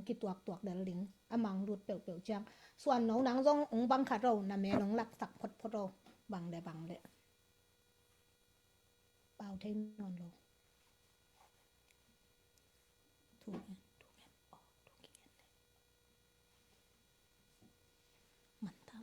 กี่ตัวเดลลิงอมังรุดเปียวจังส่วนน้องนางจงองบังคาเรานะแม่น้องหลักสักพดเราบังได้บังเลยเปล่าเทนนอนลงถูกไหมอ๋อถูกกี่มันทำ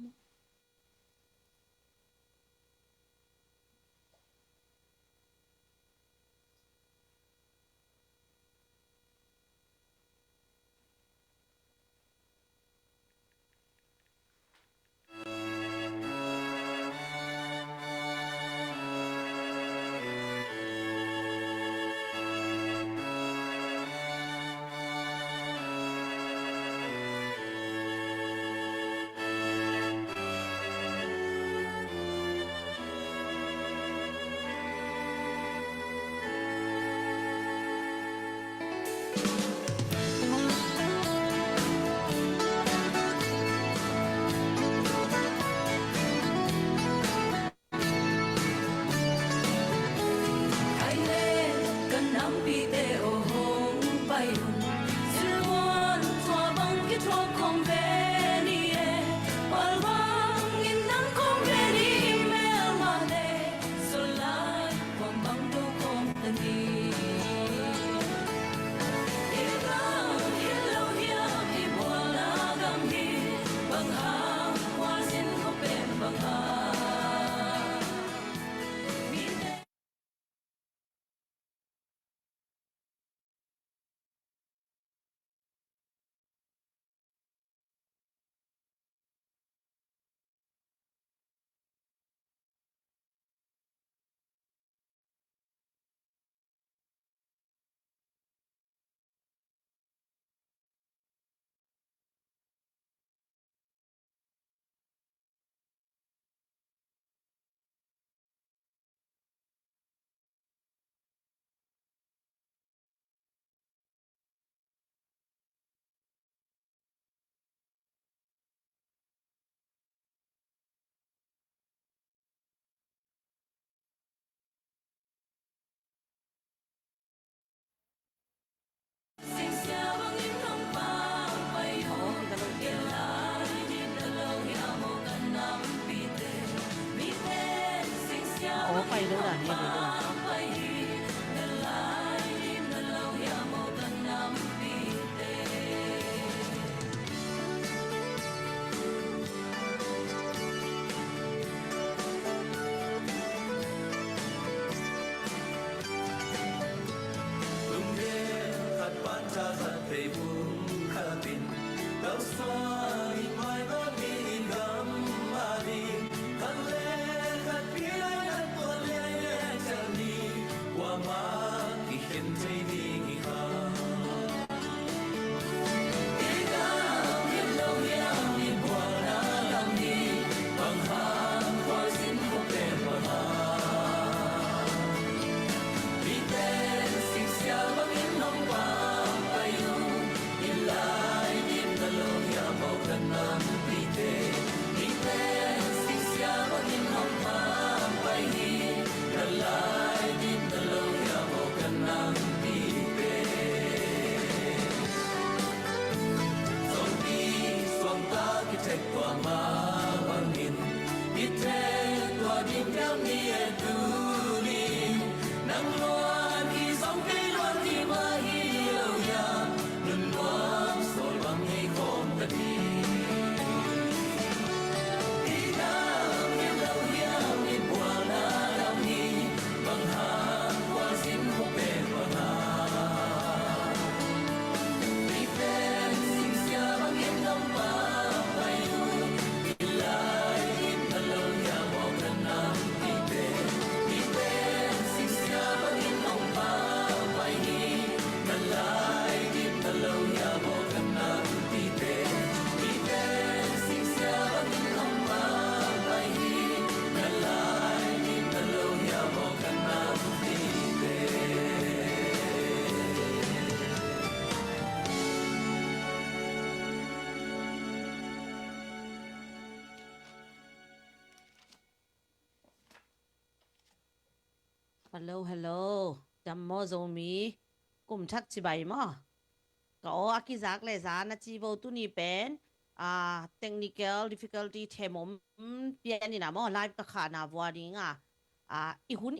ไปดูด่านนี้ไปดูฮัลโหลจำมอโซมีกลุ่มชักสิใบมอ ก็อากิจักเลยซานะจีโบตุนี่เป็นtechnical difficulty เทมมเปลี่ยนนี่นะมอไลฟ์ก็ขาดนะวัวดิ้งอีหุ่น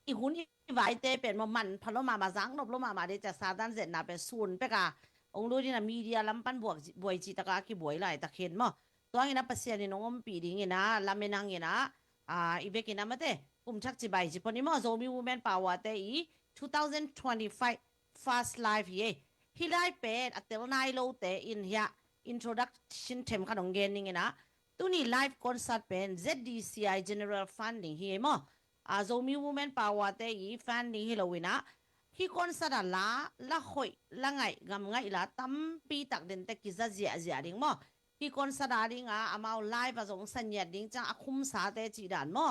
อีไว้เตเป็นมันพอลมาจังนบลมาเดจะซาดันเสร็จนะเป็นศูนย์ไปกะองรู้ที่นะมีเดียลำปันบวกจีตะกากี่บวยไหลตะเข็นมอตัวนี้นะปัสเซียนี่น้องปีดิ้งนะลำเมนังนะอีเบกินะมาเตกุมชักจีใบจีปนิมอโซมีวูแมนปาวเตอี2025 fast life เย่ฮิไลเป็นอัตเตลนายโลเตอินเฮีย introduction เทมขนมเกนนี่นะตัวนี้ live concert เป็น ZDCI General Funding เฮียมอโซมีวูแมนปาวเตอี funding ฮิโลวินะฮีคอนเสิร์ตละหอยละไงงำไงละตั้มปีตักเดินเตกิซาเจียดิ้งมอฮีคอนเสิร์ตดิ้งอามาไลฟ์ผสมสัญญาดิ้งจังคุมสาเตจีดันมอ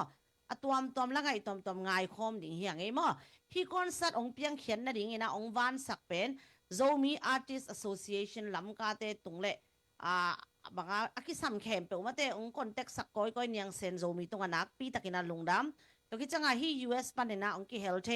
ตัวมละไงตัวไงคอมดิ้งเฮียไงมอฮีคอนเสิร์ตองเปียงเขียนนะดิ้งนะองวันสักเป็นZomi Artist Association ลำกาเตตุงเล่บางอากิสัมแคมเปลว่าเตองคนเต็กสักก้อยเนียงเซน Zomi ตรงนักปีตะกินาลุงดำตัวกิจังฮี US ปันเนนะองกิเฮลเท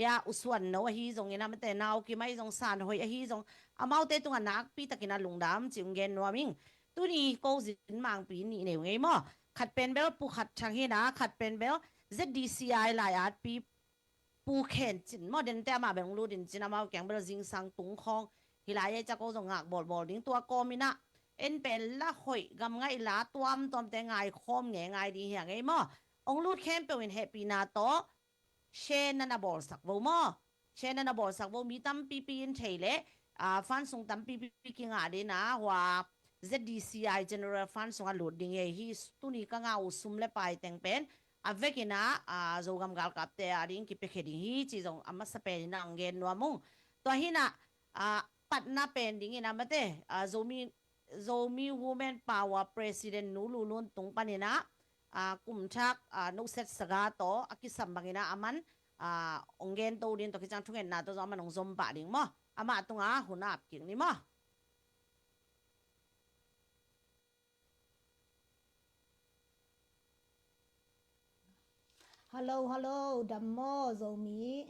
ยาอุสวนโนฮีจงยินะมันเตนาวกิไม่จงสานหอยฮีจงอามาเตตรงนักปีตะกินาลุงดำจิงเกนนัวมิงตัวนี้ก็สินมังปีนี้เนี่ยไงมั้งขัดเป็นเบลปูขัดช่างฮีนะขัดเป็นเบล ZDCI หลายอาร์ปีปูเข็นจินมอเดนแต่มาแบบรู้ดินจินมาแกงเบลจิงสังตุงคองฮิลายจะก็ส่งหักบอลดิ้งตัวกอมินะเอ็นเป็นละหอยกำไงละตัวแต่ไงคอมไงดีเหี้ยไงมอองรูดแคมเปญแฮปปี้นาโตเชนนันบอลสักโวมอเชนนันบอลสักโวมีตั้มปีนเทเลฟันส่งตั้มปีกิงอาดีนะว่า ZDCI General Fund ส่งหลุดดิ้งเอฮีตุนี่ก็เงาซุ่มเล็ไปแต่งเป็นavek ina zogam gal kapte aring ki pekheding hi chi jong amma sa pen na ngen no mung to hina patna pending ina mate zomi women power president nululun tung panina kumchak no set saga to akisam bangina aman ongen to din to kichang thungen na to aman ong zom pa ding mo ama tunga hunap king ni mo Hello, Dammo, Zomi,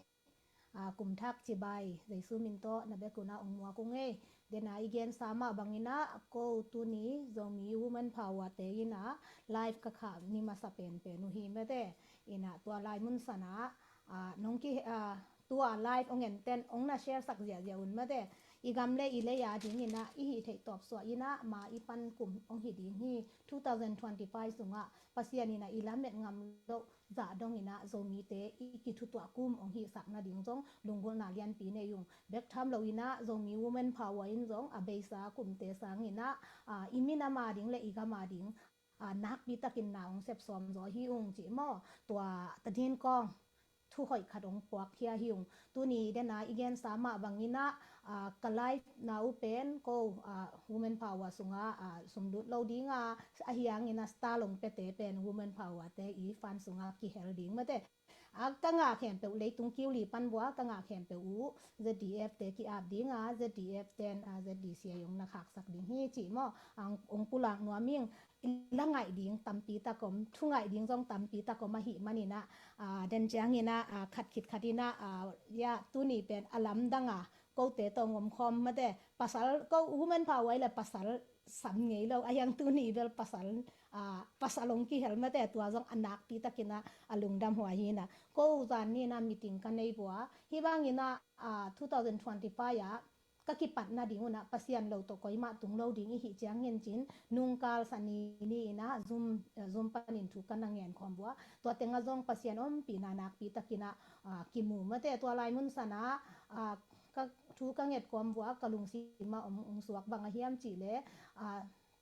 Kumtak Chibai, the Suminto, Nabekuna, Umwakunge, then I again Sama Bangina, Ko Tuni, Zomi, Woman Power, Teina, Live Kaka, Nimasapen, Penuhi Mede, in a Tualai Munsana, Nonki, Tua Live Ongen, then Ongna share Sakzia, Mede. Igamle ileya ding ina ihi thei top so ina ma ipan kum ong hi ding hi 2025 sunga pasian ina ilamet ngam lo za dong ina zomi te iki thu twa kum ong hi sak na ding jong lungol na lian pi ne yung bek tham lo ina zomi women power in jong abeisa kum te sang ina imina ma ding le igama ding nak pi takin na ong sep som zo hi ung chi mo twa tadin kong thu hoi khadong puak thia hiung tu ni dena igen sama bangina kalai nau pen ko women power sunga sumdut lo dinga ahiang ina stalong pete pen women power te i fan sunga ki helding mate kanga khem pe le tung kiu li pan bwa kanga khem pe u zdf te ki ap dinga zdf ten zdc yong na khak sak ding hi chi mo ang ong pulang no ming la ngai ding tampi ta kom thu ngai ding jong tampi ta kom ma hi manina den jang ina khat khit khatina ya tu ni pen alam danga ko te to ngom khom ma de pasal ko women power la pasal sam ngei lo ayang tu ni bel pasalong ki helmet te tua jong anak pi takina alungdam hwa hi na ko zan ni na meeting kan nei bua hi bang ina 2025 ya kakipat na ding una pasian lo to koi ma tung lo ding hi chiang ngin chin nungkal sani ni na zoom panin thu kan ngen khom bua to tenga jong pasian om pi na nak pi takina kimu ma te to lai mun sana ka thu ka nget kom bua kalung si ma ong suak bang a hiam chi le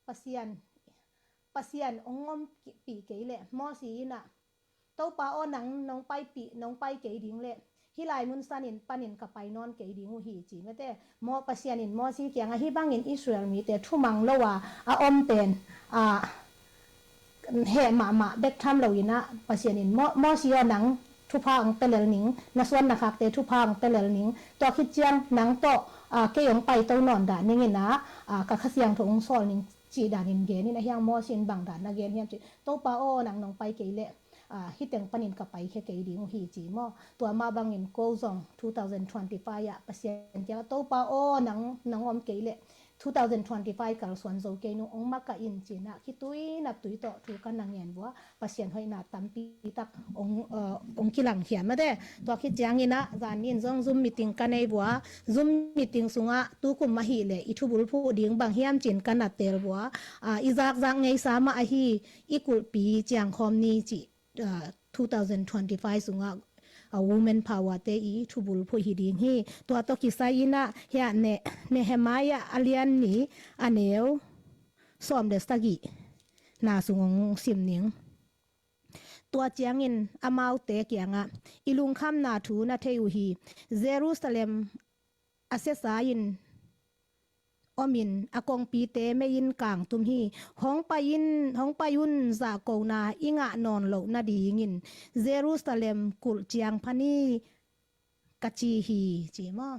pasian ongom pi ke le mo si na to pa o nang nong pai pi nong pai ke ding le hilai mun sanin panin ka pai non ke dingu hi chi mete mo pasianin mo si kyang a hi bangin Israel mi te thumang lowa a om ten he ma bek tham lo ina pasianin mo si o nang thu phang pelel ning na swan na khak te thu phang pelel ning to khit chiang nang to ke yong pai to non da ning ina ka khasiang thong sol ning chi danin ge ni na hyang mo sin bang da na gen hiam chi to pa o nang nong pai ke le ฮิตเต็งปนินกับไปแค่เกยดิงฮีจีมอตัวมาบังอินโกซอง2025อะเปอร์เซ็นต์เจ้าโตปาโอนังอมเกยเล2025 kal suan zo ke nu ong maka in china ki tui nap tui to thu kan nang yan bua pasien hoi na tampi tak ong kilang hiam ma de to ki jang ina zanin zong zoom meeting kan ei bua zoom meeting sunga tu kum ma hi le i thu bul phu ding bang hiam chin kan na tel bua izak zang ngei sama a hi ikul pi chiang khom ni chi 2025 sunga women power te i thubul pho hi ding hi to to ki sai ina ya ne hemaya alian ni aneu som de stagi na sungong sim ning tua chiang in amau te kyanga ilung kham na thu na theu hi Jerusalem asesa in omin akong pi te me in kang tum hi hong pa yun za ko na inga non lo na ding in Jerusalem kul chiang phani kachi hi chi mo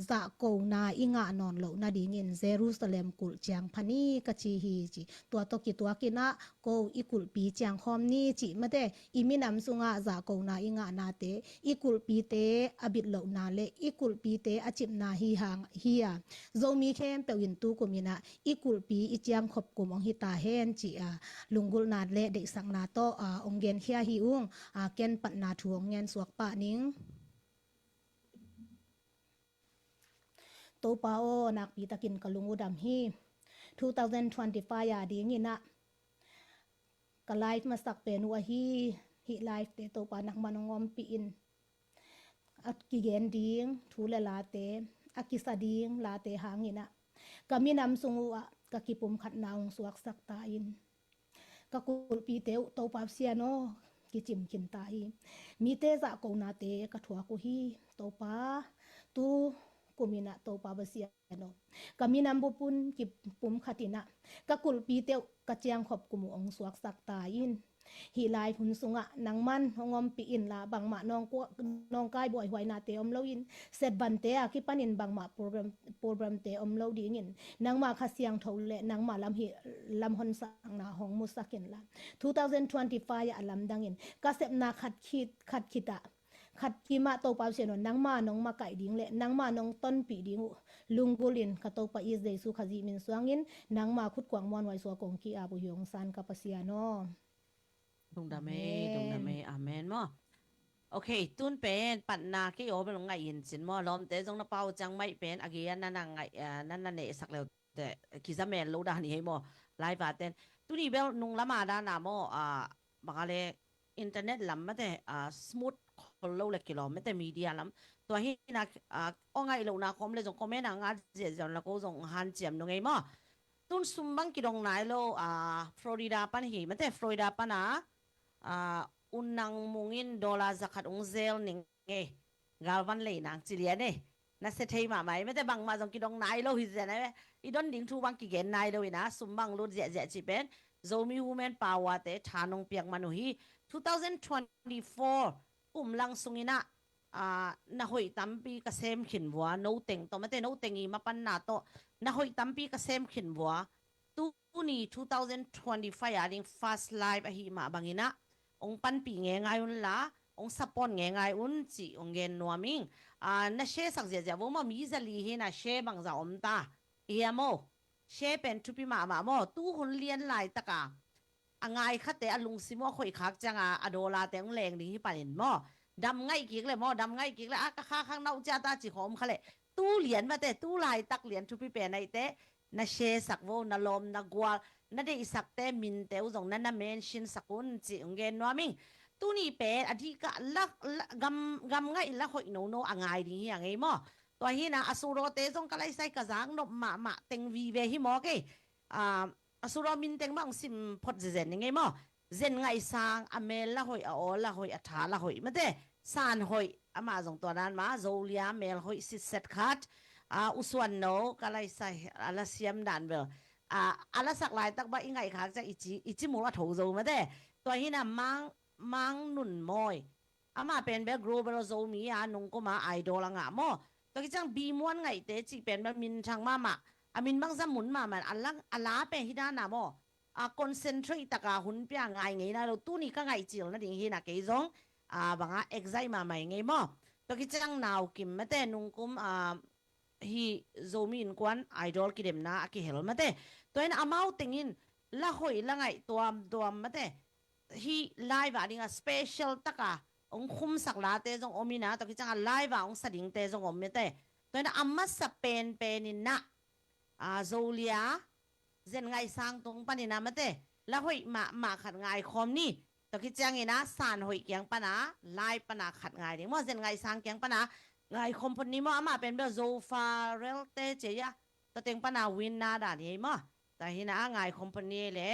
za ko na inga non lo na ding in Jerusalem kul chiang phani kachi hi chi tua to ki tua ki na ko ikul pi chiang khom ni chi ma de iminam sunga za ko na inga na te ikul pi te abit lo na le ikul pi te achip na hi hang hi a zomi khem pe win tu ko mina ikul pi I chiang khop kum ong hi ta hen chi lungul na le de sang na to ong gen khia hi ung ken pat na thu ong ngen suak pa ning to pa o nak pi takin kalungu dam hi 2025 ya ding ina ka life masak pen wa hi life te to pa nak manongom pi in at ki gen ding thu le la te akisa ding la te hangina kami nam sungu ka kipum khat naung suak sak ta in ka kul pi te to pa sia no ki chim kin ta hi mi te za ko na te ka thua ko hi to pa tu kumina to pa basia no kami nam bu pun ki pum khatina ka kul pi te ka chiang khop kumu ong suak sak ta in hi lai hun sunga nangman hongom pi in la bangma nong kai boy hwai na te om lo in set ban te a ki panin bangma program te om lo ding in nangma kha siang thole nangma lam hon sang na hong mu sakin la 2025 ya lam dangin ka sep na khat khita khat ki ma to pa se no nangma nong ma kai ding le nangma nong ton pi ding lungulin ka to pa is de su khaji min suangin nangma khut kwang mon wai so kong ki a bu yong san ka pasia no Tung da me amen mo okay tun pen pat na ki o belong ngai in sin mo lom te jong na pau chang mai pen agian na ngai nan na ne sak le te ki za men lo da ni he mo live ba ten tu ni bel nung lama da na mo bakale internet lam ma te smooth khol lo le kilometer media lam to hi na o ngai lo na kom le jong comment na nga je jon la ko jong han chiam no ngai mo tun sumbang ki dong nai lo Florida pan hi ma te Florida pan unang mungin dola zakat ungzel ning galvan le nang chiliane na se thei ma mai me te bang ma jong ki dong nai lo hi je na I don ding thu bang ki gen nai lo ina sumbang lu je chi pen zomi women power te thanong piak manu hi 2024 lang sungina na hoi tampi ka sem khin bua no teng to mate no tengi mapan na to na hoi tampi ka sem khin bua tu ni 2025 ading fast live hi ma bangina ong pan pi nge ngai un la ong sapon nge ngai un chi ong gen nuaming na she sak je ja bo ma mi za li he na she bang za om ta ia mo she pen tu pi ma mo tu hun lian lai taka angai khate alung simo khoi khak changa adola te ong leng ni hi panin mo dam ngai ki le mo dam ngai ki le ka kha khang nau cha ta chi khom khale tu lian ma te tu lai tak lian tu pi pe nai te na she sak wo na lom na gwal na de isak te min te uzong na mention sakun chi ungen nuaming tu ni pe adhika lak gam ngai la hoi no angai ri hi angai mo to hi na asuro te jong kalai sai ka jang no ma teng vi ve hi mo ke asuro min teng bang sim phot zen ngai mo zen ngai sang amel la hoi a ol la hoi a tha la hoi ma te san hoi ama jong to nan ma zolia mel hoi sit set khat uswan no kalai sai ala siam dan bel ala sak lai tak ba ingai khak cha ichi mu la tho zo ma de to hi na mang nun moi ama pen be global zo mi nung ko ma idol nga mo to ki chang bi muan ngai te chi pen ba min chang ma amin bang za mun ma man ala pe hi da na mo concentrate taka hun pia ngai ngai na lo tu ni ka ngai chil na ding hi na ke zong banga exam ma mai ngai mo to ki chang naw kim mate nung kum hi zomi in kwan idol ki dem na ki hel mate to en amau tingin la hoi la ngai tuam mate hi live ading a special taka ong khum sak la te jong omina to ki chang live ong sading te jong om mate to en amma sa pen in na zolia zen ngai sang tung panina mate la hoi ma khat ngai khom ni to ki chang ina san hoi kyang pana live pana khat ngai ding mo zen ngai sang kyang pana ngai khom pon ni mo ama pen be zo fa rel te che ya to teng pana win na da ni mo ta hina ngai khom pon ni le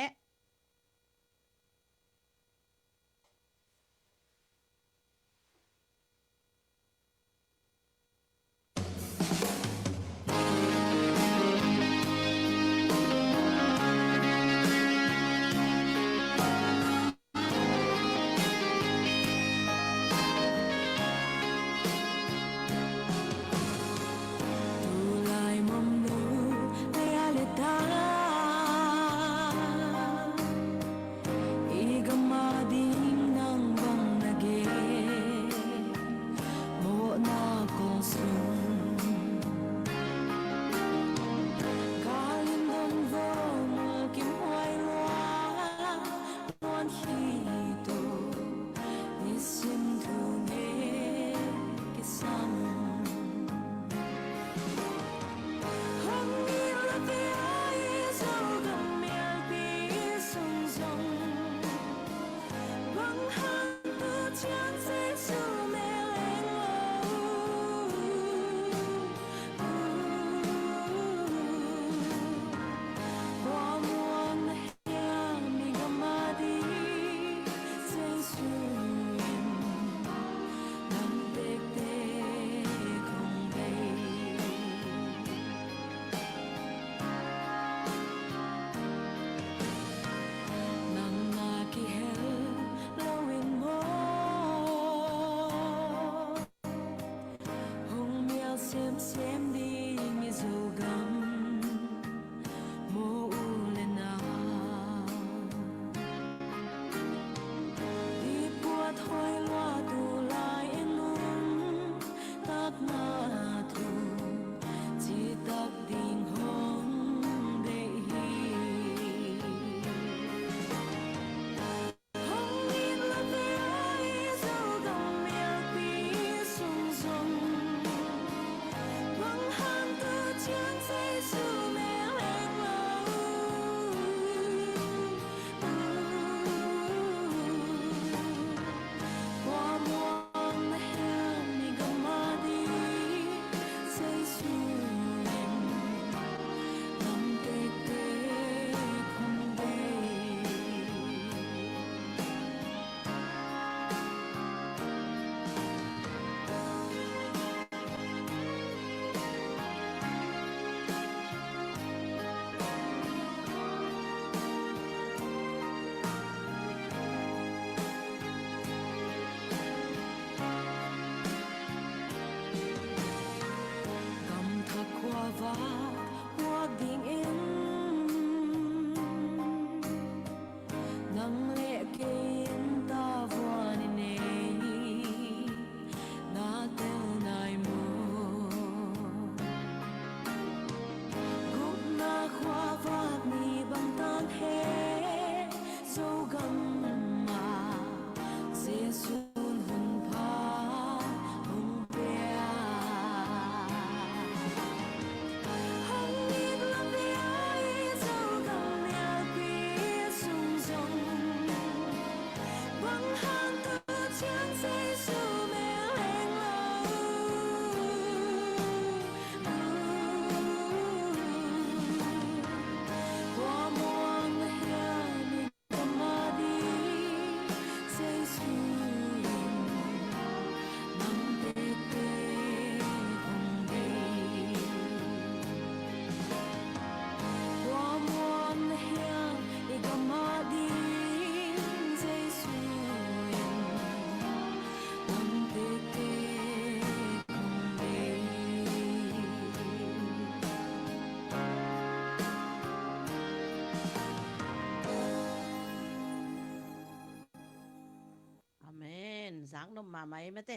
างนมมาไหมมาเต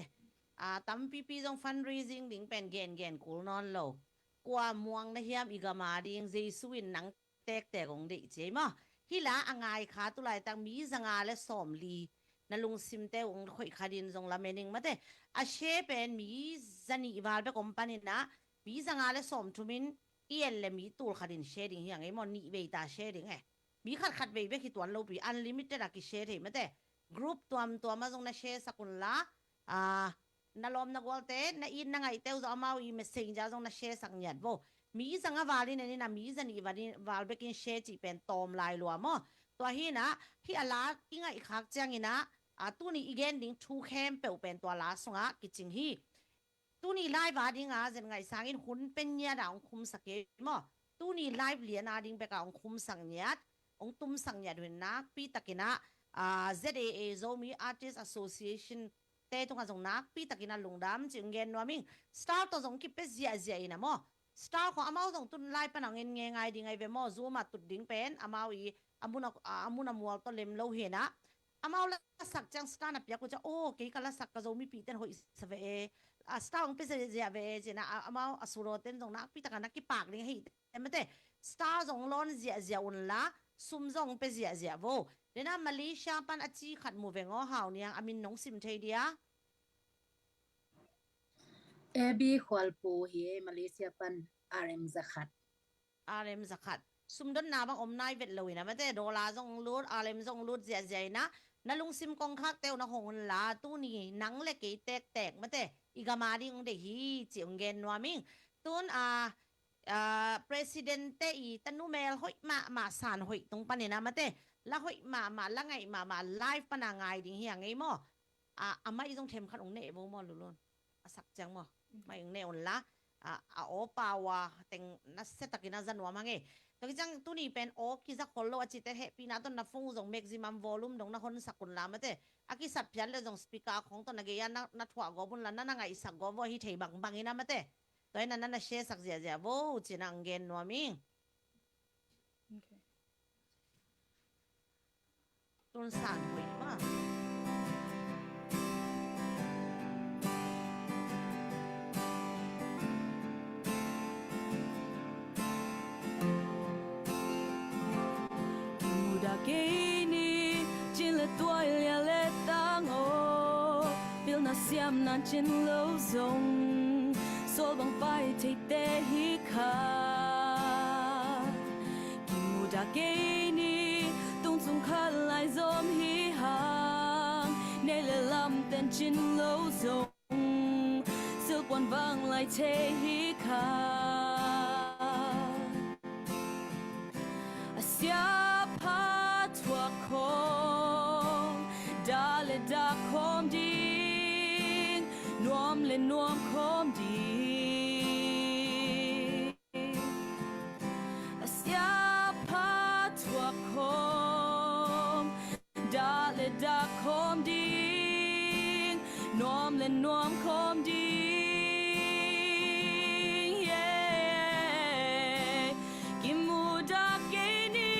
ตั้มปีจง fundraising ดิ่งเป็นเกนกูนอนโลกว่าม่วงนะเฮียมอีกมาดิ่งเจสุวินนังแต่ของเด็กเจมะฮิลาอ่างไงขาตุไลตั้งมีสังอาและสอมลีนั่นลุงซิมเตองค่อยขาดินจงละเมนิงมาเตเชเป็นมีจันอีวาลเปคอมพานีนะมีสังอาและสอมทุมินเอียนและมีตูลขาดินเชดิงอย่างไอ้มอนนี่เบตาเชดิงไงมีขัดเบย์คิดตัวเราปีอันลิมิเต็ดอะกิเชดิมาเตกรุ๊ปตัวมาจงนะเชสักุลละนาลอมนักวอลเตนะอินนังไอเตวจะมาอีเมสเซนจาจงนะเชสังยัดโบมีสังอาวาลินนี่นะมีสันอีวาลเบกินเชจีเป็นตอมลายลัวมอตัวฮีนะฮีอาลาอิงไอคักจังอินะตัวนี้อีกดิ่งทูแคมเปลเป็นตัวลาสงะกิจิงฮีตัวนี้ไลฟ์บาดิ่งเจนไงสังอินหุ่นเป็นยาดาวคุมสักเกมอตัวนี้ไลฟ์เลียนดิ่งเปกาคุมสังยัดองตุ้มสังยัดเห็นนักปีตะกินะZAA โซมี Artist Association เตะตรงกันส่งนักปีตะกินลุงดำจึงเงินว่ามิงสตาร์ตัวส่งคิดเป็นเสียนะมั้งสตาร์ของอามาส่งตุนไล่ปนังเงินไงดีไงเวมอซูมาตุดดิ้งเป็นอามาอีอามุนมัวตัวเล็มโลเห็นนะอามาละสักจังสตาร์นับยากูจะโอ้กี่กันละสักก็โซมีปีเต้นหอยสเวสตาร์ของเป็นเสียเวเจนะอามาอสุโรเต้นส่งนักปีตะกันนักกี่ปากนี่ให้แต่ไม่ได้สตาร์ส่งล้อนเสียอุ่นละซุ่มส่งเป็นเสียโวเดี๋ยวนะมาเลเซียปันอาชีขัดหมู่เวงอ้อหาวเนี่ยอามินน้องซิมเทียดีอะEbi khwalpo hi Malaysia pan RM zakat อาร์เอ็มสักขัดซุ่มดนนาบางอมนายเวทเลยนะไม่ได้ดอลลาร์ส่งรูดอาร์เอ็มส่งรูดเสียนะนั่นลุงซิมกองคักเตวนะหงลาตู้นี่นังเล็กแตกไม่ได้อีกามาดิงเดฮีจิงเงินว่ามิงตุนpresidente อีตันนูเมลหอยมาสานหอยตรงปันเนี่ยนะไม่ได้ละหอยมาละไงมาไลฟ์ปนางไงดิเฮียไงมั่วอามาอีตรงเทมขัดองเน่บ่มั่วลุลนสักจังมั่วมาอย่างเน่อนละโอปาวะเต็งนัสเซตักินาจันวามังเอตอนจังตุนี่เป็นโอกิซักคนโลอจิตเฮปีนาต้นนับฟงส่ง maximum volume ดงนักคนสักคนละไม่ได้อากิสับยันเลยส่งสปีกเกอร์ของต้นนักเรียนนักถั่วกบุญละนั่นไงสักกบว่าฮิเทบังอินะไม่ได้ตัวนั้นนั่นเชสักเสียโว้จีนังเกนนัวมิงต้นสานหวยมากKini jin le tua ya le tang o bil na siam nan chin lo zong sol bang pai te te hi kha kim mu da kini tung chung kha lai zom hi hang ne le lam ten chin lo zong sil quan vang lai te hi kha asia da kom ding nuam le nuam kom ding asya pa twa kom da kom ding nuam le nuam kom ding yeah kimu da geni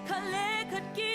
khale khat ki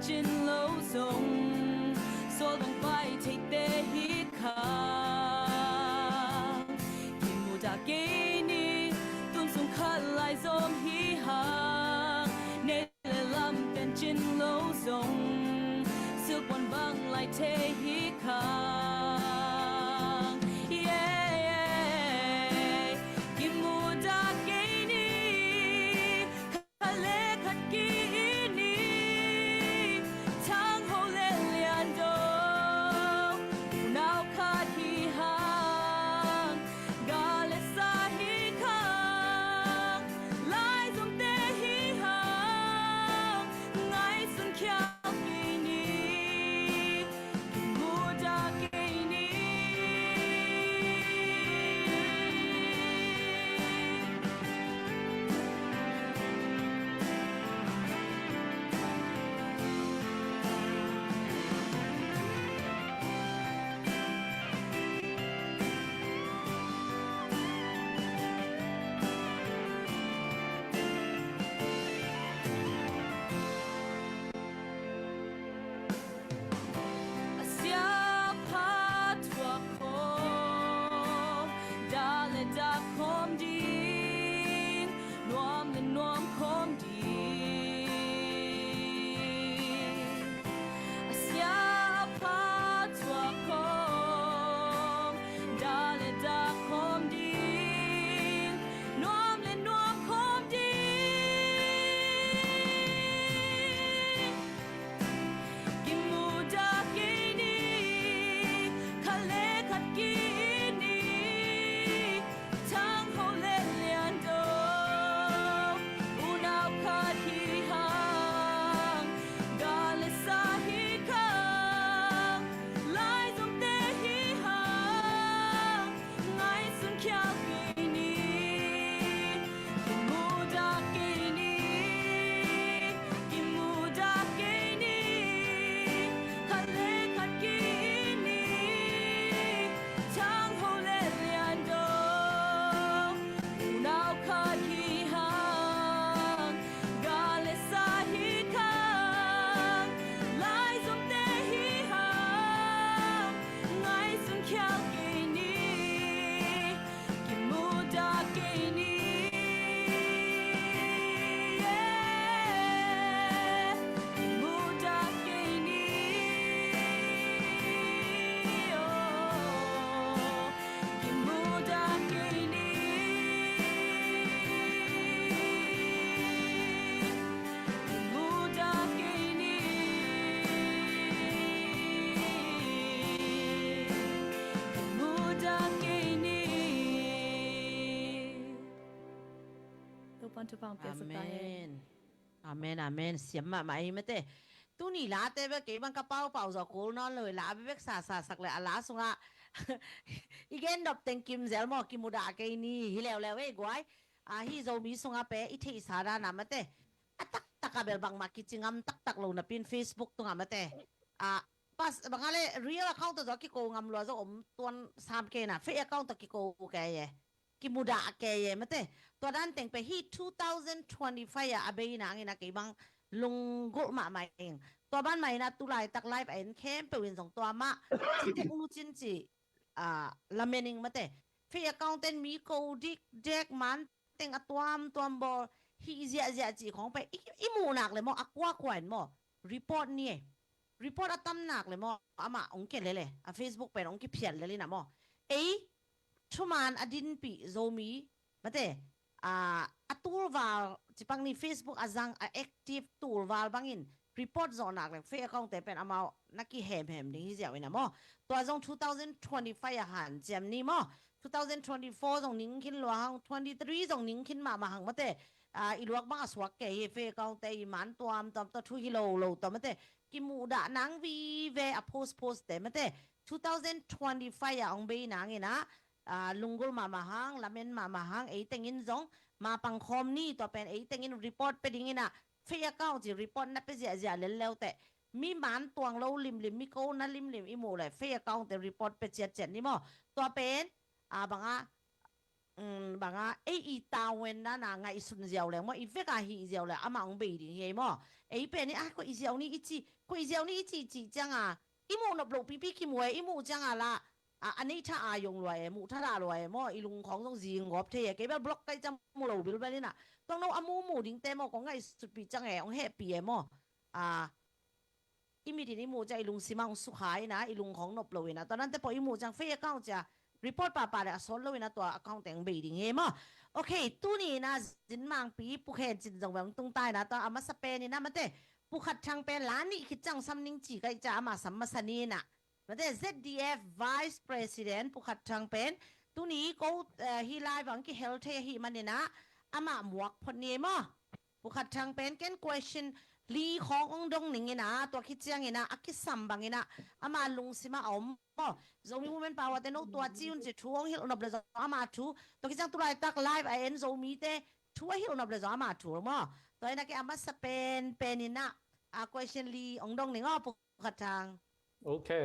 chin lo zong so long pai take the hit ka kimu da ge ni tun sung khat lai zom hi ha ne le lam ten chin lo zong sil quan bang lai te hi ka Galesa ทุพังเปียสกาย Amen เสียมมาไหมไม่เต้ตู้นี่ลาเต้เบกบังกระเป๋าเป่าสกุลนอนเลยลาเบกสาสักเลยลาสุงะอีกนดับเต็งกิมเซลมอกิมุดาเกนี่ฮิเลวเลวกวยฮิโซมีสุงะเปอีเทสารานามาเต้ตักเบลบังมากิจิงำตักลงna pin Facebook ตุงมาเต้pas bangale real account to ki ko ngam lo zo tuan sam ke na fake account to ki ko ke ye ki muda ke ye mate to dan teng pe hi 2025 ya abe na ngina ke bang lunggo ma mai eng to ban mai na tu lai tak live en kem pe win song to ma chi te u chin chi la mening mate fake account ten mi ko dik dek man teng atwam bo hi zia chiของไปอีหมูหนักเลยมอaqua ขวานมอ report นี่report ตั้มหนักเลยมออามาองเกลเลยFacebook เป็นองกิเพียนเลยนะมอชุมันอดินปีโซมีมาเตตูร์วาลจิปังนี่ Facebook จังactive ตูร์วาลบังอิน report โซนักเลยเฟซaccount แต่เป็นอามานักกี่แฮมดิ้งที่เสียไว้นะมอตัวจง2025หันเจมนี่มอ2024จงนิ่งขึ้นหลวง23จงนิ่งขึ้นมาหังมาเตอีลวกบ้าสวกเกยเฟกองเตยมันตัวทุฮิโลตัวมันเตกิมูดานังวีเวอโพสเตมันเต2025องเบนังเงนะลุงกุลมาหังลาเมนมาหังเต็งอินจงมาปังคอมนี่ตัวเป็นเต็งอินรีพอร์ตเป็นยังไงนะเฟกองจีรีพอร์ตนับเป็นเสียเร็วแต่มีมันตัวงเราลิมมีโกนั่นลิมอีโมเลยเฟกองแต่รีพอร์ตเป็นเจ็ดนี่มั้งตัวเป็นบางบางอีตาเวนนะไงสุนเจียวเลยมั้งอีเฟกาฮีเจียวเลยอามาองเบดีเฮ้ยมั้งเป็นนี่ก็อีเจียวนี่จีจังอีโมนับลูกพี่คิมวยอีโมจังละอันนี้ถ้าอายงรวยมูถ้าด่ารวยมั้งอีลุงของต้องจีงบเทียเก็บบล็อกใกล้จะมูเราบิลไปนี่นะต้องเอามูดิ้งเต็มของไงสุดปีจังองแฮปปี้มั้งอีมีดีนี่มูจะอีลุงซิมังสุขายนะอีลุงของนบเลยนะตอนนั้นแต่พออีมูจังเฟกก้าวจะreport ป่าเลยสอนเลยนะตัว account แต่งบีดิ้งเฮ้ยมั้งโอเคตู้นี้นะจินมังปีผู้แข่งจินจังหวังตรงใต้นะตอนอามาสเปนนี่นะมันเต้ผู้ขัดช่างเป็นล้านนี่คิดจังซ้ำนิ่งจีก็จะอามาสัมมาสนีนะมันเต้ ZDF Vice President ผู้ขัดช่างเป็นตู้นี้ก็ฮีไลฟ์บังกี้ health ฮีมันเนี่ยนะอามาหมวกพอนี่มั้งผู้ขัดช่างเป็นแกน question ลีขององดงหนิงเงนะตัวคิดจังเงนะอักขิสัมบังเงนะอามาลุงสิมาเอามั้งzomi women power te no tua chiun che thuang hil na ble ama thu to ki chang tu lai tak live I en zomi te thua hil na ble ama thu mo to ina ke ama sa penina question li ong dong ni ngo pu khatang okay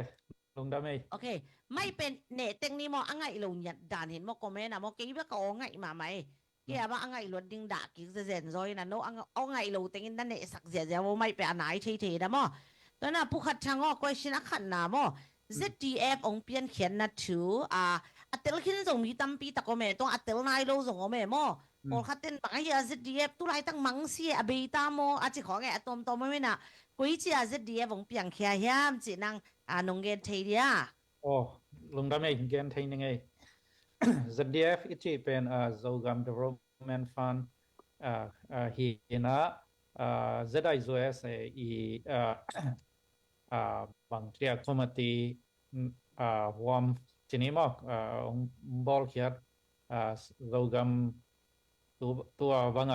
lung da mai okay mai pen ne teng ni mo angai lo nyat dan hin mo comment na mo ke ba ka ngai ma mai ke ba angai lo ding da ki zen zoi na no angai lo teng in na ne sak zia mo mai pe anai the da mo to na pu khatang ngo question akhan na mo ZDF องเปียนเขียนนะถืออัตเตลขึ้นส่งมีตั้มปีตะโกเมต้องอัตเตลนายโลส่งโอเมโมโอคัดเต้นบางอย่าง ZDF ตุลายตั้งมังเสียอเบตามโมอาจจะของไงตัวไม่น่ะกุยจีZDF องเปียนเขียนยามจีนังนงเกนเทียโอ้ลงได้ไหมเกนเทียยังไง ZDF อีที่เป็นZogam Development FundฮีนะZIZOS อีบางทีคอมมิตี้วอมชนิดมั้งบอลเขียดเรากำตัวบาง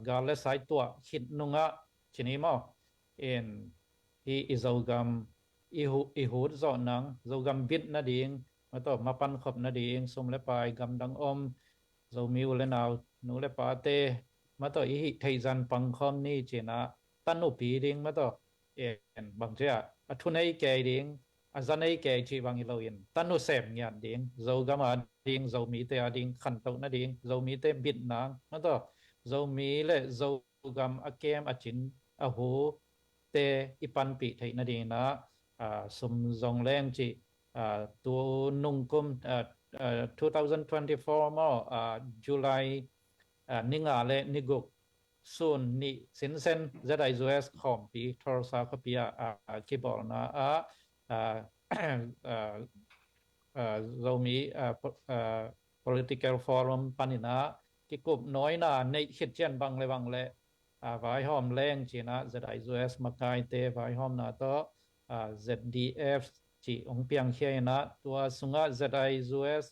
กาเลสไซตัวคิดนุ่งชนิดมั้งที่เรากำอีหูจอนังเรากำบิดนั่นเองมาต่อมาปันขบนั่นเองสมเลปายกำดังอมเรามีวันเลนเอาหนูเลปาเตมาต่ออีไทยจันปังคอมนี่เจนะตันอุปีเองมาต่อบางทีทุนไอ้แก่เด้งอาจารย์ไอ้แก่ชีวังอิโลยินตันนุเสมเนี่ยเด้งเรากำมาเด้งเรามีแต่เด้งขันโตนั่นเด้งเรามีแต่บิดนางนั่นต่อเรามีเลยเรากำอาเกมอาจินอาหูแต่อีปันปีไทยนั่นเองนะสมจงแรงจีตัวนุ่งกุม2024มั้งJuly นิงาเลนิกุกส่วนนี้สินเซนจะได้ US คอมปีโทรศัพท์ก็ปีคีย์บอร์ดนะเรามี political forum ปันนี่นะที่กลุ่มน้อยนะในคิดเช่นบางเลยไว้ห้อมแรงจีนะจะได้ US มาไกลเตะไว้ห้อมนะต่อZDF จีองเปียงเขียนะตัวสุงะจะได้ US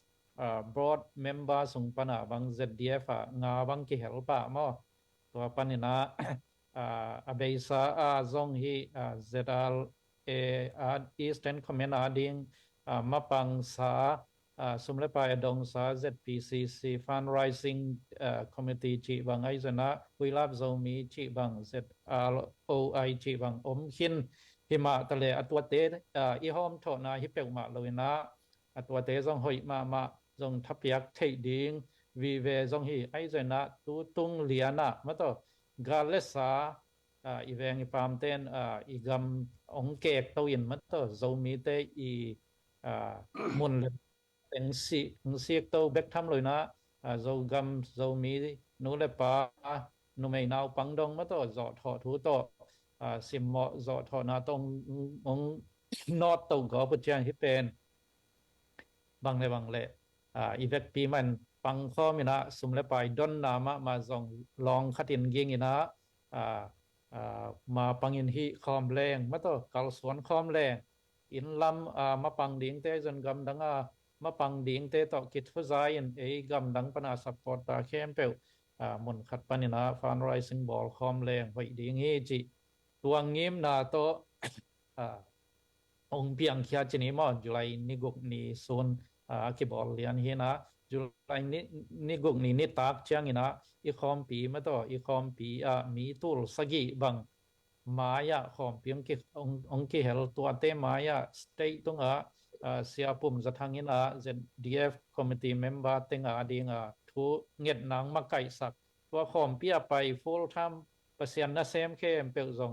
broad member สงปนาบาง ZDF งาบางกิเฮลปะมอตัวปนินะอเบซาซงฮีZL Eastern Command ดิงมาปังสาสมเลปายดงสา ZPCC Fundraising Committee จีบางไอซนะคุยลับโซมีจีบาง ZROI จีบางอมขินหิมะทะเลอัตัวเตอีหอมโทนาฮิเปกมาเลยนะอัตัวเตซงหอยมาซงทับยักเทดิงวีเวซงฮีไอซนะตูตุงเลียนะมาต่อกาเลสาอีเวงอีปามเตนอีกำองเกกตัวอินมาต่อโซมีเตอีมุนเป็นสิกตัวเบกทำเลยนะโซกำโซมีนูเลปานูไม่นาวปังดงมาต่อจอดถอดทูต่อสิมเหมาะจอดถอดนาตรงองนอตตรงก็ปุจจังที่เป็นบางเลยอีเวกปีมันปังข้อมินะสมเลไปดอนนามะมาส่งลองขัดินยิงอินะมาปังอินฮีคอมแรงมาต่อกาลสวนคอมแรงอินลำมาปังดิ่งเตจนกำดังมาปังดิ่งเตต่อคิดฟุซายินกำดังปนาสัพพอร์ตาเข้มเปลมุนขัดปนินะฟันไรซิงบอลคอมแรงไว้ดิ่งฮีจีตัวงิมนาโตองเพียงขี้จินิมอจุไลนิกุกนีโซนคิบอลเลียนฮีนะจุไลนิกุกนีนิตักเชียงอินะอีคอมปีมาต่ออีคอมปีมีตุลสกีบังมายาคอมปีองค์เฮลตัวเตมายาสเตย์ตรงเสียปุ่มจะทางอินะ ZDF Committee Member เต็งดิงทูเงียดนางมาไก่สักตัวคอมปีไป full time เปอร์เซ็นต์นะเซมเข้มเปิลซง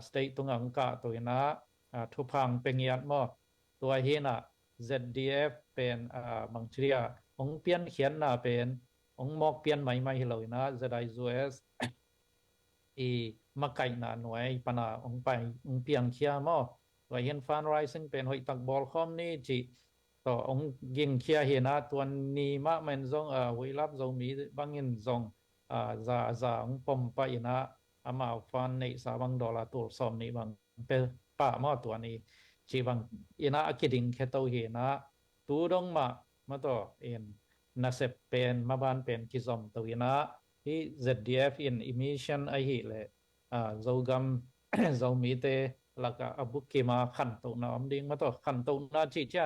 สเตย์ตรงอังกะตัวนะทุพังเป็นยัดมอตัวเฮนะ ZDF เป็นบางเชียองเปลี่ยนเขียนน่ะเป็นองมอกเปลี่ยนใหม่ๆเลยนะจะได้จูเอสมาไก่น่ะหน่วยปนาองไปองเปลี่ยนเขียมอตัวเห็นฟันไรซึ่งเป็นหอยตักบอลคอมนี่จีต่อองยิงเขียเห็นนะตัวนี้มาเหมือนซงวิลับซงมีบางยินซงจะองปมไปนะอามาฟันใน$3ตัวสอมนี้บางเป็นป้ามอตัวนี้จีบางอินะคิดิงแค่ตัวเห็นนะตูดงมาต่อนาเซปเป็นมาบานเป็นกิซอมตัวนะที่ ZDF in emission ไอหิเลยโจกัมโจมีเตลักอบุกิมาขันตัวน้ำดิ้งมาต่อขันตัวน่าจีจ้า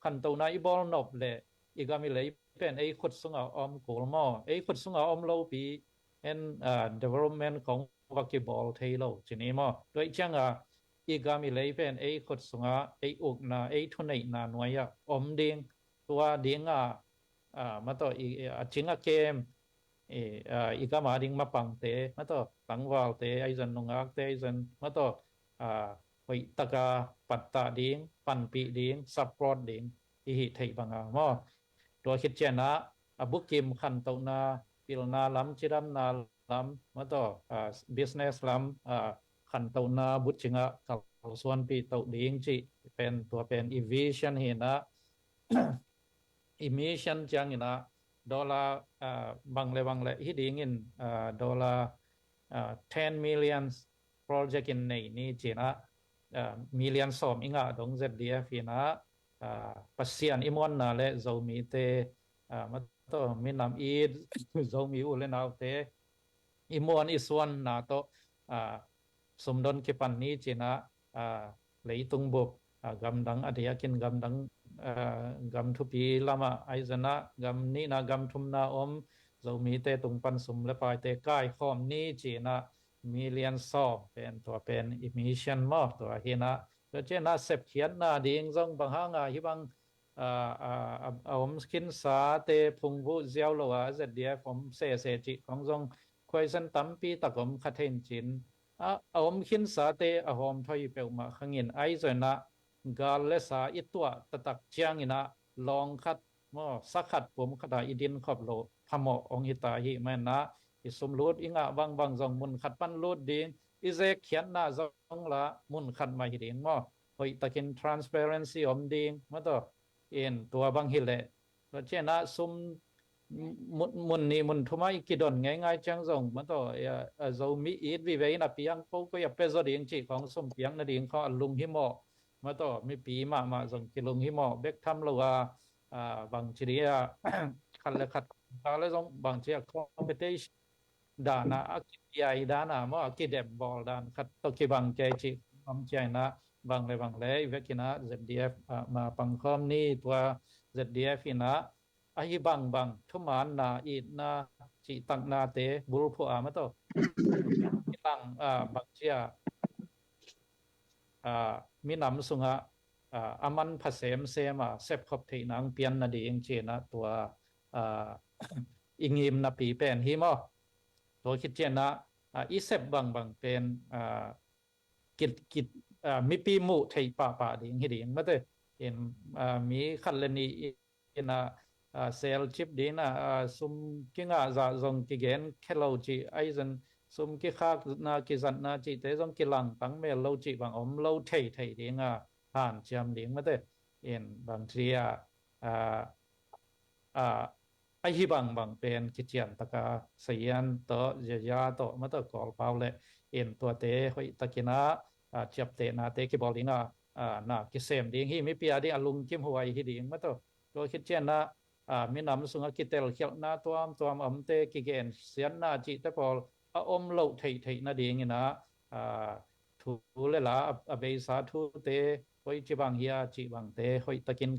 ขันตัวน่าอีบอลนบเลยอีกามีเลยเป็นไอขุดสุงเอาอมโกลมอไอขุดสุงเอาอมโลปีdevelopment ของวักกีบอลเทโลจีนี้มอโดยจังอีกามีเลยเป็นไอขุดสุงไออุกนาไอทุนไอนาหน่วยอมดิ้งตัวดิ้งมาต่ออีจิงเกมอีกามาดิ้งมาปังเตมาต่อปังวาลเตไอซันนงอักเตไอซันมาต่อหอยตะกาปัตตาดิ้งปันปีดิ้งซับพอร์ตดิ้งอีหิไทยบางมอตัวคิดเจนะบุกิมขันตัวนาปิลนาลัมจิรัมนาลัมมาต่อbusiness ลัมขันตัวนาบุจิงะกับส่วนปีตัวดิ้งจีเป็นตัวเป็น evasion เห็นนะemission จังนะ$บางเลยฮิดิงิน$10 million project in นี่จีนะmillion สอมอิงดง ZDF นะปัสเซียนอิมอนนะและโจมีเตมาต่อมีนำอีดโจมีอุเลนเอาเตอิมอนอิสวนนะต่อสมดนกิปันนี้จีนะเลยตุงบุกกำดังอดียกินกำดังกำทุปีลามาไอซนะกำนี้นะกำทุมนาอมเรามีเตตุงปันสมและปลายเตใกล้ข้อมนี้จีนะมีเลียนสอบเป็นตัวเป็นอิมิชันมอตัวเฮนะแล้วเจนะเสพเขียนนาดิ่งซงบางห้างฮิบังอมสกินสาเตพุงบุเจียวโลอาเจดียผมเสจิของซงควยสันตั้มปีตะกมขัดเทนจินอมขินสาเตอหอมถอยเปลมาขังอินไอซนะกาเลสาอิตัวตักเชียงอินะลองคัดมอสักขัดผมขดาอิดินขอบโลพมอองหิตาหิแม่นะอิสมรูดอิงะบางจงมุนขัดปันรูดดิงอิเซเขียนนาจงละมุนขัดมาหิดิงมอหอยตะกิน transparency อมดิงมาต่อตัวบางหิเลแล้วเจนะซุมมุนนี่มุนทุมาอีกิดอนง่ายจังจงมาต่อเรามีอีดวิเวนะเปียงปุ๊กก็อย่าเปซอดิงจีของสมเปียงนะดิงเขาลุงหิมอมาต่อมีปีมาจงกิลุงหิมอเบกทำละว่า บางทีอ่ะ ขัดเลยขัดอะไรตรงบางทีอ่ะ competition ดานะอากิใหญ่ดานะมั่วกิเดบบอลดานขัดตกิบางใจจิบางใจนะบางเลยเวกินะ ZDF มาปังคอมนี่ตัว ZDF นะไอ้บางทุมานนาอีนะจิตังนาเตบุรุษผู้มาตัวตังบางเชียมีน้ำสุงะอามันผสมเสมาเซฟขบที่นังเปียนนาดีเองเจนะตัวอิงอิมนาปีเป็นฮิมอตัวคิดเจนะอีเซฟบางเป็นกิดมีปีมุไทยป่าดีเองดีเองมาเตอเห็นมีขันเลนีอินะเซลชิปดีนะซุมกิงอาจะจงกิเกนแค่เราจีไอซันซุมกิข้านากิจันนาจีแต่จงกิลังปังเมลเราจีบางอมเราไทยดีงาผ่านจำดีมาเตอเห็นบางทีไอฮิบางเป็นกิจยันตะกาเสียนต่อยาต่อมาต่อกอลเปล่าเลยเอ็นตัวเตะหอยตะกินะจับเตะนาเตะกิบอลลิงนากิเซมดิ้งฮีไม่เปียดิ้งอลุงกิมหัวฮีดิ้งมาต่อตัวคิดเจนนะมีน้ำสุงกิเตลเขียวนาตัวอมเตะกิเกนเสียนนาจิตะพอลอมโลไทยนาดิ้งนะทูเลล่าเบสาทูเตะหอยจิบังเฮียจิบังเตะหอยตะกิน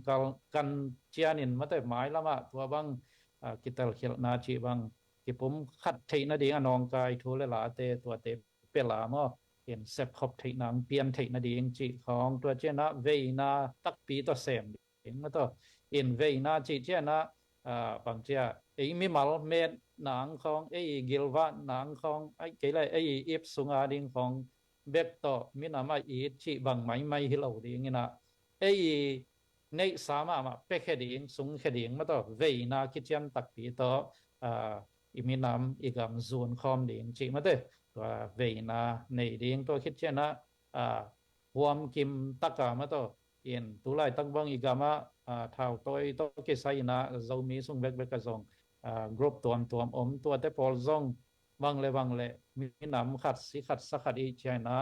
กันเจียนินมาแต่หมายละมาตัวบังกิตาเขียนาจีบังกิผมขัดไทยนาดีอนองกายทูเลลาเตตัวเตเปลามอเห็นเซฟขบไทยนางเปลี่ยนไทยนาดีเองจีของตัวเจนะเวนาตักปีตัวเสมเองมาตัวเอ็นเวนาจีเจนะบางเจ้าไอ้มีมัลเมดนางของไอ้กิลวานางของไอ้เกลไอ้อิฟสุงอาดิงของเบ็ดต่อมีนามาอีจีบางไม่ฮิลาวดิงนะไอ้ในสามารถมาเป็กเหดิงสุงเหดิงมาต่อเวนาคิดยันตักปีต่ออิมินามอีกำซูนคอมดิงจีมาเตตัวเวนาในดิงตัวคิดเช่นนะหวมกิมตักกามาต่อเอ็นตุไลตักบังอีกามาท้าวตัวกิไซนะเรามีสุงเบกกระซงกรุ๊ปตัวอมตัวเตปอลซงบังเลยมีน้ำขัดสีขัดสักขัดอีเชนะ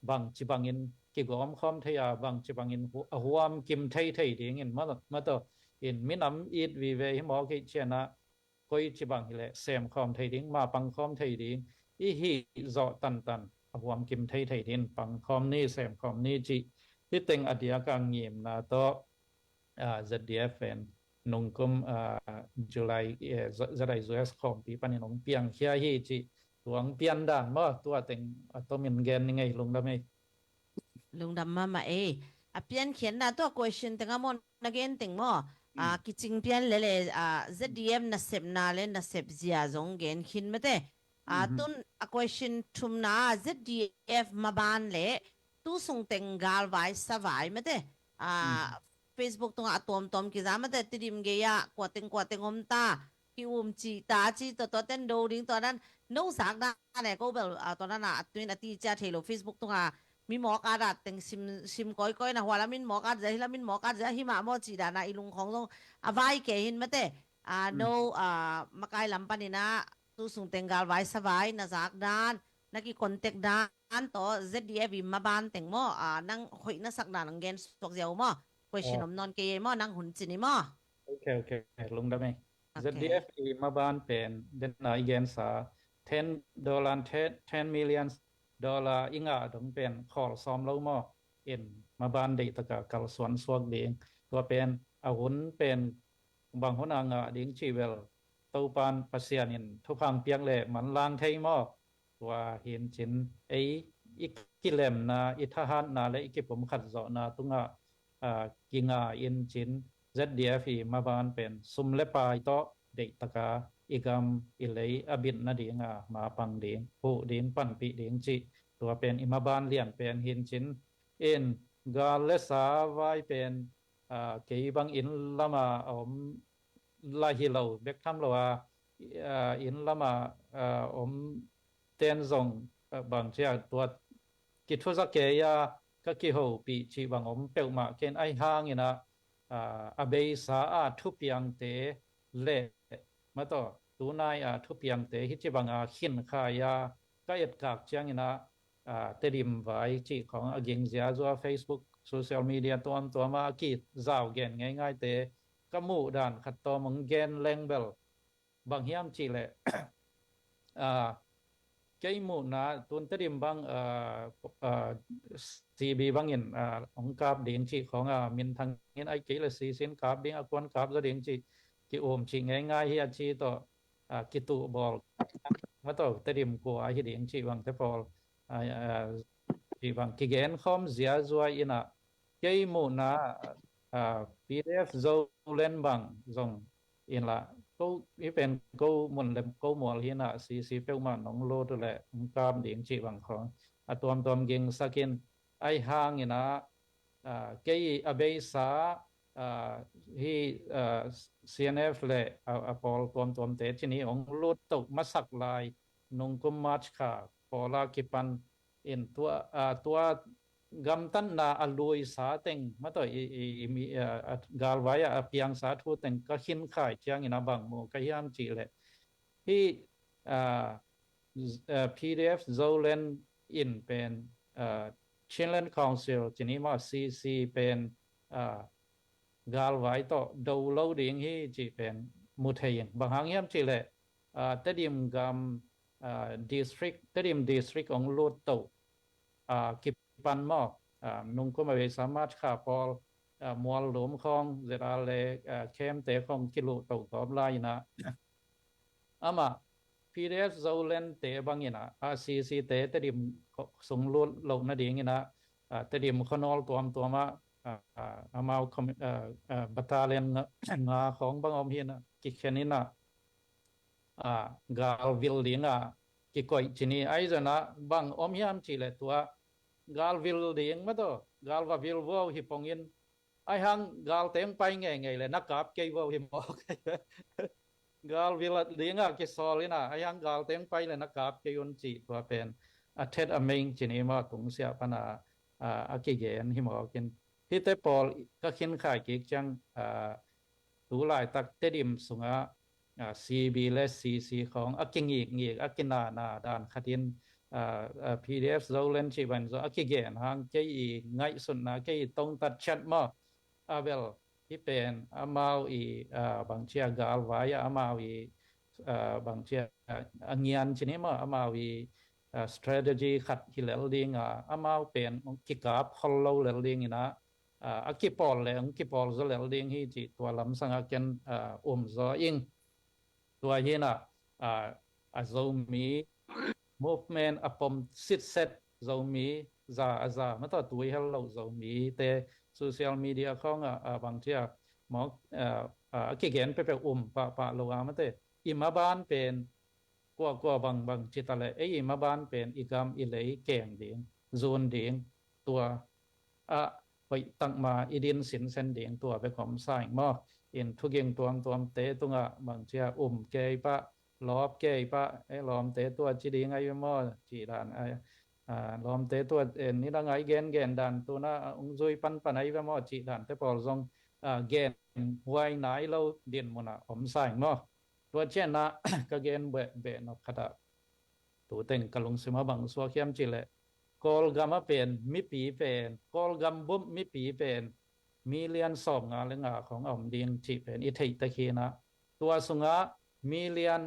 บังจิบังอินกิกอมคอมเทียบางจิบังอินหัวมกิมไทยดิ้งอินมาต่ออินมีน้ำอีดวีเวหมอกิเชนะก็อีจิบังฮิเลเซมคอมไทยดิ้งมาปังคอมไทยดิ้งอีฮีจอตันหัวมกิมไทยดิ้งปังคอมนี่เซมคอมนี่จีที่เต็งอดียกังเงียมนะต่อZDF นงกุมจุลัยจะได้ US คอมปีปันนงเปียงเขียฮีจีตัวงเปียนด่านบ่ตัวเต็งตัวมินเกนยังไงลงได้ไหมลุงดำมาเอเปลี่ยนเขียนนะตัว question แต่งมอนนักเรียนแต่งมอกิจงเปลี่ยนเลยZDM น่ะเสพนาเลยน่ะเสพเสียจงเกณฑ์ขินไม่ได้ตุนquestion ทุมนา ZDF มาบ้านเลยตู้ส่งแต่งกาลไว้สบายไม่ได้Facebook ตรงตัวกิจามันแต่ติดิมเกียกวาดเต็งอมตาคิวมจีตาจีตัวเต้นดูดิ้งตอนนั้นน้องสักนะเนี่ยก็แบบตอนนั้นตัวนี้ตีจ้าเทโล Facebook ตรงมีหมอกาดเต็งซิมก้อยนะหัวละมินหมอกาดจะฮิละมินหมอกาดจะหิมะหมอจีดานะอีลุงของตรงไว้เกหินมาแต่โนมาไกลลำปันนี่นะตู้ส่งเต็งกาลไว้สบายนะสักด้านนักกีคอนแทคด้านต่อ ZDF มาบ้านเต็งหม้อนั่งหอยนักสักด้านเงินสกเดียวหม้อquestion om non ke mo nang hun chini mo okay ลงได้ไหม ZDF มาบ้านเป็นเดนนาอีเกนซา$10 million อิงดงเป็นคอลซอมเราหม้อเอ็นมาบ้านเดตกะกัลสวนสวกเดงตัวเป็นอาหุนเป็นบางหุนางดิงชีเวลตูปานปัสยานินทุพังเปียงเล่มันลางไทยหม้อตัวเห็นจินไออีกิเลมนาอิทหารนาและอีกิผมขัดเจาะนาตุงกิงอินจิน ZDF มาบ้านเป็นซุมเลปายโตเด็กตะกาอีกอิเลยอบินนาดีงามาปังดีงผู้ดีงปันปีดีงจิตัวเป็นอิมาบ้านเลียนเป็นหินจินเอ็นกาเลสาไว้เป็นเกี่ยบังอินละมาลาฮิโลเบกทำละว่าอินละมาเตนซงบางเจ้าตัวกิทุสเกียก็กี่หูปีชีบางเปิลมาเกณฑ์ไอห่างนะอเบสาทุบยังเตเล่มาต่อตัวนายทุบยังเตฮิจิบางขินขายาก็ยัดกากเชียงนะเตดิมไว้จีของกิงเสียจัว Facebook โซเชียลมีเดียตัวมากีดจ้าวเกณฑ์ง่ายๆเต kamu dan khato menggen lengbel bang hiam chi le cái mụ na tuần tới điểm bang CB bang in ông cáp điện chịของmiền thăng in ai kỹ là xí xin cáp điện quan cáp ra điện chị ôm chị ngay ngay hi chị to cái tụ ball mà to tới điểm của ai điện chị bằng tới ball chị bằng cái gen không zia zua ina cái mụ na PDF dâu lên bằng dòng in là câu ýเป็นcâu mình làm câu mùa hi na si phêu mà nông lôตัวแหละcam điện chị bằngของตัวเก่งสักินไอห่างนี่นะcái abe sa hi CNF เลยพอตัวเตะที่นี้องลดตกมาสักลายนงกุมมาชค่ะพอลากิปันอินตัวgamtan na alui sa teng mato mi galwaya apiang sa thu teng ka hin khai chiang ina bang mo ka hiam chi le hi PDF zolen in pen Chinland Council chini ma CC pen galwai to do loading hi chi pen muthein bang hang hiam chi le tadim gam district tadim district ong lot to kipปันมอกนุ่งก็มาสามารถขาพอมวลหลวมของเจราเลเข้มเตะของกิโลตกตอบลายนะอามา PDF โซเลนเตะบางอย่างนะ CC เตะแต่ดิมสงลุลงนาดีงี้นะแต่ดิมขนอลตัวมาอามาบัตตาเลนงาของบางอมเฮียนะกิแค่นี้นะกาลวิลลิงกิก่อยจีนี่ไอ้เจ้านะบางอมเฮียมจีเลตัวgal vil ding ma to gal va vil wo hi pongin ai hang gal teng pai nge le nakap ke wo hi mo gal vil ding ke solina ai hang gal teng pai le nakap ke yun chi to pen a thet a meng chini ma tung sia pana a ke gen hi mo kin hi te pol ka khin khai ki chang tu lai tak te dim sunga CB และ CC ของอักกิงอีกอักกินาด้านขัดินPDF เราเล่นชีวันก็อักเกนหางเกี่ยง่ายสุดนะเกี่ยต้องตัดชัดมากเวลที่เป็นมาบางเชียกาลไว้มาบางเชียเงียนชนิดมามาstrategy ขัดฮิเลลดิงมาเป็นกิกาบฮอลโลเลลดิงนะกิปอลเลยกิปอลจะเลลดิงที่จีตัวลำสังกันซออิงตัวนี้นะจะมี movement upon sit set zomi za ma to tui hello zomi te social media khong bang chia mo ki gen pe pa lo ma te ima ban pen kwa bang chitale e ima ban pen igam ilei keng ding zone ding tua poi tang ma idin sin sen ding tua pe khom sai mo in thuging tuam te tunga bang chia ke paล้อมเกยปะล้อมเตะตัวจีดีไงมั่วจีด่านล้อมเตะตัวนี่ละไงเกนด่านตัวน่ะองซุยปันไอ้มั่วจีด่านแต่พอลงเกนไว้ไหนเราเด่นมันผมใส่มั่วตัวเช่นนะก็เกนเบะนกขดาตัวเต็งกะลงสมาบังสัวเข้มจีเลยกอลกามาเป็นมิปีเป็นกอลกัมบุบมิปีเป็นมีเลียนสอบงานเรื่องของอมดินจีเป็นอิทธิตะคีนะตัวสุงะมีเลียน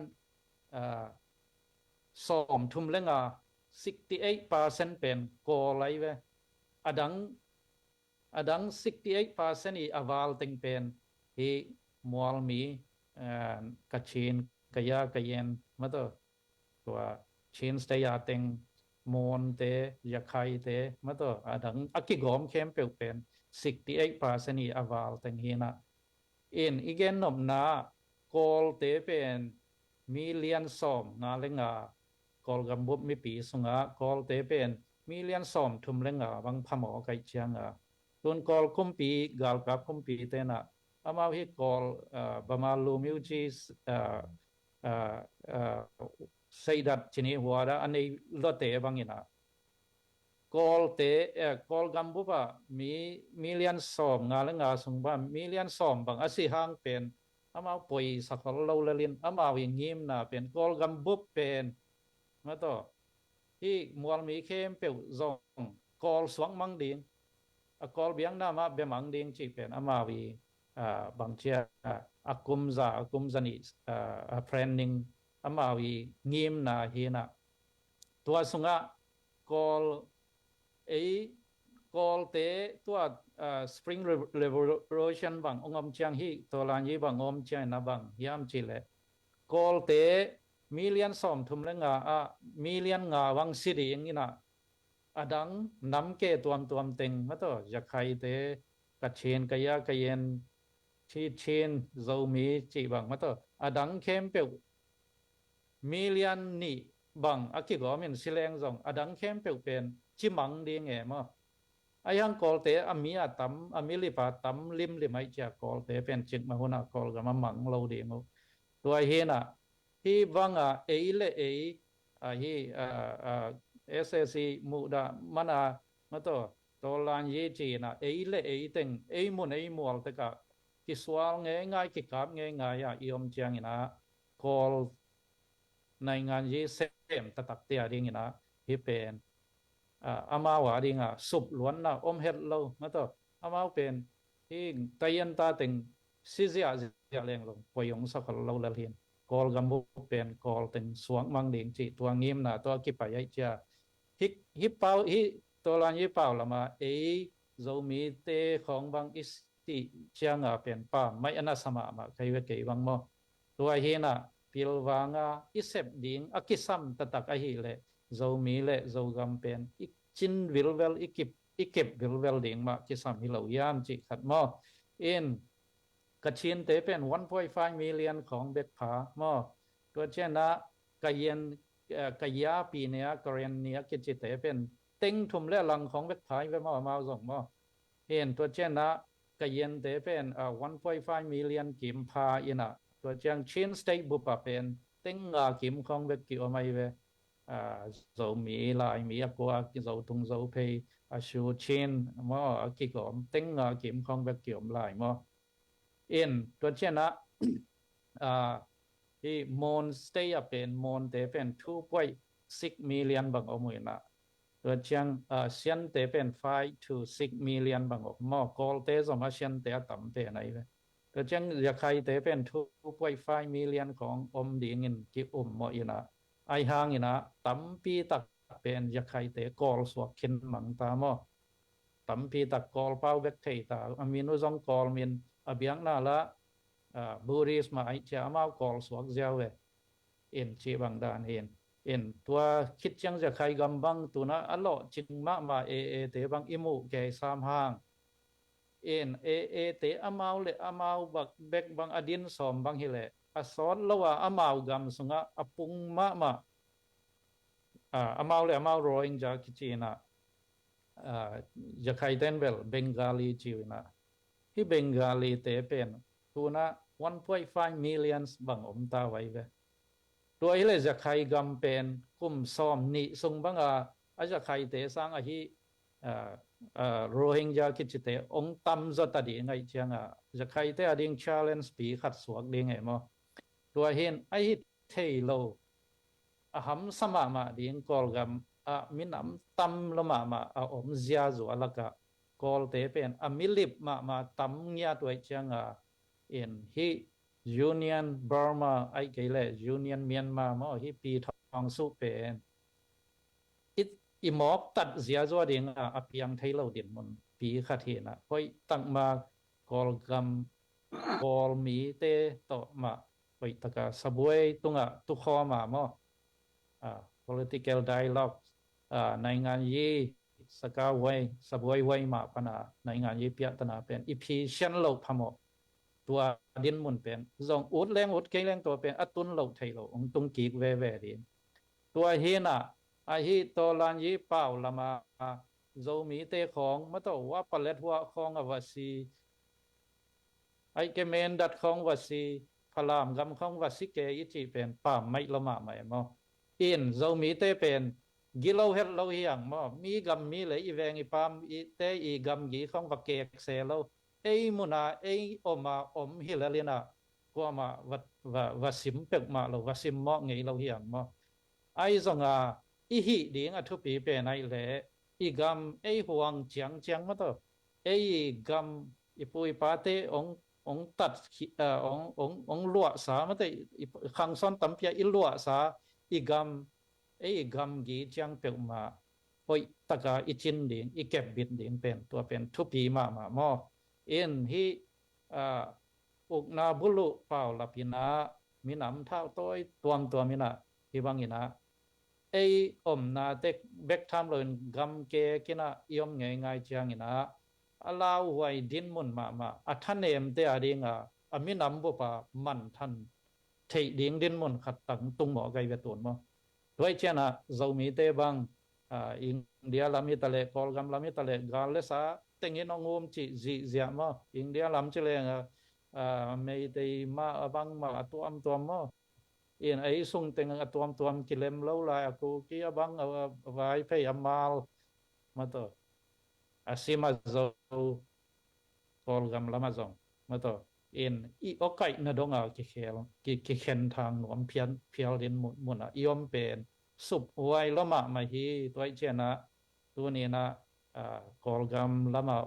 สอมทุมเลง68% เป็นกอไลเวอดัง68% อีอวาลติงเป็นฮีมัวลมีกัจฉินกยากเย็นมาตัวชินสเตียติงมอนเตยาไคเตมาตัวอดังอักกิกอมเข้มเป็น68% อีอวาลติงฮีนะอินอีเกนนมนากอลเตเป็นมีเลียนสอมงาเลงากอลกัมบุบมีปีสุงกอลเตเป็นมีเลียนสอมทุมเลงบางพมอไกเชียงตุนกอลคุมปีกาลกับคุมปีเตนะอามาฮิกอลบามาลูมิวจีไซดัดชนิหัวดาอันนี้ลดเตบางอินะกอลเตกอลกัมบุบมีเลียนสอมงาเลงสุงบ้ามีเลียนสอมบางอาศิฮังเป็นอามาป่วยสักเราเลินอามาวิ่งยิ้มนะเป็นกอลกัมบุบเป็นมาต่อที่มัวมีเข้มเปียวซองกอลสวงมังดิงกอลเบียงน้ามาเบมังดิงจีเป็นอามาวี บางเชียakum za ni planning amawi ngim na hina tua sunga call call te tua spring revolution bang ongom chiang hi tolan yi bang om chiang na bang yam chile call te million som thum le nga million nga wang siri ingina adang nam ke tuam teng ma to jakhai te ka chen kaya kayen chi chen zo mi chi bang ma to adang kem pe million ni bang aki go min sileng zong adang kem pe pen chi mang ding e ma ayang kol te ami atam amili pa tam lim mai cha kol te pen chik ma huna kol ga ma mang lo ding mo tua hi na hi wanga eile hi SSC mu da mana ma to tolan ye chi na eile teng mun mual te ka ki swal nge ngai ki kap nge ngai ya iom chiang ina kolในงานยี่เซมตะตักเตียดิ่งนะที่เป็นอามาว่าดิ่งสุบล้วนนะอมเฮ็ดเรามาต่ออามาเป็นที่ตายันตาติงซิเซียเลี้ยงลงปยงสักเราละเรียนกอลกัมบุเป็นกอลติงสวงมังดิ่งจีตัวงิมนะตัวกิปายจะฮิปเป้าฮิตัวลานฮิปเป้าละมาโจมีเตของบางอิสติเชียงเป็นป่าไม่อนาสมามาใครเวกบางมอตัวเฮนะpilwanga isep ding akisam tatak ahi le zomi le zogam pen chin wilwel ikip wilwel ding ma kisam hilo yam chi khat mo in kachin te pen 1.5 million ของเบ็ดผาmo ตัวเช่นนะกะเย็นกะยาปีเนี้ยกรณีเนี้ยกิจิเตเป็นเต็งทุมและลังของเบ็ดผาไปมาส่งmo เห็นตัวเช่นนะกะเย็นเตเป็น1.5 million กิมพาอินะตัวเชียงชินสเต็กบุปผาเป็นเต็งกิมของเวกิอไม่เวโจมีลายมีอักว่ากิโจทุงโจเพย์ชูชินมอกิกอมเต็งกิมของเวกิอมลายมออินตัวเชียนนะที่มอนสเตย์เป็นมอนเตเป็น 2.6 million บางอมวยนะตัวเชียงเซียนเตเป็น5 to 6 million บางอมมอกอลเตสมาเซียนเตต่ำเตไหนเวก็จังอยากใครแต่เป็น 2.5 million ของอมดีเงินที่มออีนะไอห่างอีนะตั้มปีตักเป็นอยากใครแต่กอลสวกขินมังตามอตั้มปีตักกอลเป้าเวกเทตาอามินุซองกอลมินอเบียงน่าละบูริสมาไอเจ้ามากอลสวกเจ้าเวเอ็นชีบังดานเอ็นตัวคิดจังจะใครกำบังตัวนะอัลโลจิงมาเตบังอิมูแกสามห่างเตอามาวเลอามาวบักเบกบางอดินสอมบางฮิเลอสอนละว่าอามาวกำสงะอปุงมาอามาวเลอามาวโรอิงจากิจีนะจะใครเต้นเบลเบงกาลีจีนะที่เบงกาลีเตเป็นตัวนะ 1.5 million บางอมตาไว้เวตัวฮิเลจะใครกำเป็นกุมซอมนี่สงบางอาจะใครเตสังอาฮิโรฮิงญาคิดจิตเตองตัมจตัดยังไงเชียงจะใครเตอดิ่ง challenge ปีขัดสวกดิ่งไงมั้งตัวเห็นไอ้เทโลหัมสมาดิ่งกอลกัมมินตัมละมาอมเจียจัวละกะกอลเตเป็นมิลิบมาตัมเงียตัวเชียงเอ็นฮียูเนียนบาร์มาไอ้เกลยูเนียนเมียนมามั้งฮีปีทองสุเป็นอีหมอบตัดเสียจัวดิ่งอภิยังไทยเราเด่นมันปีขัดเห็นเพราะตั้งมากอลกัมกอลมีเตต่อมาไปตะกะสบวยตุงตุคอมามั้งpolitical dialogue ในงานยี่สกาไว้สบวยไว้มาปนาในงานยี่เปียตนาเป็นอีพีเชนโลกพมตัวดินมุนเป็นจงอุดแรงอุดเกยแรงตัวเป็นอตุนโลกไทยโลองตุงกีกเวดินตัวเฮน่ะไอฮีตอลันยี่เป่าละมาโจมีเตของมาตัวว่าปเลตหัวของอวสีไอเกเมนดัดของวสีพลามกำของวสีเกยจีเป็นป่าไม่ละมาไม่มออินโจมีเตเป็นกิโลเฮดเราเฮียงมอมีกำมีเลยอีแวงอีปามอีเตอีกำกีของวเกกเซโลมุนาอมฮิลเลนะก็มาวัดสิมเป็กมาเราวัดสิมมอไงเราเฮียงมอไอซงอีหิดิ่งทุปีเป็นไอเล่อีกำห่วงเจียงมาตัวกำอีปุยปาเตอง องตัดองลวสามาแต่ขังซ้อนตำเปียอิลวสาอีกำกีจังเปียมาพอยตะกาอีจินดิ่งอีเก็บบิดดิ่งเป็นตัวเป็นทุปีมามอเอ็นฮีอุกนาบุลุเป่าลับินามีน้ำเท่าตัวมินาที่บางอินะไอนาเต็กเบกทำเลยกำเกกินะยอมง่ายจังอินะลาวไว้ดินมุนมาอัท่านเอ็มเตอดิงมีน้ำบุปะมันทันเทดิงดินมุนขัดตังตุงหมอไกเวตุนมั้งด้วยเช่นเรามีเตบังอินเดียลามิตะเลกอลกัมลามิตะเลกาเลสาเต็งยินองมจิจีเจียมั้งอินเดียลามจิเลงไม่ได้มาบังมาตัวมั้งอินไอซุงเต็งตัวกิเลมเล่าลายกูกี้บังไว้เพย์มาลมาตัวasima zo polgam lama zong mato in I okai na donga ki khen thang nom phial din mun iom pen sup wai lama ma hi toi chena tu ni na polgam lama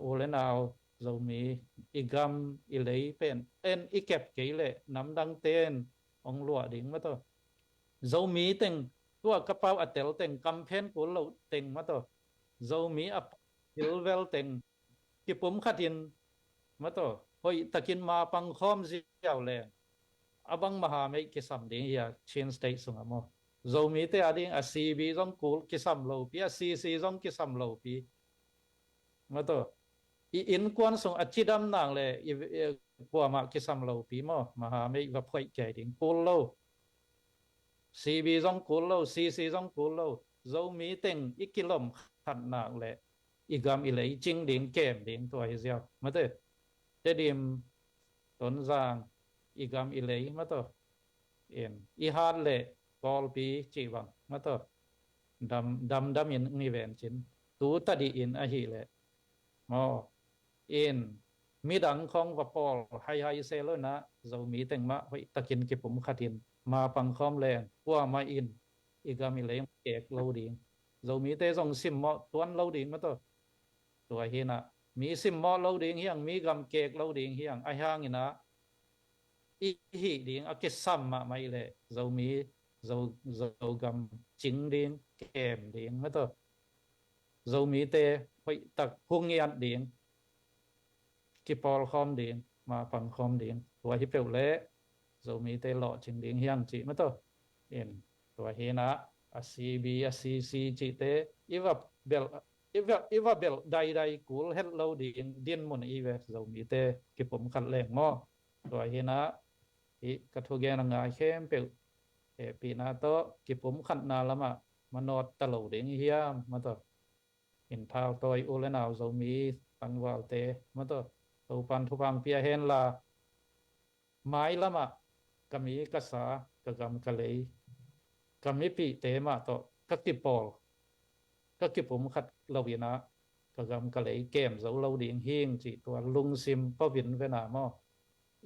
ulenao zomi igam ilei pen en ikep keile nam dang ten ong lua ding mato zomi teng tua kapau atel teng campaign ko lo teng mato dâu mỹ ập hilvel teng ki pum khatin mato hoi takin ma pang khom ziaw le abang maha me ki sam ding ya chin state sunga mo dâu mỹ te ading a cb jong kul ki sam lo pi a cc jong ki sam lo pi mato I in kwan sung achidam nang le kwa ma ki sam lo pi mo maha me va phoi chai ding kul lo cb jong kul lo cc jong kul lo dâu mỹ teng ikilomขันนางเลยอีกำอีเลยจริงดิ่งเกมดิ่งตัวเฮียมาเถอะเตดิมต้นจางอีกำอีเลยมาเถอะอีฮาร์ดเลยบอลปีจีวังมาเถอะดำอินนิเวนจินตูตัดอินอาฮีเลยมอมีดังของวัปอลไฮเซลนะเรามีแต่งมาไว้ตะกินกิปุ่มขัดินมาปังคอมแรงว่ามาอินอีกำอีเลยเอกเราดิ่งdầu mỹ tê dòng sim mọ tuan lâu điện mà tôi hiền mỹ sim mọ lâu điện hiang mỹ gam kek lâu điện hiang ai hang ina hi điện cái sam mà mày lệ dầu mỹ dầu gam chính điện kèm điện mà dầu mỹ tê phải tắc hung nghiện điện cái pol khom điện mà bằng khom điện tôi hi biểu lệ dầu mỹ tê lọ chính điện hiang chị mà hiền tôi hiền CB CC chỉ thế iva bel dai cool hello din mon ive zo mi te ki pom khat leng mo to hi na I ka thu ge na nga khem pe pi na to ki pom khat na lama manot ta lo ding hiam ma to in thao toy ule naw zo mi pan wal te ma to pan thu pang pia hen la mai lama kami ka sa ka gam ka lei kami pi te ma to ka ki pol ka ki pum khat lo wi na ka gam ka lei kem zo lo ding hing chi to lung sim pa win ve na mo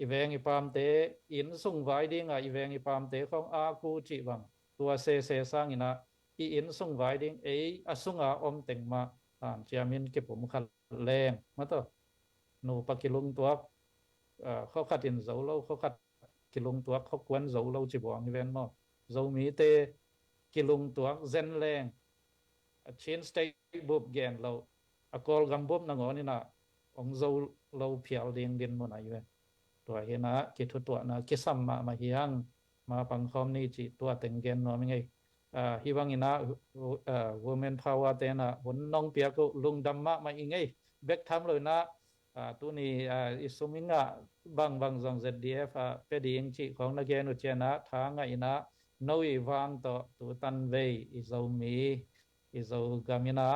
I veng I pam te in sung vai ding I veng I pam te khong a ku chi wang tua se sang ina I in sung vai ding asunga om teng ma an chiamin ki pum khat leng ma to nu pa ki lung tua kho khat in zo lo kho khat ki lung tua kho kwan zo lo chi bong ven mo zo mi te ki lung tua zen leng chin state bub gen lo akol gam bub na ngoni na ong zo lo phial ding din mo na yueตัวเห็นนะกิทุตัวนะกิสัมมาเฮียงมาปังคอมนี่จิตัวเต็งเกนนอมิงไงฮิวังอินะwomen power เตนะหุ่นน้องเปียก็ลุงดำมาอิงไงเบกทำเลยนะตัวนี้อิสุมิงะบางจง ZDF เป็นดีอิงจิของนักเรียนอุเจนะทางไงนะน้อยวางตัวตันเวอิโซมีอิโซกามินะ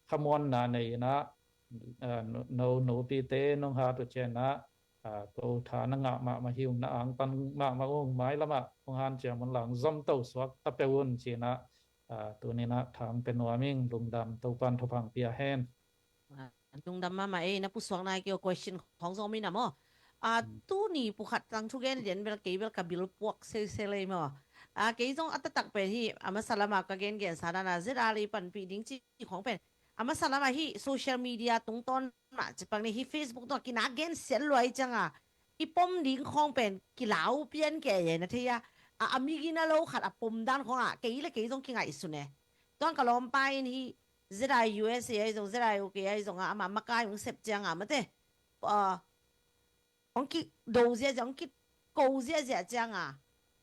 ขมวนนาในนะโนปีเตน้องหาตุเจนะตัวฐานงะมาหิวนะอังตันมาองไม้ละมาองหันเจียมันหลังจอมเต้าสวกตะเปวุ่นจีนะตัวนี้นะทางเป็นหัวมิ่งลุงดำตัวปันทพังเปียแฮนลุงดำมานะผู้สวงนายเกี่ยวกับ question ของโซมินะมั้งตัวนี้ผู้ขัดตังทุกอย่างเรียนเวลาเกี่ยวกับบิลพวกเซเลยมั้งเกี่ยวกับอัตตักเป็นที่มาสลามกับเกณฑ์สารนาเจราลีปันปีดิ้งจีของเป็น ama salama hi social media tung ton ma chapang ni hi Facebook to kina gen sel loi changa ipom ding khong pen kilau pian ke ye na thia amigi na lo khat apom dan khong ke ile ke jong kinga isune ton kalom pai ni zira USA ai jong zira UK ai jong ama makai ung sep changa mate ông kia đầu ra giống kia câu ra ra chăng à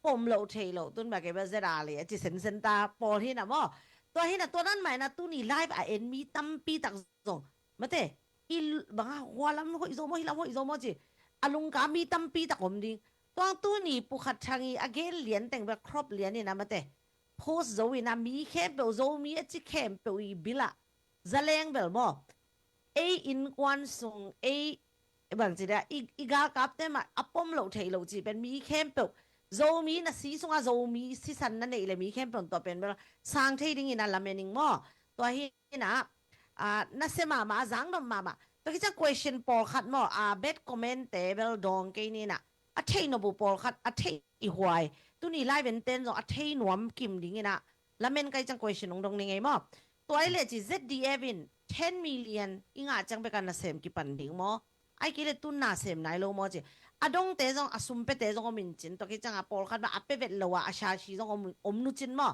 bom lậu thề lậu tuân bà cái bà ra liền chỉ sinh sinh ta bỏ hi nào mòตัวhiนะตัวนั้นหมายนะตัวนี้ไลฟ์เอ็นมีตั้มปีตักส่งมาเตะอีบางหัวลำหัวอีโซโมฮิลำหัวอีโซโมจีอารมณ์กามีตั้มปีตักผมดิตัวนี้ปุขัดทางอีอเกนเหรียญแต่งแบบครบเหรียญนี่นะมาเตะโพสโซวินะมีแค่เปลโซมีจิแค่เปลอีบิละจะแรงเปลมออินกวนส่งบางทีเนี่ยอีกากับแต่มาอัปปมเหลาเทเหลาจีเป็นมีแคมเปิลโซมีนะสีสงอาโซมีสีสันนั่นเองเลยมีแคมเปิลตัวเป็นแบบสร้างที่ดิ้งนั่นละเมนิงมั่วตัวเฮียนะนั่นเสมาจังดมมาตัวที่จะ question ปอลขัดมั่วเบ็ดคอมเมนต์เตเบลดองแกนี่นะเทนบุปอลขัดเทอีหวยตัวนี้ไล่เป็นเต้นจงเทนวมกิมดิ้งนะละเมนใครจัง question ตรงนี้ไงมั่วตัวไอ้เลยจี ZDF 10 million อีงาจังไปกันนะเสมกี่ปันดิ้งมั่วไอ้กิเลตุนน่าเสมไหนโลโมจิดงเตจงอสุมเปเตจงอมินจินตัวกิจังปอลคัดว่าเปเวลโลวะอาชาชีจงอมนุจินมอ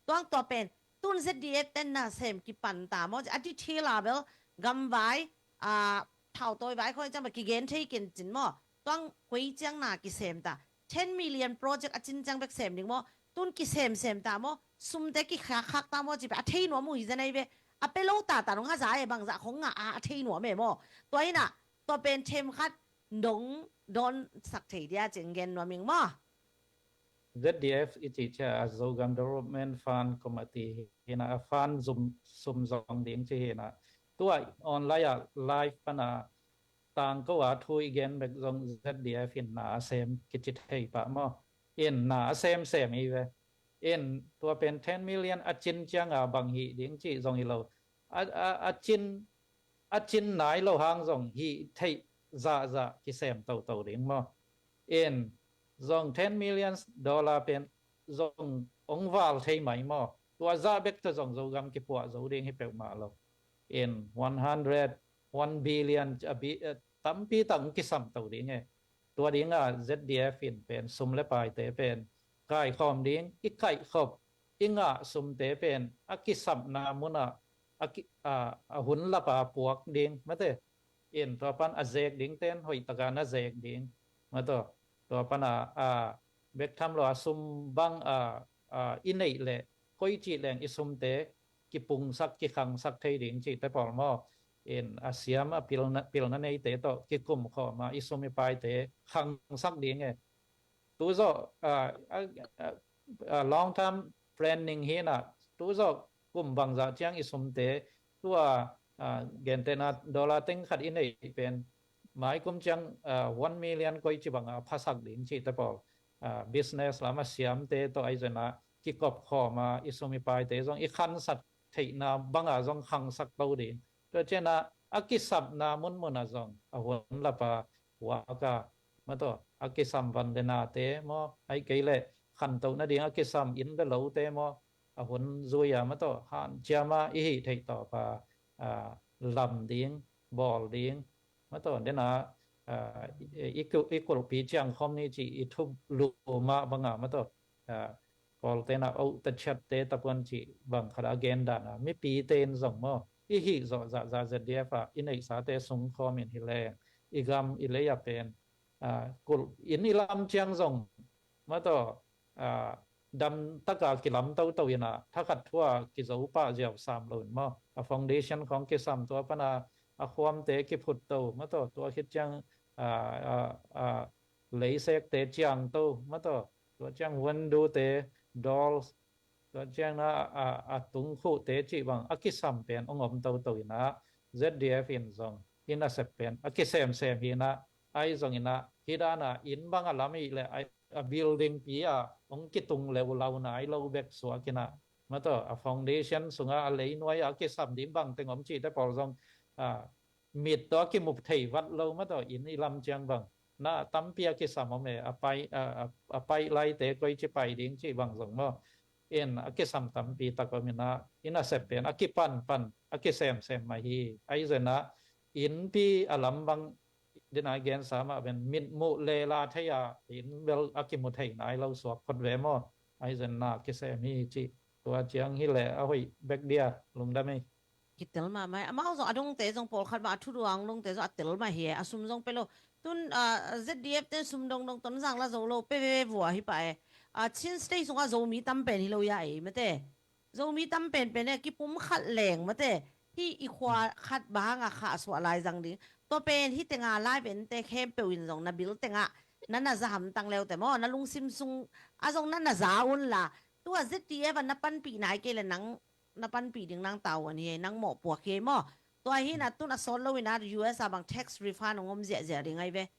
ตัวเป็นตุนเซดีเอเตนน่าเสมกิปันตามอจิอดีเทลาเบลกัมไว้เท่าตัวไว้เขาจังแบบกิเกนเทกินจินมอตัวกุยจังน่ากิเสมตา10 million project อจินจังแบบเสมดิ่งมอตุนกิเสมตามอสุมเตกิคักตามอจิแบบเทหนัวมุยจะไหนเวเปโลตาลงหาจ่ายบางจ่าของเทหนัวเมมอตัวนี้น่ะตัวเป็นเทมคัดดงโดนสักทีเดียจึงเงินว่ามิงมั่ว ZDF itu Azogam Development Fund Committee hina fund sum zong ding chi hina tua online live pana tang ko wa thui gen bek zong ZDF hin na sem kichit hei pa mo in na sem i ve in tua pen 10 million achin chang bang hi ding chi zong hi lo achin nai lo hang zong hi thei za ki sem tau ding mo in zong $10 million pen zong ong wal thei mai mo tua za bek to zong zogam ki po zo ding hi pe ma lo in 1 billion tampi tang ki sam tau ding e tua ding ZDF in pen sum le pai te pen kai khom ding ki kai khop inga sum te pen akisam na muna hun la pa puak ding mate in to pan azek ding ten hoi takana azek ding mato to pan bek tham lo sum bang inei le koi chi leng isum te ki pung sak ki khang sak thei ding chi te pol mo in asiam pilna nei te to ki kum kho ma isum mi pai te khang sak ding e tu zo long term planning hi na tu zo kum bang za chiang isum te tua gen tena dollar teng khat in ei pen mai kum chang 1 million koi chi bang phasak ding chi te pol business lama siam te to ai jana ki kop kho ma isomi pai te jong i khan sat thei na banga jong khang sak to din to chena akisap na mun jong a hon la pa wa ka ma to akisam vandena te mo ai keile khan to na ding akisam in the lo te mo a hon zuya ma to han chama i thei to pa lam ding bol ding ma to dena equal pi chang khom ni chi i thup lu ma banga ma to kol te na au ta chat te ta pon chi bang khara agenda na mi pi ten zong mo i hi zo za ZDF in ei sa te sung khom in hi le igam i le ya pen kul in i lam chang zong ma to dam taka kilam to ina thakat thua ki zo pa jaw sam lo mo a foundation khong ki sam to pana a khwam te ki phut to ma to hit chang lấy sek te chang to ma to chang wan do te dolls chang na tung khu te chi bang akisam pen ongom to ina ZDF in zong ina sep pen akisem hina ai zong ina hidana in bang alami le a building pi ong kitung lew law na ai lo bek so kina ma to a foundation sunga a lei noi akisam dim bang tengom chi te pol zong mid to ki mup thei wat lo ma to in i lam chang bang na tampia ki sam me apai lai te koi chi pai ding chi bang zong mo en akisam tampi takomina ina sepen akipan akisem mahi aizena in pi alam bang dina gen sama ben min mu lela thaya in bel akimut hai nai lo swak phot ve mo aizena kisem hi chi tua chiang hi le a hoi bek dia lum da mai kitel ma mai ama zo adong te jong pol khat ba thu ruang long te zo atel ma hi asum jong pelo tun zdf ten sum dong dong ton jang la zo lo pe ve wa hi pa e chin stay sunga zo mi tam pen hi lo ya e mate zo mi tam pen pen ne ki pum khat leng mate hi i khwa khat ba nga kha so lai jang ding to pen hi tenga lai pen te khem pe win jong na bil tenga nan na za ham tang leo te mo na lung sim sung a jong nan na za un la tua zdf na pan pi nai ke le nang na pan pi ding nang tawan hi nang mo po ke mo to hi na tu na sol lo ina US abang tax refund ngom je je ring ai ve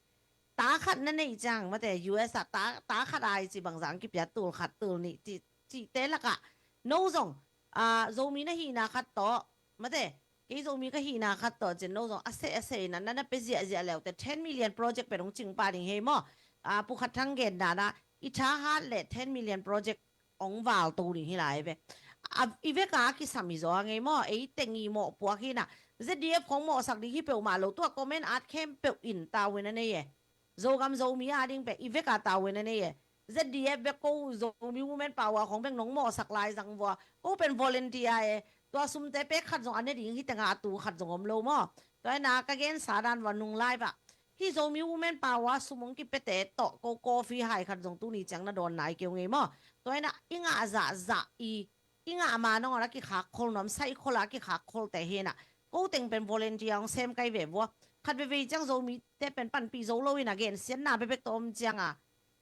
ta khat na nei chang ma te US ta khat ai chi bang jang ki pya tul khat tul ni chi te la ka no zong zo mi na hi na khat to ma te ke zo mi ka hi na khat to chen no zong ase na na pe je je le te 10 million project pe rong ching pa ding he mo pu khat thang gen da na i tha ha le 10 million project ong wal tu ni hi lai ve iveka ki samizo ngai mo ei tengi mo po ki na zdf khong mo sak di hi pe ma lo to comment at kem pe in ta wen ne ye zo gam zo mi a ding pe iveka ta wen ne ye zdf be ko zo mi women power khong beng nong mo sak lai jang wa ko pen volunteer e to sum te pe khat zo ane ding hi tenga tu khat zo om lo mo to na ka gen sa dan wa nung lai ba hi zo mi women power sumong ki pe te to ko coffee hai khat zo tu ni chang na don nai keu ngai mo to na inga za inga ama no ra ki kha khol nom sai khola ki kha khol te he na ko teng pen volunteer ang sem kai ve bo khat ve ve chang zo mi te pen pan pi zo lo in again sian na be be tom chang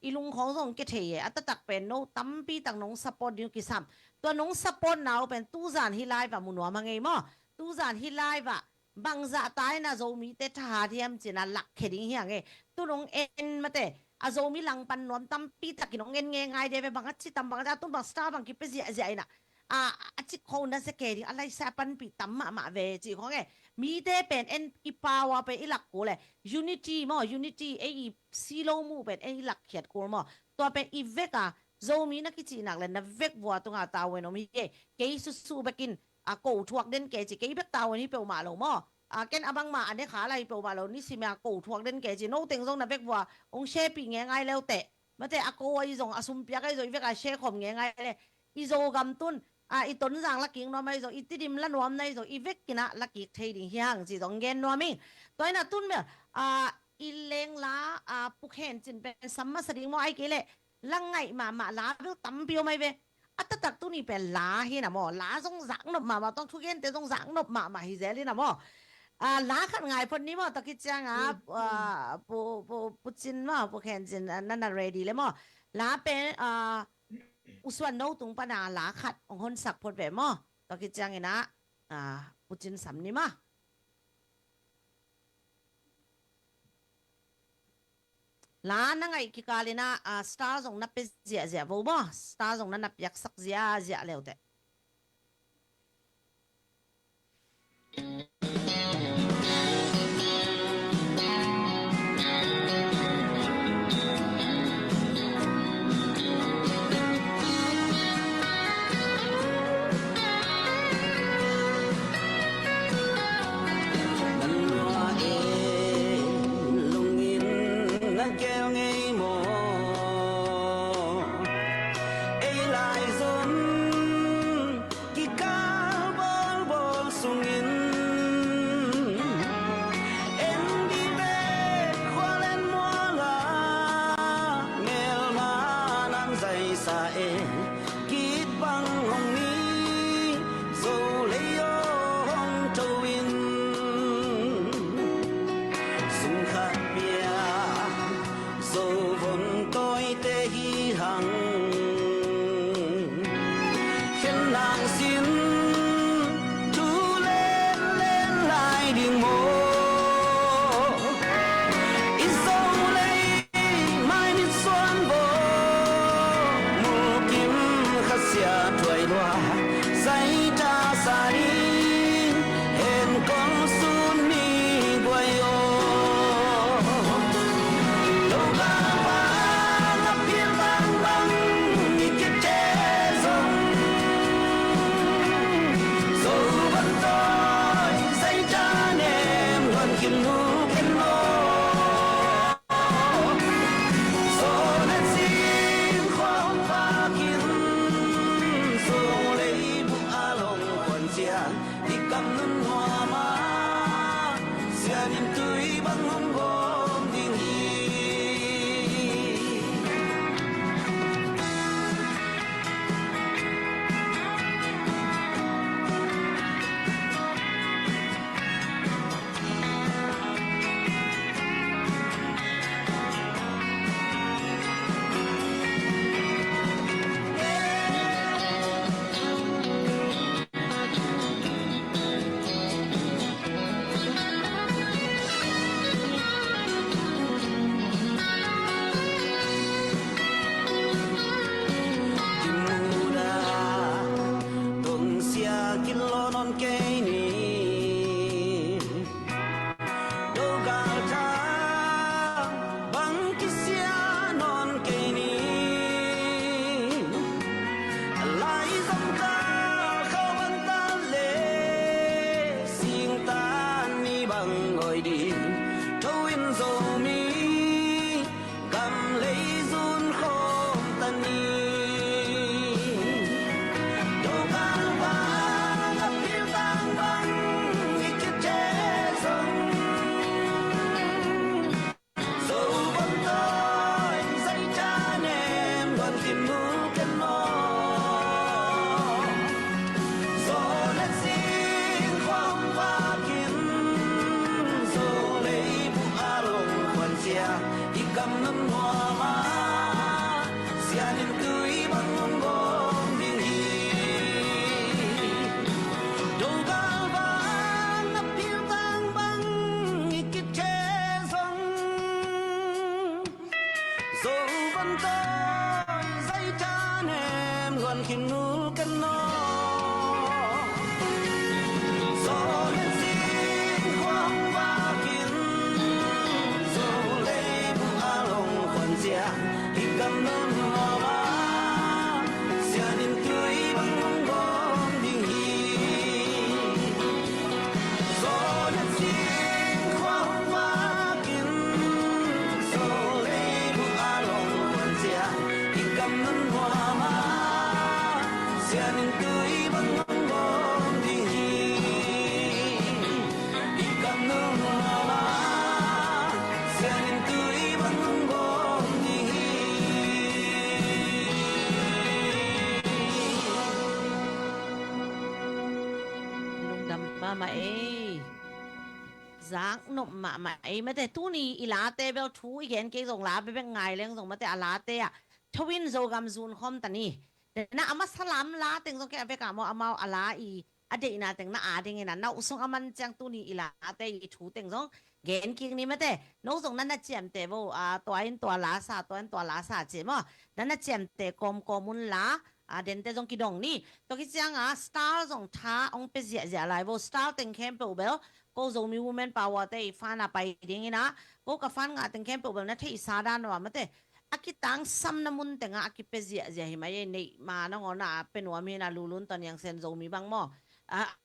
ilung khong zong ke the ye atatak pen no tam pi tang nong support yu ki sam to nong support now pen tu zan hi live ba munwa ma ngei mo tu zan hi live ba bang za tai na zo mi te tha thiam china lak kheding hi ange tu nong en mate a zo mi lang pan nom tam pi takinong en nge ngai de be bang chi tam bang ja tu bang star bang ki pe ji ja ina chi ko na se ke di alai sa pan pi tam ma ve chi ko nge mi te pen en i power pe ilak ko le unity mo unity e i silo mu pen en ilak khiat ko mo to pen i veka zo mi na ki chi nak le na vek wa to nga ta we no mi ke su su bekin ko thuak den ke chi ke bek ta we ni pe ma lo mo ken abang ma ane kha lai pe ma lo ni si ma ko thuak den ke chi no teng zong na vek wa ong she pi nge ngai leo te ma te a ko ai zong asum pya kai zo i veka she khom nge ngai le i zo gam tun i ton jang la king no mai zo itidim la nuam nai zo i vek kina la ki thei ding hiang chi dong gen no mi toy na tun me i leng la pu khen chin pe samma sading mo ai ke le lang ngai ma la du tam pio mai ve atatak tu ni pe la hi na mo la zong zang no ma tong thu gen te zong zang no ma hi ze li na mo la khat ngai phon ni mo to ki chang pu chin ma pu khen chin nan na ready le mo la pe uswan no tung pa na la khat ong hon sak phot ve mo to ki chang ina puchin sam ni ma la na ngai ki kalina star zong na pe zia vo mo star zong na pyak sak zia leo te tôi dây chan em còn khi nụ cân nó gió lên xin khoang va kín gió lên a lòng còn dè thì cầm nón hoa ba xia niềm tươi bằng bông bông đi gió lên xin khoang va kín gió lên a lòng còn dè thì cầm nón hoa ba xia niềm tươi bằng bông bông đi thì cầm nón hoa ba xia niềm tươi bằng bông bông đi ลุงดำมาเอ้giang nộp mà ấy mà thế tu ni ila te bel thu igen ke zong la be be ngai leng zong ma te ala te ya thwin zo gam zun khom tani na ama salam la teng zong ke be ka mo amao ala i ade na teng na a ding na na usong aman chang tu ni ila te i thu teng zong gen king ni ma te no zong na na chem te bo a toin to la sa che mo na chem te kom komun la a den te zong ki dong ni to ki chang a star zong tha ong pe zia zia lai bo star teng kem pe bel ko zo mi women power te fan a pai ding ina ko ka fan nga teng kem pe bel na thei sa dan wa ma te akitang sam na mun te nga akipe zia zia hi mai nei ma na ngona pe no mi na lulun ton yang sen zo mi bang mo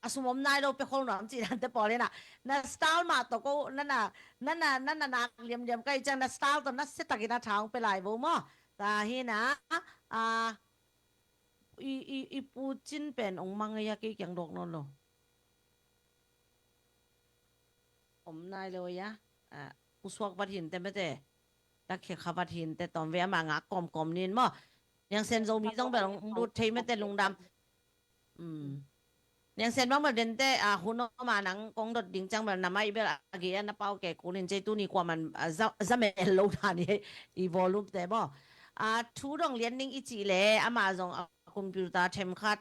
asumom nai do pe khol nom chi dan te pole na style ma to ko na liam kai chang na style to na se takina thang pe lai bo mo ta hi na i pu chin pen ong mang ya ki kyang dok non lo om nai lo ya uswak bat hin te me te ta khe khabat hin te tom ve ma nga kom nin mo yang sen zo mi jong be long du thei me te lung dam yang sen bang ba den te huno ma nang kong dot ding chang ba na mai be age na pau ke ku nin che tu ni kwa man za me lo tha ni i volume te bo thu dong lian ning i chi le ama jong computer them khat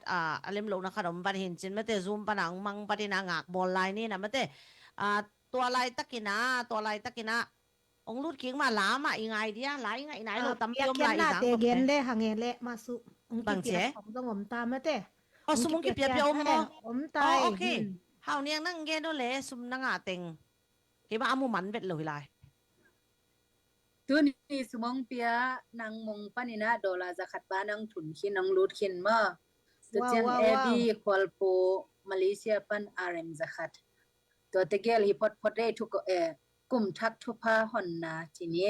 alem lo na kharom ban hin chin me te zoom panang mang patina ngak bol lai ni na me teตัวลายตะกินะองลูดเคียงมาลามาอีไงเดียลายไงไหนเราตำเปียมลายอีสัง te gen le hange le masu Bang che? dong om ta ma te อ๋อสมุงกิเปียเปียอมบ่ om อ๋อ tai โอเคเฮาเนียงนั่งเกนโดเลซุมนางาเต็งเกบอามูมันเบ็ดเลยลาย tu ni sumong pia nang mong panina dola zakat ba nang thun khin nang lut khin ma tu Wow, chang wow, ebi kwalpo Malaysia pan RM zakat to te gel hi pot pot re thu ko kum thak thu pa hon na chi ni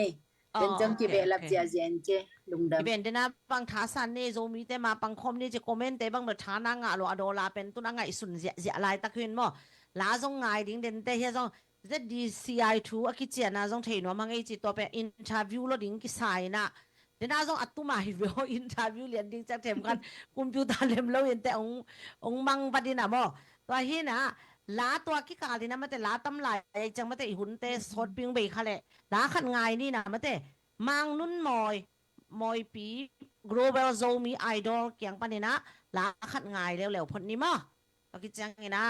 เป็นจังกิเบลับเจียเจนเจลุงดำ อีเวนต์นะบางท้าสันนี่โซมีแต่มาบางคอมนี่จะคอมเมนต์แต่บางเมื่อท้านางะโลอโดลาเป็นตุนางะอิสุนเสียลายตะคืนมั้งลาจงไงดิ้งเด่นแต่เฮียจง ZDCI2 อากิเจียนะจงเทนว่ามังไอจิตตัวเป็นอินทาวิวแล้วดิ้งกิสายนะเดี๋ยวน่าจงอัตุมาฮิวอินทาวิวเรียนดิ้งจากเทมกันคอมพิวเตอร์เล่มแล้วเห็นแต่องมังปฏินะมั้งตัวเฮียนะลาตัวกิกาลินะมันแต่ลาตำลายจังมันแต่หุ่นแต่สดปิงเบย์ค่ะเลยลาขันไงนี่นะมันแต่มังนุ่นมอยปี global zomi idol เกียงปานนี่นะลาขัดไงแล้วพนนี้มั้งตอกิจังนี่นะ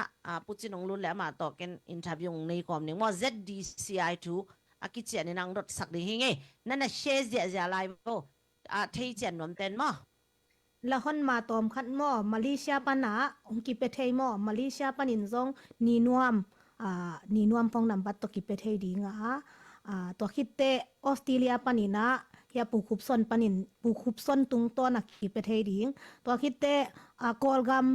ปุจินงลุนแล้วมาต่อกันอินทาวิวในกรมหนึ่งว่า ZDCI2 อากิเจียนี่นางรถสักดีฮิงนั่นน่ะเชสเจียไลฟ์โอเที่เจียนนวมเต็นมั้ง la hon ma tom khat mo Malaysia pana ong ki pe thei mo Malaysia panin zong ni nuam phong nam bat to ki pe thei ding to khitte Australia panina ya pu khup son tung to na ki pe thei ding to khitte kolgam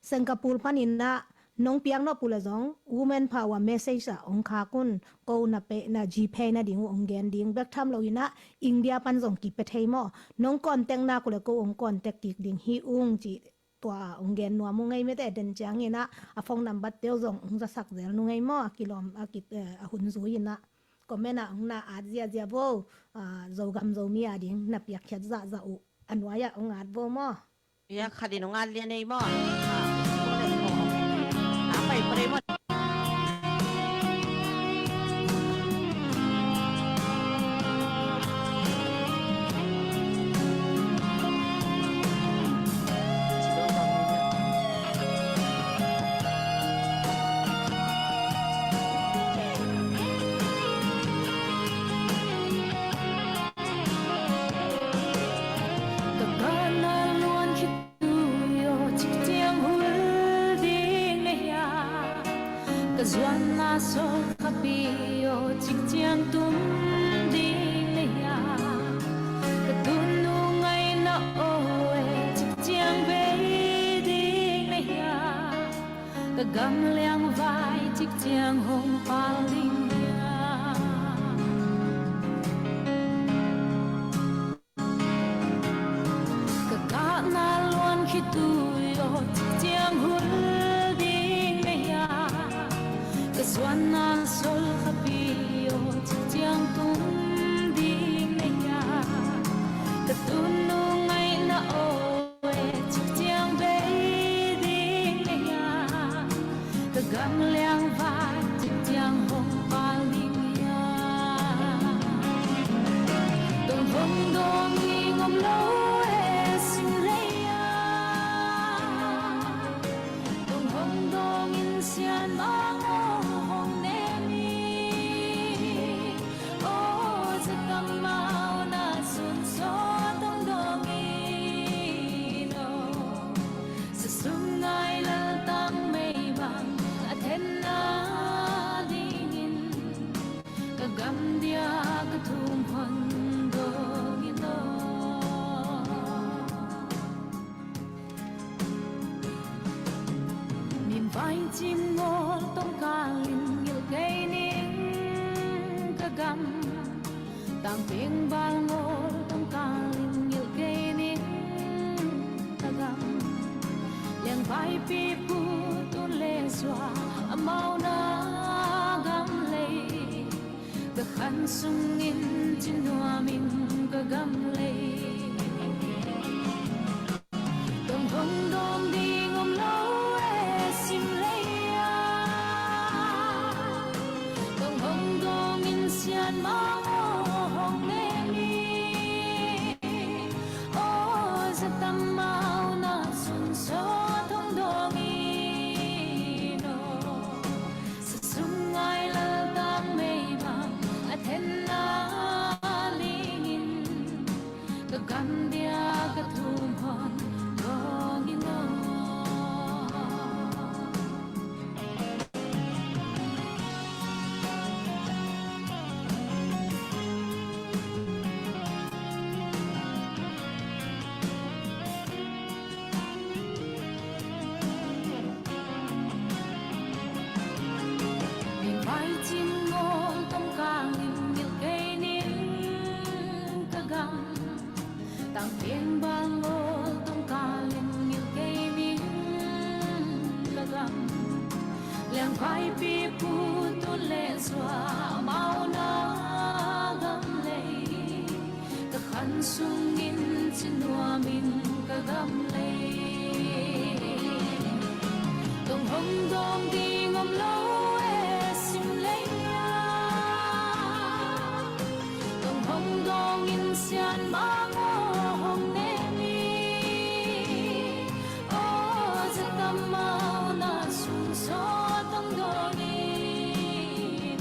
Singapore panina nong piang no pula zong women power message ong kha kun ko na pe na gp na ding ong gen ding bek tham lo ina India pan zong ki pe thei mo nong kon teng na ko le ko ong kon tek tik ding hi ung chi tua ong gen no mu ngai me te den chang ina a phong nam bat teo zong ong za sak zel nu ngai mo kilom akit a hun zu ina ko me na ong na a zia bo zo gam zo mi a ding na piak khat za u anwaya ong at bo mo อยากขัดดินงานเรียนในมั้งไปประเดี๋ยว Hãy subscribe cho kênh Ghiền Mì Gõ để không bỏ lỡ sol kapio chik chiang tum ding le ya ka tunu ngai na oe chik chiang be ding le ya ka gam liang vai chik chiang hong pa ling ya ka ka na luan khi tu yo chik chiang hul ding le ya ka suan na sol kapio chik chiang tum ding le ya ka tunu ngai na oe chik chiang be ding le ya ka gam liang vai chik chiang hong pa ling ya dong hong dong ni ngom lo e sim le ya dong hong dong in sian ma hong ne mi o za kam mau na sun so dong dong i no sa sum ngai la tang mei bang a then na ding in ka gam dia ka thum hon dong i no mim vai chim ngol tong ka lin ngil kei ning ka gam tang ping bal ngol tong ka lin ngil kei ning ka gam liang vai pi pu tun le swa amau na gam le ka khan sung in chin hoa min ka gam le dong hong dong ding om lo e sim le ya dong hong dong in sian ma hong ne mi o za tam mau na sun so thong dong i no sa sum ngai la tam mei bang a then na ling in ka gam dia ka thum hon dong i no mi vai chim ngol tong ka lim ngil kei ning ka gam tang pieng bal ngol tong ka lim ngil kei ning ka gam liang vai pi pu tu le swa mau na gam le ka khan sung in chin hoa min ka gam le dong hong dong ding om lo e sim le ya dong hong dong in sian ma hong ne mi o za tam mau na sun so tong dong i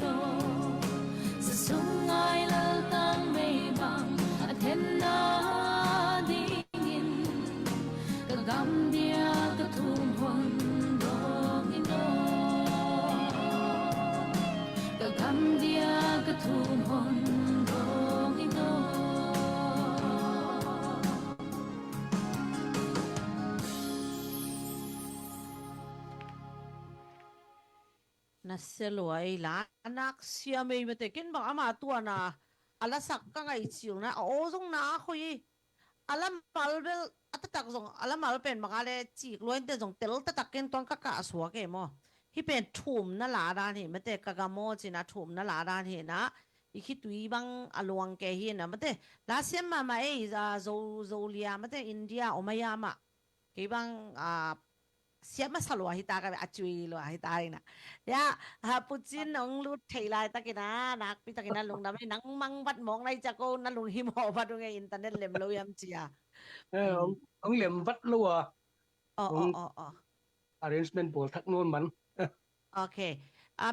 no sa sum ngai la tang mei bang a then na ding in ka gam dia ka thum hon dong i no ka gam dia ka thum hon dong i no na seluai la anak sia mei mate kin bang ama tua na ala sak ka ngai chiu na o zong na khoi alam palbel atatak zong alam al pen mangale chi loin te zong tel tatak ken tong ka ka suwa ke mo hi pen thum na la dan hi mate ka ga mo chi na thum na la dan hi na i khi tui bang along ke hi na mate la sem ma ma e za zo lia mate india omaya ma ke bang siap masalah hita ka acui lo hita ina ya ha pucin nong lu thailai takina nak pi takina lung dam nang mang bat mong lai cha ko na lung hi mo ba du nge internet lem lo yam chia ông liềm vắt lâu à ông oh arrangement bol thắc nôn bắn okay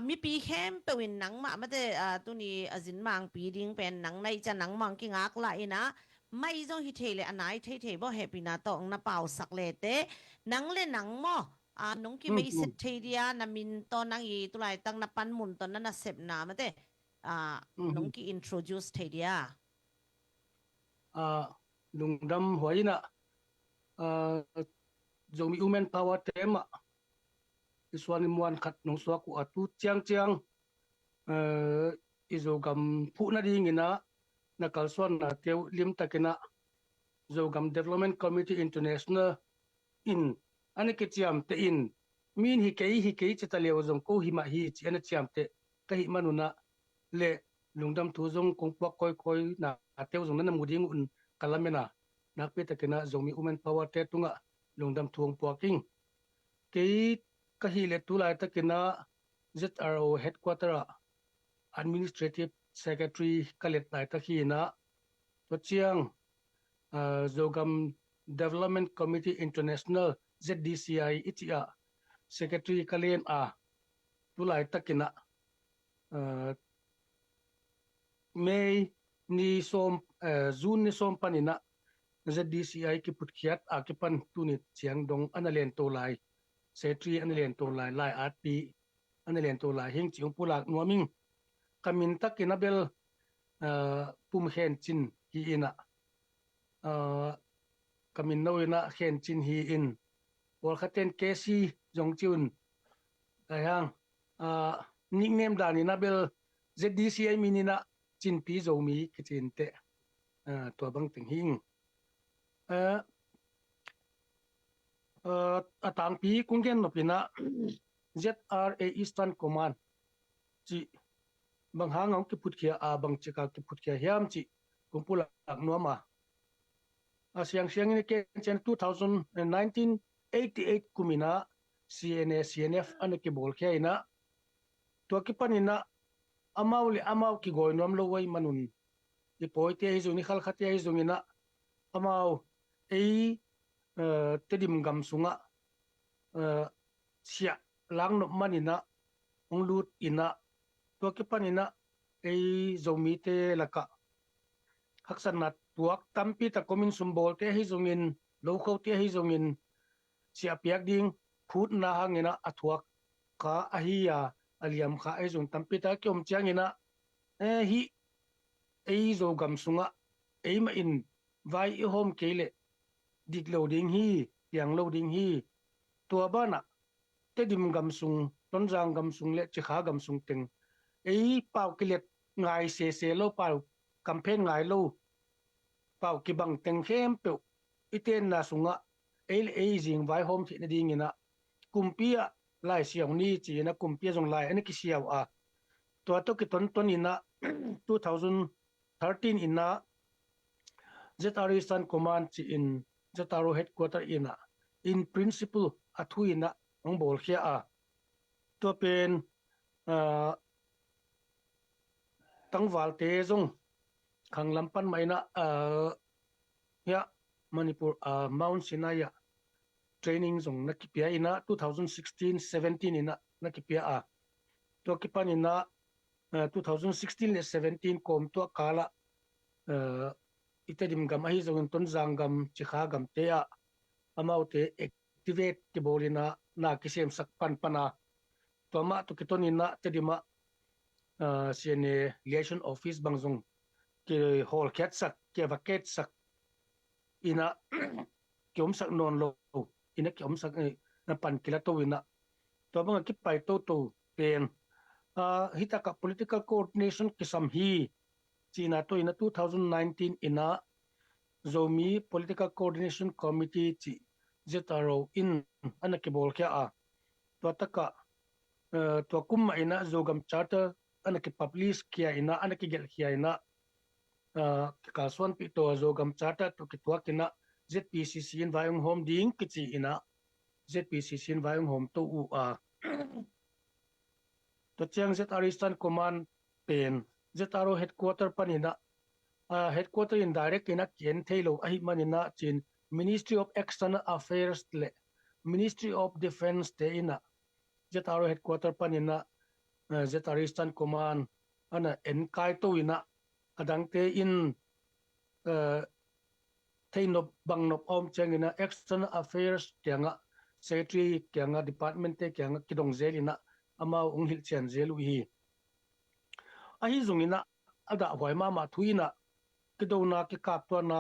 mi pi hem pe win nang ma ma te tu ni azin mang pi ding pen nang nai cha nang mang ki ngak la ina mai zong hi thele anai thei thei bo happy na tong na pau sak le te nang le nang mo nung ki may sit dia na min to nang i tulay tang napan mun to na sep na mate nung ki introduce dia lung dam huai na zomi women power tema iswan muan khat nong swa ku atu chiang izo gam phu na ding ina na kalswan na teu lim takena zo gam development committee international in anike chiam te in min hi kei chitalew zong ko hi ma hi chi ana chiam te ka hi manuna le lungdam thu zong kong pok koi na teu zong na muding un kalamena nak pe takena zomi women power te tunga lungdam thuang poking kei ka hi le tulai takena ZRO headquarter administrative secretary kalet nai takhina to chiang zogam development committee international ZDCI itia secretary kalen tulai takina May ni som June ni som panina ZDCI ki putkhiat akipan tunit chiang dong analen tolai secretary analen tolai lai atpi analen tolai hing chiung pulak nuaming kamin takina bel pum hen chin hi ina kamin noina hen chin hi in wal khaten kesi jong chun ayang nickname dani na bel ZDCI minina chin pi zomi kichin te to bang ting hing atang pi kungen no pina ZRA Eastern Command chi bang hangong ki putkhia bang chika ki putkhia hiam chi kumpula aknuama asyang ni ke chen 2019 88 kumina CNF anake bol khia ina to ki panina amaw ki goinom lo wai manun ipoite hi zuni khal khatia hi zungina amaw tedim gam sunga sia lang no manina onglut ina to ki panina zomi te laka haksan na tuak tampi ta komin sumbol te hi zungin lokho te hi zungin sia piak ding phut na hangena athuak ka ahia aliam kha zung tampi ta kyom changina hi zo gam sunga ma in vai hom kele dik loading hi yang loading hi to bana tedim gam sung tonjang gam sung le chikha gam sung teng pau kilet ngai se lo pau campaign ngai lo pau ki bang teng khem pe iten na sunga jing vai hom thi na ding ina kumpia lai siang ni chi na kumpia jong lai ani ki siaw to ki ton ina 2013 ina ZRO Eastern Command chi in ZRO headquarter ina in principle athu ina ong bol khia to pen tangwal te zong khanglampan maina ya Manipur Mount Sinai training zong nakipia ina 2016-17 ina nakipia to kipan ina 2016 le 17 kom to kala itedim gam ahi zong ton zanggam chikha gam te amaute activate ti bolina na kisem sak pana to ma to kiton ina tedima CNA liaison office bangzong ke hall khat sak ke vaket sak ina kyom sak non lo ina kyom sak na pan kila to ina to bang ki pai to pen hitaka political coordination kisam hi china to ina 2019 ina zomi political coordination committee chi ZRO in anake bol kya to taka to kumma ina zogam charter anake publish kya ina anake gel kya ina kalswan pi to zogam charter to kitwa kina ZPCC in vayong home ding kichi ina ZPCC in vayong home to to chiang ZRO Eastern Command pen ZRO headquarter panina headquarter in direct ina kien thailo ahi manina chin Ministry of External Affairs le Ministry of Defense te ina ZRO headquarter panina ZRO Eastern Command ana enkai to ina adang te in thainop bangnop om changina External Affairs tianga secretary kyanga department te kyanga kidong zelina ama ong hil chen zelu hi a hi zungina ada hoi ma thuina kidona ki kap to na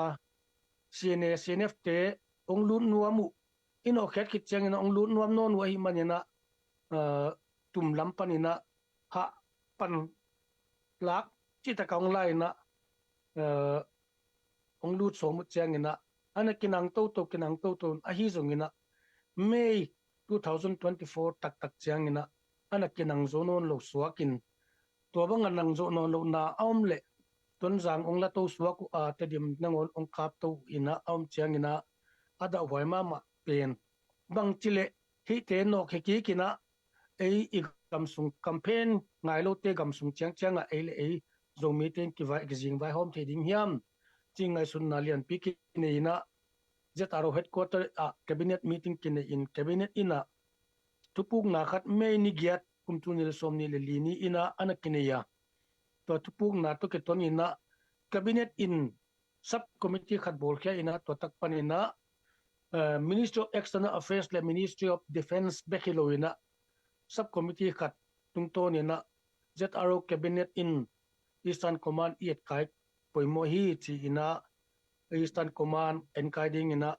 cna cnf te ong lu nuamu ino khet ki chengina ong lu nuam non wa hi manina tum lampanina ha pan lak chi ta kaung lai na ong lu so mu chengina ana kinang to kinang to a hi zungina May 2024 tak changina ana kinang zonon lo suakin to bang anang zonon lo na aumle ton jang ong la to suaku a tedim nangon ong kap to ina aum changina ada waima ma pen bang chile hi te no kheki kina ei ikamsung campaign ngai lo te gamsung changa ei ei zomi ten ki vai gijing vai hom theding hiam chingai sun na lian pi ki neina Zetaro headquarter a cabinet meeting kine in cabinet ina tupuk na khat me ni giat kumtunil somni le lini ina anakineya to tupuk na to keton ina cabinet in sub committee khat bol kya ina to takpanina ministry of external affairs le ministry of defense bekhiloina sub committee khat tungton ina Zetaro cabinet in eastern command iet kai poimo hi chi ina Eastern Command encading in a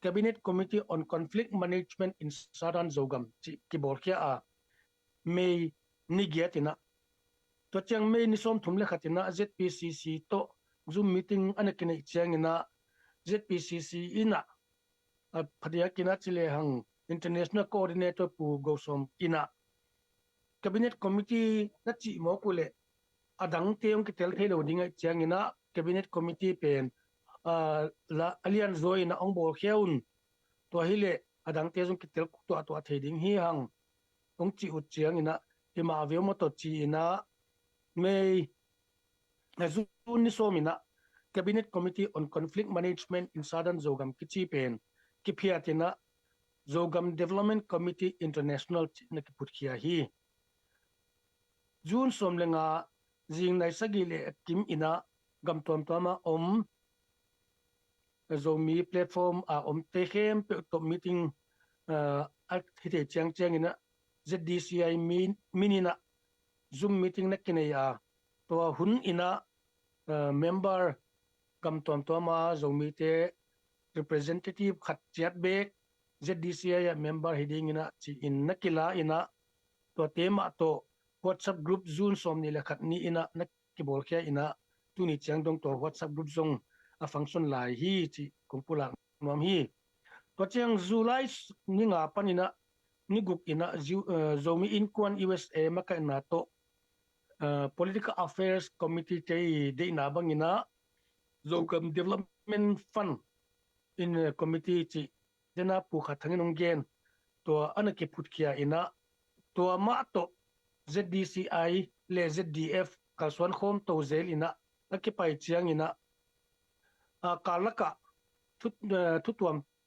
Cabinet Committee on Conflict Management in Southern Zogam kiborkia a May nigiatina to chang May ni som thumle khatina ZPCC to Zoom meeting anakine changina ZPCC ina phadia kina chile hang international coordinator pu gosom ina Cabinet Committee na chi mo kule adang teong kitel thelo dinga changina Cabinet Committee pen la alian zoi na ong bol kheun to hile adang te jung kitel to theding hi hang ong chi ut chiang ina tima avio mo to chi ina mei na zu ni somina cabinet committee on conflict management in southern zogam kichi pen ki phiatina zogam development committee international na ki putkhia hi jun somlenga jing nai sagile kim ina gam tom toma zomi platform om techem pe top meeting at hite chang ina zdci minina zoom meeting na kineya to hun ina member kam tom ma zomi te representative khat chat be zdci member heading ina chi in nakila ina to tema to whatsapp group zoom som ni la khat ni ina nakibol kya ina tuni chang dong to whatsapp group zong a function lai hi chi kumpula nom hi to chang July ni nga panina ni guk ina zomi in kwan USA maka na to political affairs committee te de na bangina zogam development fund in committee chi dena pu kha thangin onggen to anake phutkhia ina to ma to ZDCI le ZDF kalswan khom to zel ina akipai chiang ina kalaka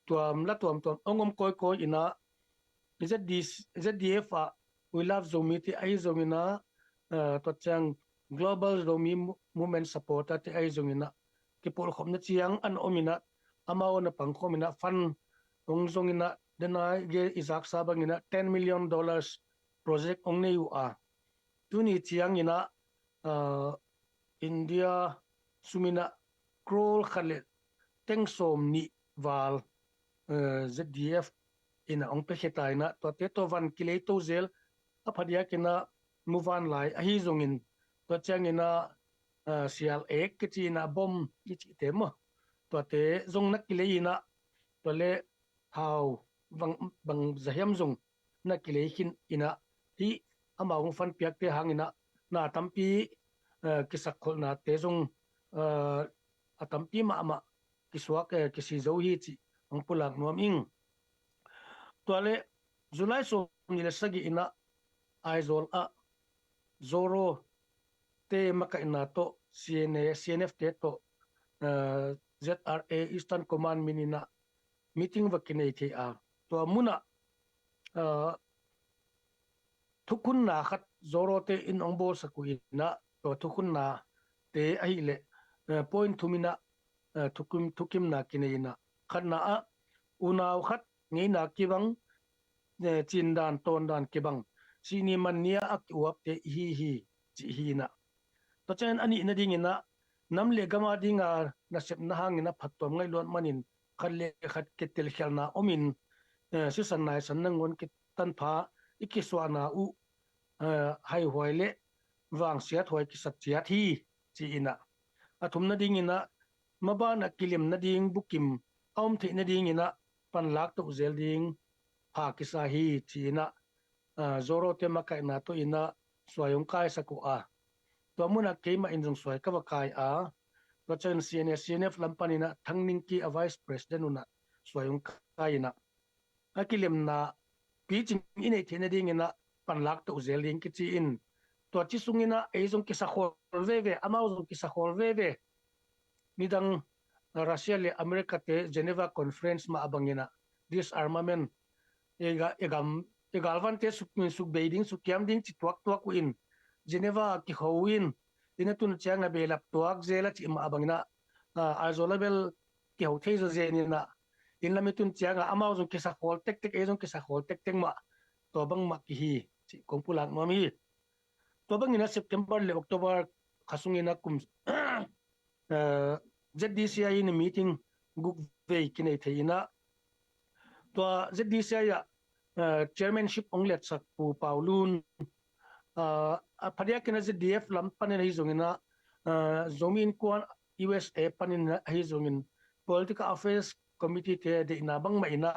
tuam la tuam ongom koi ina ZDF we love zomiti ai zomina to chang global zomi movement supporter te ai zomina ki por khomna chiang an omina amao na pangkhomina fan ong zongina dena ge izak sabangina $10 million project ong nei a tuni chiang ina India sumina krol khale tengsom ni wal ZDF ina ong pe khetaina to te to van kilei to zel aphadia kina muvan lai a hi zongin to changina sial ek kichina bom kichi temo to te zong na kilei ina to le how bang zahyam zong na kilei hin ina hi amaung fan piak te hangina na tampi kisak khol na te zong atampi ma kiswak kisi zo hi chi ang pulak nuam ing toale July so ni le sagi ina aizol a zoro te maka ina to CNF te to ZRA Eastern Command minina meeting vakine the a to muna thukun na khat zoro te in ongbo sakuina to thukun na te ahile point thumina thukim na kineina khatna a unaw khat ngei na kiwang จินดานตอนดานเกบังซีนีมันเนียอักอวบเตฮีจีฮีนะตัวเช่นอันนี้นะดิ่งนะน้ำเลี้ยกมาดิ่งนะเสพนะหางนะพัดตัวไงล้วนมันินขัดเลี้ยขัดเกตเตลเขลนะอมินสุสันนายสันนังวนกิตันพาอิกิสวานาอุให้หวยเละวางเสียถวยกิสัตเสียที่จีนะอาทุมนะดิ่งนะมาบ้านนักกิเลมนะดิ่งบุกิมอ้อมที่นะดิ่งนะปันลักตุเซลดิ่งภากิสาฮีจีนะzoro te makai na to ina swayong kai saku a to muna ke ma injong swai ka kai a to chen CNF lampani na thangning ki a vice president una swayong kai na akilem na pi ching ine thene ding ina panlak to zeling ki chi in to chi sungina eizong ki sa khol ve amao zong ki sa khol ve midang Russia le America te Geneva conference ma abangina disarmament egalvan te suk beiding su kiam ding chi tuak in Geneva ki hoin inatun chang be lap tuak zela chi ma abangina azolabel ki ho thei zo zenina in lamitun chang amao zo ki sa khol tek ezong ki sa khol tek ma to bang ma ki hi chi kongpulang mami to bang ina September le October khasungina kum ZDCI in meeting guk ve kinai theina to ZDCI chairmanship onglet sak pu paulun phadya kina ZDF lam panin hi zongina zomin kwan USA panin hi zongin political affairs committee te de ina bang ma ina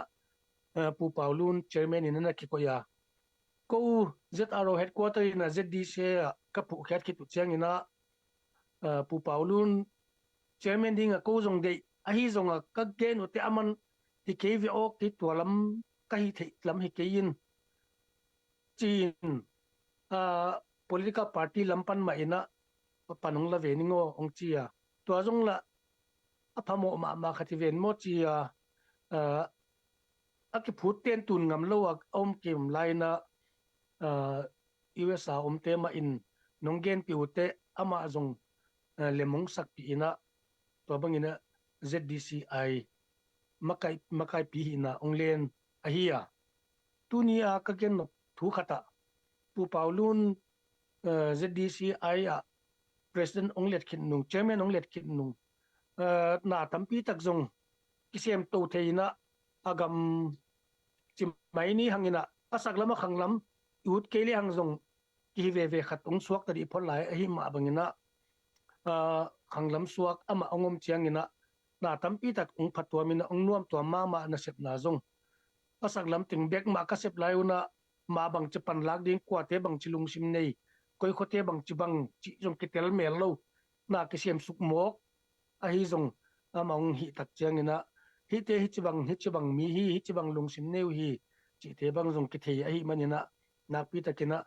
pu paulun chairman ina ki ko ya ko ZRO headquarter ina ZDC ka pu khat ki tu chang ina pu paulun chairman ding ko zong de a hi zonga ka gen u te aman ti KVO ki tualam kahi thei lam hi kein chin political party lampan ma ina panung la veningo ong chia to azong la aphamo ma khati ven mo chia aki phut ten tun ngam lo om kim laina USA om te ma in nonggen pi ute ama azong lemong sak pi ina to bangina ZDCI makai pi ina onglen ahia tunia ka gen no thu khata pu paulun ZDCI president onglet khin nung chairman onglet khin nung na tampi tak zong kisem to theina agam chimai ni hangina asak lama khanglam ut kele hang zong ki ve khat ong suak tadi pholai hi ma bangina khanglam suak ama ongom chiangina na tampi tak ong phatwa mina ong nuam to ma na sep na zong asak lam ting bek ma ka sep lai una ma bang chapan lak ding kwa te bang chilung sim nei koi khote bang chibang chi jong ki tel mel lo na ki sem suk mok a hi zong among hi tak chiang ina hi te hi chibang mi hi chibang lung sim neu hi chi te bang zong ki thei a hi manina na pi takina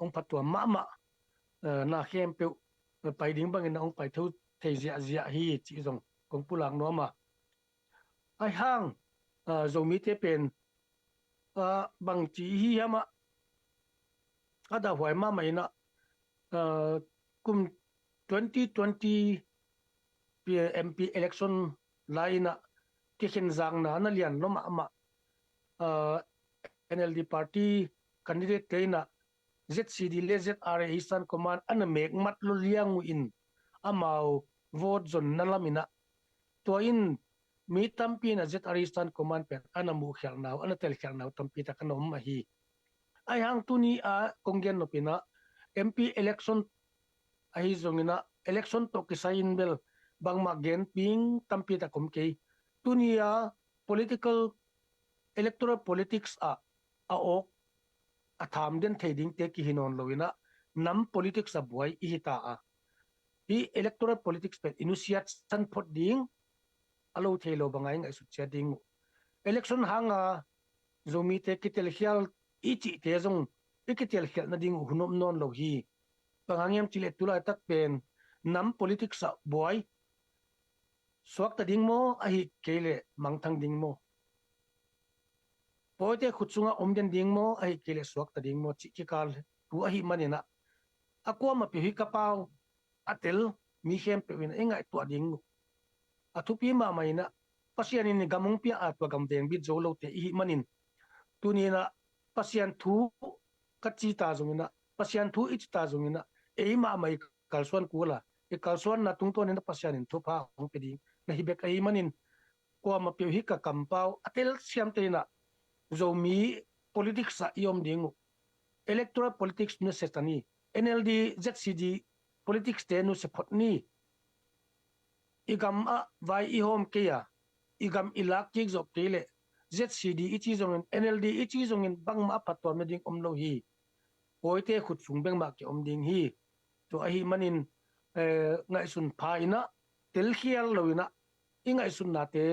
ong phatwa ma na khem pe pai ding bang ina ong pai thu thei zia hi chi zong kong pulang no ma ai hang zomi te pen bang chi hi ama ada hoi ma mai na kum 2020 MP election laina ki khin zang na lian lo ma NLD party candidate teina ZCD le ZRA Eastern Command an mek mat lo liang in amao vote zon nalamina to in mi tampi na ZRA Eastern Command pen anamu khel naw anatel khel naw tampi ta kanom ma hi ai hang tuni a konggen no pina MP election ai zongina election to kisain bel bangma gen ping tampi ta komke tunia political electoral politics a ok atham den thading te ki hinon loina nam politics a boy ihita a hi electoral politics pe initiate san phot ding alo thelo bangai ngai su cha ding election hanga zomi te kitel khial ichi te zong ikitel khial na ding hunom non lo hi pangangem chile tula tak pen nam politics a boy swak ta ding mo a hi kele mangthang ding mo poite khutsunga omden ding mo a hi kele swak ta ding mo chi ki kal tu a hi manina akwa ma pi hi kapaw atel mi khem pe win engai tu ding athupi ma maina pasian ni gamung pia atwa gam deng bi zolo te hi manin tunina pasian thu kachita zungina pasian thu ichta zungina eima mai kalsuan kula e kalsuan na tungton na pasianin thupa hong pedi na hibek ai manin ko ma pe hi ka kampau atel siam te na zomi politics sa iom dingu electoral politics nu setani NLD ZCD politics te nu sepotni igam a vai I hom ke ya igam ilak jik zop tele ZCD ichi zongin NLD ichi zongin bangma patwa meding omlo hi poite khut sungbeng ma ke omding hi to ahi manin ngai sun phaina tel khial loina ingai sun na te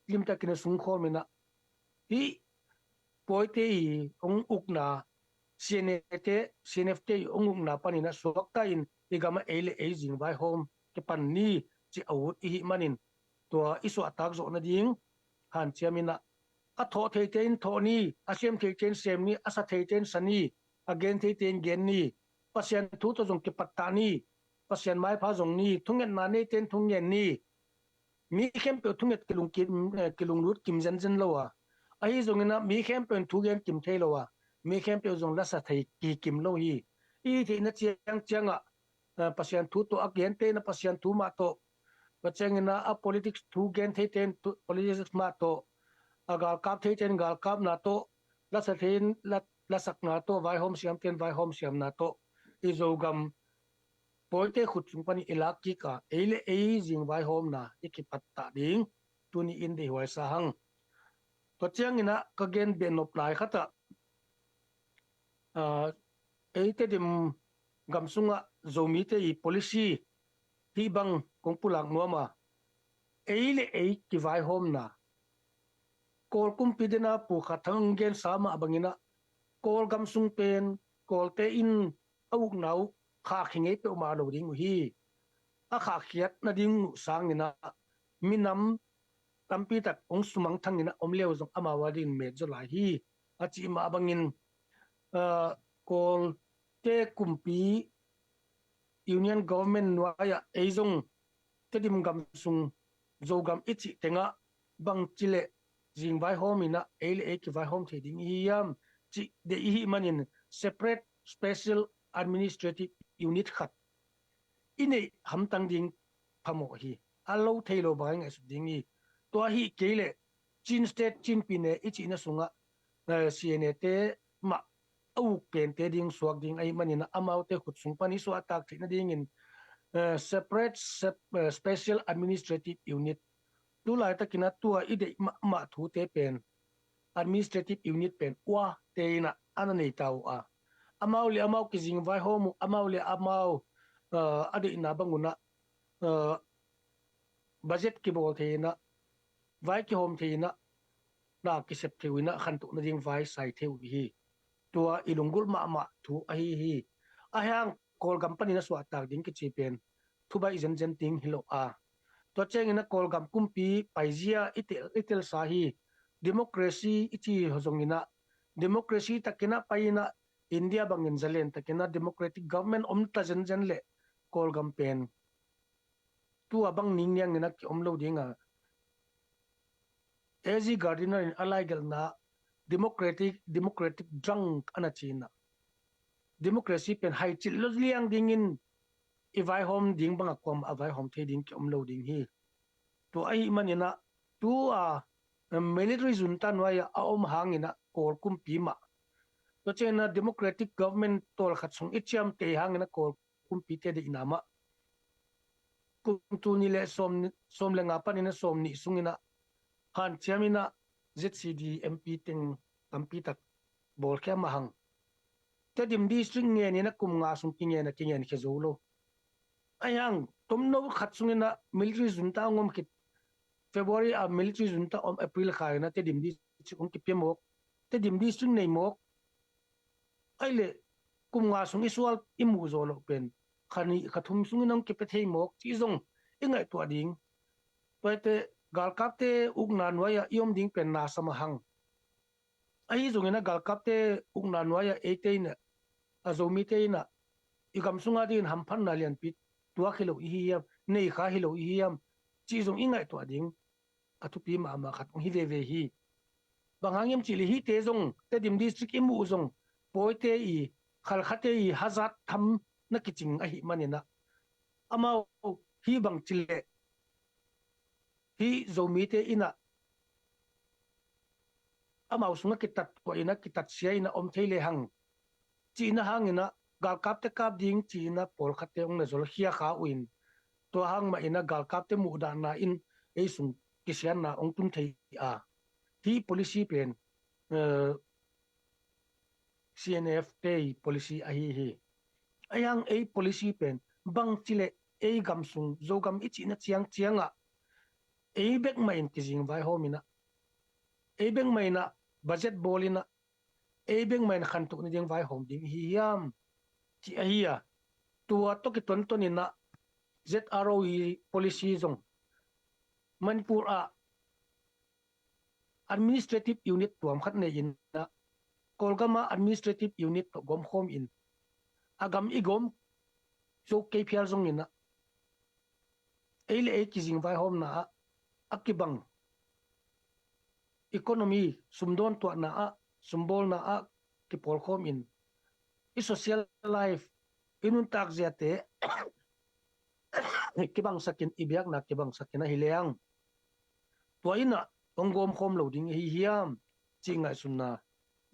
limta kine sung khomina hi poite hi ong ukna CNFT ong ukna panina sokta in igama ele aging by home ke panni chi awut hi manin to isu atak zo na ding han chiamina a tho theiten thoni a sem theiten sem ni asa theiten sani again theiten gen ni pasien thu to jong ke patani pasien mai pha jong ni thungen na ne ten thungen ni mi khem pe thunget kilung lut kim jan jan lowa ai jongina mi khem pe thugen kim thei lowa mi khem pe jong la sa thei ki kim lo hi I the na chiang chianga pasien thu to again te na pasien thu ma to pachengina a politics thu gen theiten politics ma to agal kap theiten gal kap na to la sa thein la sak na to vai hom siam ten vai hom siam na to izogam poite khut chung pani ilak ki ka ele jing vai hom na ikipatta ding tuni in de hwai sa hang to changina ka gen ben op lai khata eite dim gamsunga zomi te I policy hi bang kong pulang nuama ele ki vai hom na kol kum pidena pu khathang gen sama abangina kol gamsung pen kol te in awuk nau kha khinge pe ma lo ding hi a kha khiat na ding sang ina minam tampi tak ong sumang thangina omleu jong amawadin me jolai hi achi ma bangin kol te kumpi union government nuaya eizong tedim gam sung zogam ichi tenga bang chile jing vai home ina ele ki vai home theding hiam chi de hi manin separate special administrative unit khat ine hamtang ding phamo hi allo thailo bang as ding hi to hi kele chin state chin pine ichi na sunga CNA te ma au pen te ding suak ding ai manina amau te khut sung pani so atak thina ding in separate special administrative unit tu lai takina tua ide ma thu te pen administrative unit pen wa te na anani tau a amau le amau ki jing vai home amau le amau ade na banguna budget ki bol the na vai ki home the na na ki sep thewina khan tu na ding vai sai theu hi tua ilungul ma thu a hi ahang kol company na swa tak ding ki chi pen thu bai zen zen ting hilo a to cheng ina kol gam kumpi paizia itel sahi democracy ichi hozongina democracy takina paina India bangin zalen takina democratic government omta zen le kol gam pen tu abang ning yang ina ki omlo dinga AZ Gardiner in alaigal na democratic drunk anachina democracy pen hai chil liang dingin ivai hom ding banga kom avai hom the ding ki omlo ding hi to ai manina tu a military junta noya a om hangina kol kum pima to chena democratic government tol khatsung ichiam te hangina kol kum pi te de inama kum tu ni le som le nga panina som ni sungina han chiamina ZCD MP ting tampi tak bol kya mahang te dim district nge ni na kum nga sum kinge na ke zolo ayang tomno khatsungina military junta ngom ki February a military junta om April khaina te dim district ong ki pemok te dim district nei mok aile kum nga sung isual imu zolo pen khani khathum sunginong ki pethei mok chi zong ingai to ding pate galkapte ugnan waya iom ding pen na samahang ai zungina galkapte ugnan waya eteina azomi teina igam sunga din hamphan na lian pit tua khilo hiam nei kha hilo hiam chi zung ingai to ding atupi ma khat hi ve hi bang hangim chili hi te zong te dim district imu zong poi te I khal khate I hazat tham na kiching a hi manina amao hi bang chile hi zomi te ina amao sunga kitat ko ina kitat sia ina om theile hang china hangina gal kap te kap ding china pol khate ong na zol khia kha uin to hang ma ina gal kap te mu da na in ei sung kisian na ong tum thei a hi policy pen CNF te policy a hi ayang ei policy pen bang chile ei gam sung zo gam ichi na chianga ei bek main kizing vai homina ei bek maina budget bolina ei bek main khantuk ni ding vai hom ding hi yam chi a hi a tua to ki ton tonina ZROE policy zong Manipur a administrative unit tuam khat ne in na Kolgama administrative unit to gom home in agam igom so KPR zong ina eile e kizing vai hom na akibang economy sumdon to na a sumbol na a ki pol home in I social life inun tak ziate kibang sakin ibyak na kibang sakin hileang to ina ongom home loading hi hiam chinga sunna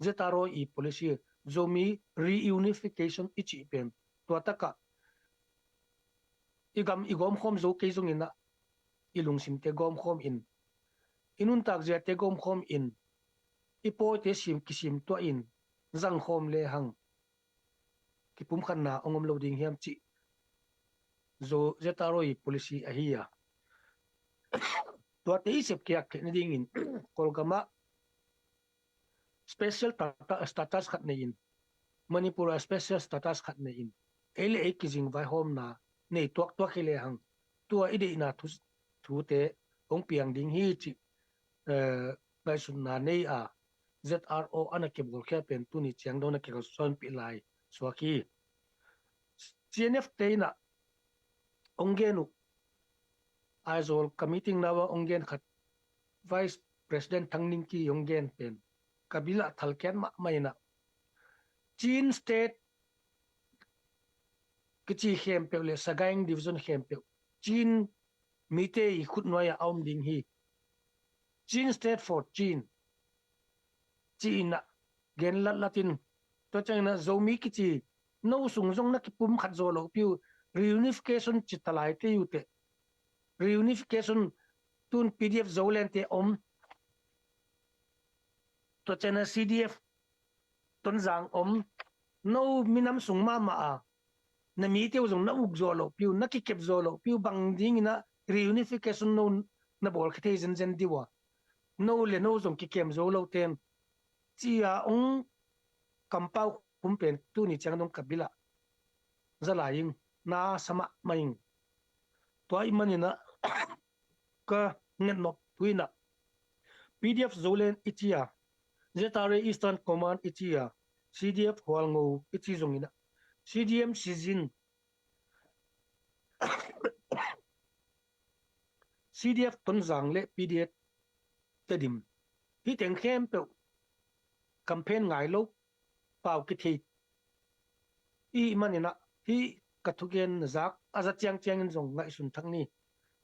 zetaro I policy zomi reunification ichi pen to taka igom home zo ke zong ina ilung sim te gom home in inun tak ziate gom home in ipo te sim kisim to in zang home le hang kipum khan na ongom loading hiam chi zo zetaro I policy a hiya to te isep kyak ni ding in Kolgama special status khat ne in Manipur special status khat ne in ele e kizing vai home na nei tok hele hang tua ide na thu te ong piang ding hi chi ngai sun na nei a ZRO anake bol kha pen tu ni chiang do na ke son pi lai swaki CNF te na ongenu aizol committee nawa ongen khat vice president thangning ki ongen pen kabila thalken ma maina Chin state kichi khem pe le sagaing division khem pe Chin mite I khut noya aum ding hi Chin state for Chin China gen latin to changna zomi kichi no sung jong na ki pum khat zo lo piu reunification chitalai te yute reunification tun PDF zolen te om to chana CDF ton zang om no minam sung ma a na mi te zong na uk zo lo piu na ki kep zo lo piu bang ding na reunification no na bol khate zen diwa no le no zong ki kem zo lo tem chia ong kampau pumpen tu ni chang dong kabila zalaing na sama maing toy manina ka ngenno tuina PDF zolen ichia Zetare Eastern Command ichia CDF Hualngo ichi zongina CDM season CDF tonzang le PDF tedim hi teng khem pe campaign ngai lo pau ki thi I manina hi kathugen zak aza chiang zong ngai sun thangni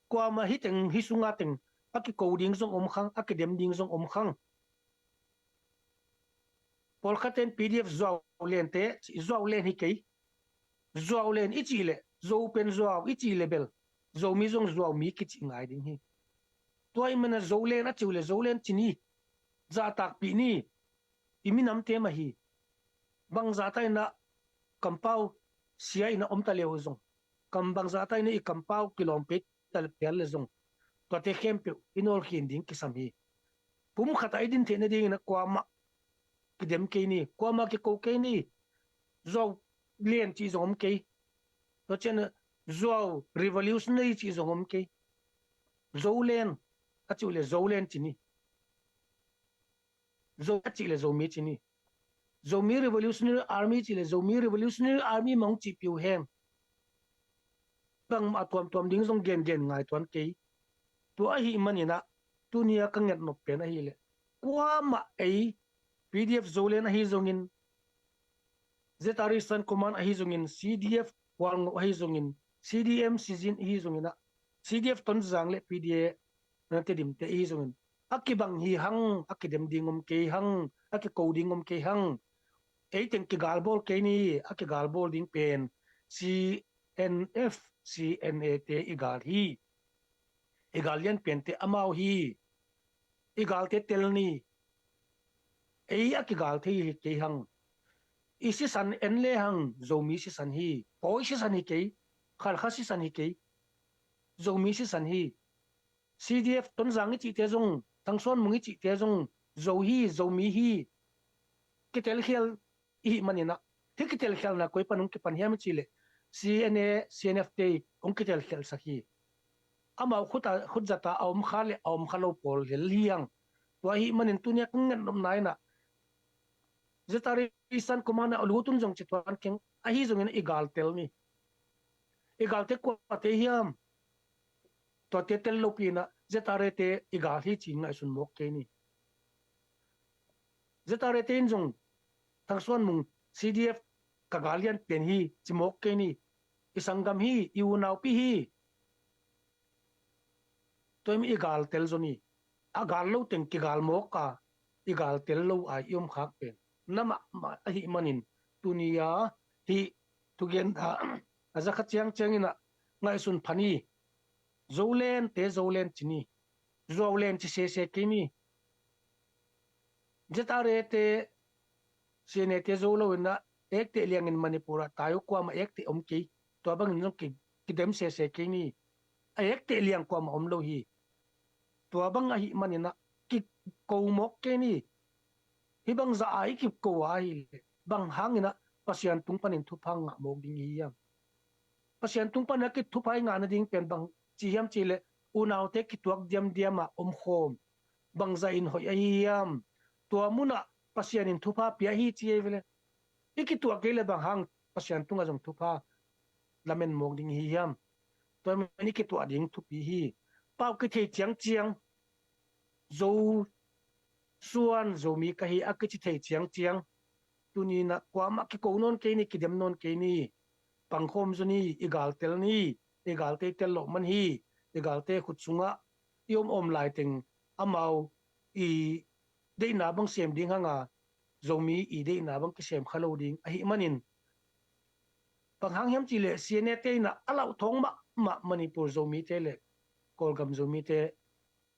kwa ma hi teng hi sunga teng aki coding zong om khang academic ding zong om khang polkhaten PDF zo len te zo len hi kei zo len ichi le zo pen zo ichi level zo mi zong zo mi ki chi ngai ding hi toy mana zo len a chule zo len chini za tak pi ni iminam te ma hi bang za tai na kampau sia ina om ta leo zong kambang za tai ni kampau kilometer tal pel le zong to te kempe inol hinding kisam hi pum khata idin the na ding na kwa ma kidem ke ni kwa ma ke ko ke ni zo lien chi zom ke to chen zo revolutionary chi zom ke zo len a chu le zo len chi ni zo chi le zo mi chi ni zo mi revolutionary army chi le zo mi revolutionary army mong chi piu hem bang ma tom ding zong gen ngai ton ke tu a hi manina tu nia ka nget no pe na hi le kwa ma ei PDF zolen hi zongin zetari san command hi zongin CDF wal hi zongin CDM season hi zongina CDF ton zang le PDA na te dim te hi zongin akibang hi hang akidem dingom ke hang akicodingom ke hang ei teng ki galbol ke ni akigalbol ding pen CNF CNA te igal hi igalian pen te amau hi igal te tel ni ei akigal the ke hang isi san enle hang zomi si san hi poi si san hi ke khal khasi san hi ke zomi si san hi CDF ton zang chi te zong tangson mungi chi te zong zo hi zomi hi kitel khel i manina tikitel khel na koi panung ki panhiam chi le CNA CNF te ong kitel khel sakhi amau khuta khutjata aum khale aum khalo pol le liang wa hi manin tunia kungan nom nai na zetari isan kumana alutun jong chitwan keng ahi jongin igal tel ni igal te ko te hiam to te tel lo pina zetare te igal hi chin na sun mok ke ni zetare te jong thangson mung CDF kagalian pen hi chimok ke ni isangam hi iunau pi hi toim igal tel zoni agal lo teng ki gal mok ka igal tel lo ai yom khak pen nama hi manin tunia hi tugen aza khachiang chengina ngai sun phani zolen chini zolen chi se kini jetare te sene te zolo na ek te liang in manipura tayo kwa ma ek te omki to bang nong ki kidem se kini ek te liang kwa ma omlo hi to bang hi manina ki ko mok ke ni hi bang za ai ki ko ai bang hangina pasian tung panin thu phang nga mok ding hi yam pasian tung pan ki thu phai nga na ding pen bang chi hiam chi le unaw te ki tuak diam ma khom bang za in hoi ai yam to muna pasian in thu pha pia hi chi vele iki tuak ke le bang hang pasian tung a jong thu pha lamen mok ding hi yam to mani ki tu ading thu pi hi pau ki the chiang zo suan zo mi ka hi akichi the chiang tuni na kwa ma ki ko non ke ni ki dem non ke ni pangkhom zuni igal tel ni igal te tel lo man hi igal te khut sunga yom om lai teng amau i de na bang sem ding hanga zomi i de na bang ki sem khalo ding a hi manin panghang hiam chi le siane te na alau thong ma manipur zomi te le kolgam zomi te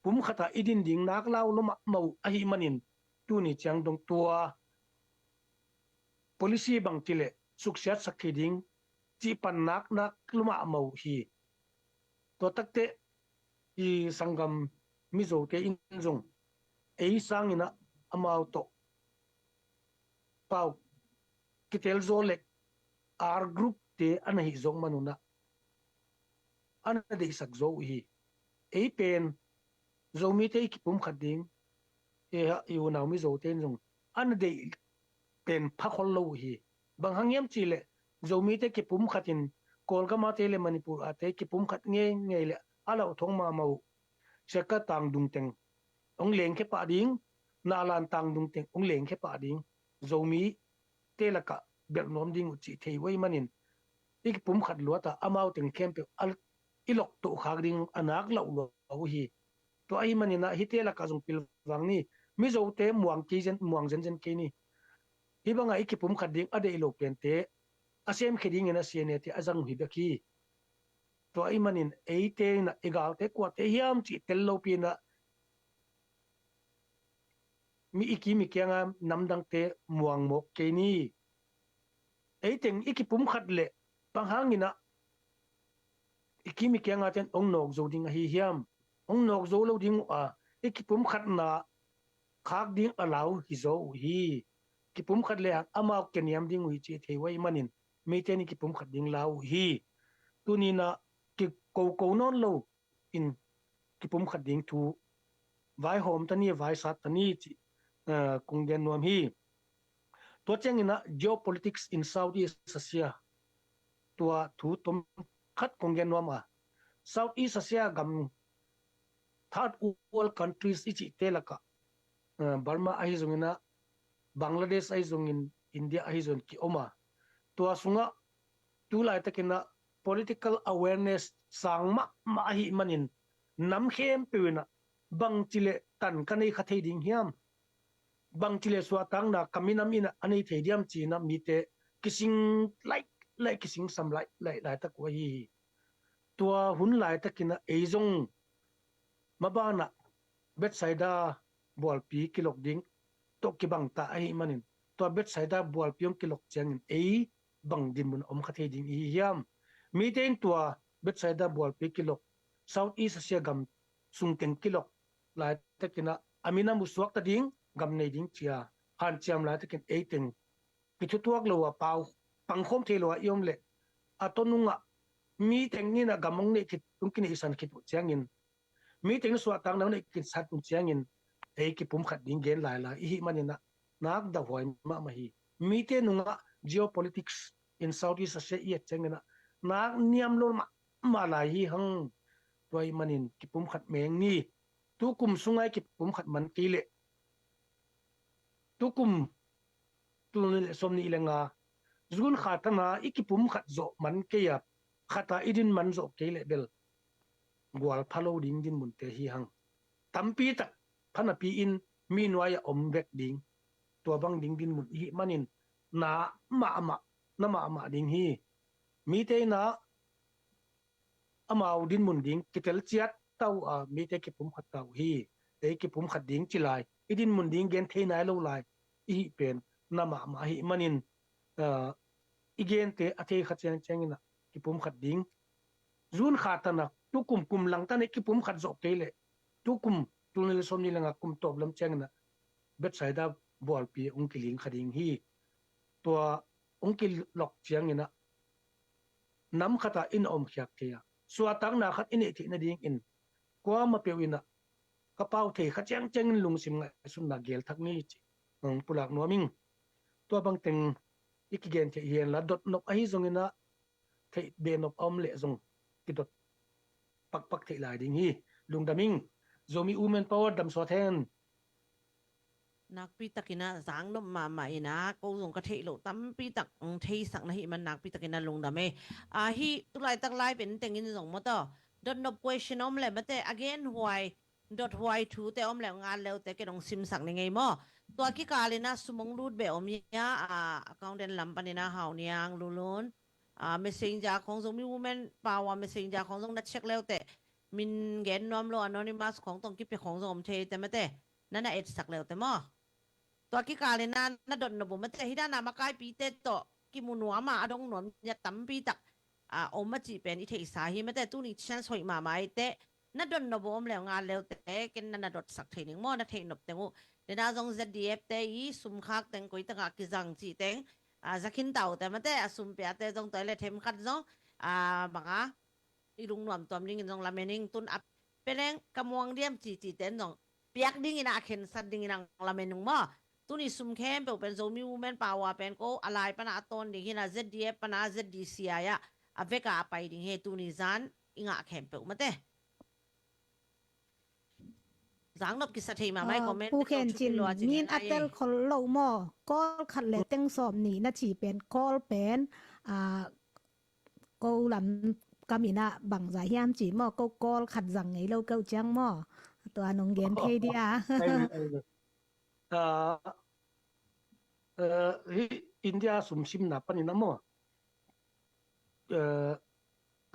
pum khata idin ding nak lau lo ma mau a hi manin tu ni chang dong tua policy bang ti le suksiat sakhi ding chi pan nak luma mau hi to takte i sangam mizo te in zong ei sangina amau to pau kitel zole R group te anahi zong manuna ana de sak zo hi ei pen zomi te ki pum khading e yu naw mi zo ten zong ana de pen phakhol lo hi bang hangyam chile zomi te ki pum khatin kolgama te le manipur ate ki pum khat nge le ala thong ma mau seka tang dung teng ong leng ke pa ding na lan tang dung teng ong leng ke pa ding zomi te la ka ber nom ding chi thei wei manin ik pum khat luata amau teng kempe al ilok to khag ding anak lo lo hi to ai manina hi te la ka jong pil wang ni mi zo te muang jen ke ni hi banga ik pum khat ding ade lo pen te asem kheding ena siane te azang hi baki to ai manin ei te na egal te kwa te hiam chi tel lo pi na mi iki mi kyanga namdang te muang mok ke ni ei teng iki pum khat le panghangina iki mi kyanga ten ong nok zo ding hi hiam ong nok zo lo ding a iki pum khat na khak ding alaw hi zo hi ki pum khat le ama kenyam ding wi chi thei wai manin mi te ni ki pum khat ding law hi tunina ki ko non lo in ki pum khat ding thu vai hom tani vai sat tani chi kungden nuam hi to chengina geopolitics in Southeast Asia tua thu tom khat kungden nuam a Southeast Asia gam third world countries ichi telaka Burma ahi zungina Bangladesh ahi zungin India ahi zung ki oma tua sunga tu lai takina political awareness sangma ma ahi manin nam khem pewina bang chile tan kanei khathei ding hiam bang chile swatang na kaminam ina ani theidiam china mite kising like kising sam lai tak wa hi tua hun lai takina eizong mabana betsaida bolpi kilok ding to ki bang ta ai manin to betsaida bolpi kilok changin ei bang din mun om khathei ding hi hiam mi ten tua betsaida bolpi kilok south east asia gam sungten kilok lai takina amina muswak ta ding gam nei ding chia han chiam lai takin eiting kitu tuak lowa pau pangkhom thelowa yom le atonunga mi tengni na gamong ne kit tungkin isan kit changin mi teng swa tang na ne kit sat tung changin ei ki pum khat ding gen lai la hi manina nak da hoi ma hi mi te nunga geopolitics in Southeast Asia ye changina nak niam lo ma la hi hang toy manin ki pum khat meng ni tu kum sungai ki pum khat man ki le tu kum tu le som ni lenga zun khatana ikipum khat zo man ke ya khata idin man zo ke le bel gwal phalo ding din mun te hi hang tampi tak phana pi in mi noya om vek ding to bang ding din mun hi manin na ma ding hi mi te na amau din mun ding kitel chiat tau a mi te ki pum khat tau hi te ki pum khat ding chilai idin mun ding gen the nai lo lai hi pen na ma hi manin igen te athe khat chang changina ki pum khat ding zun khatana tu kum lang ta ne ki pum khat zo ke le tu kum tu ne som ni langa kum top lam changna bet saida bol pi ungkiling khading hi to ungkil lok changina nam khata in om khyak ke ya suatang na khat in thi na ding in kwa ma pewina kapau the kha chang chang lung sim nga sun na gel thak ni chi pulak noming to bang teng ikigen the yen la dot nok ahi zongina the ben of om le zong ki dot pak the lai ding hi lung daming zomi women power dam so then nak pi takina zang no ma ina ko zong ka thei lo tam pi tak thei sak na hi man nak pi takina lung da me hi tu lai tak lai pen tengin zong mo to dot no question om le mate again why thu te om le nga le te ke dong sim sak ni ngai mo to ki kalina sumong lut be om ya accountant lam panina haw niang lulun messenger khong zong mi women power messenger khong zong na check le te min gen nom lo anonymous khong tong ki pe khong zong om the te mate nana et sak le te moตัวกิกาเลยนะดนนบุมันจะฮิดานามาไกปีเตโตกิมุนัวมาอดงนนยตัมปีตักอมจีเป็นอิเทสาฮิมันแต่ตู้นี้ฉันสวยมาไม่เตนะดนนบุมแล้วงานแล้วเตกินนันดดสักทีนึงมั่วนะเทนบเตงูเดี๋ยวน่าจงจะดีเอฟเตอีสุมคักเตงกุยตะกักกิจังจีเตงจะกินเต่าแต่มันแต่สุมเปียเตจงตัวเลยเทมขัดจงบังอีลุงหนุ่มตัวนี้จงลาเมนิงตุนอับเป็นแรงกำวงเดียมจีเตนจงเปียกดิ้งอินาเข็นสัตดิ้งอินังลาเมนุงมั่วตัวนี้ซุ่มเข้มเป็นโซมิวูแมนปาวเป็นก็อะไรปนาตอนดิ่งที่น่า ZDF ปนา ZDCI อ่ะเวกาไปดิ่งให้ตัวนี้จันอิงอ่ะเข้มเป็นมาเต้จังนบกิสเทมาไม่คอมเมนต์ผู้เขียนจินมีนอัตเตลคนโลโมก็ขัดเลเต็งสอบนี่นาทีเป็นก็เป็นก็ลำกามินะบังใจยามจีมอก็ขัดจังไงเราเก้าจังมอตัวน้องเรียนเทเดียIndia sumsim na panina mo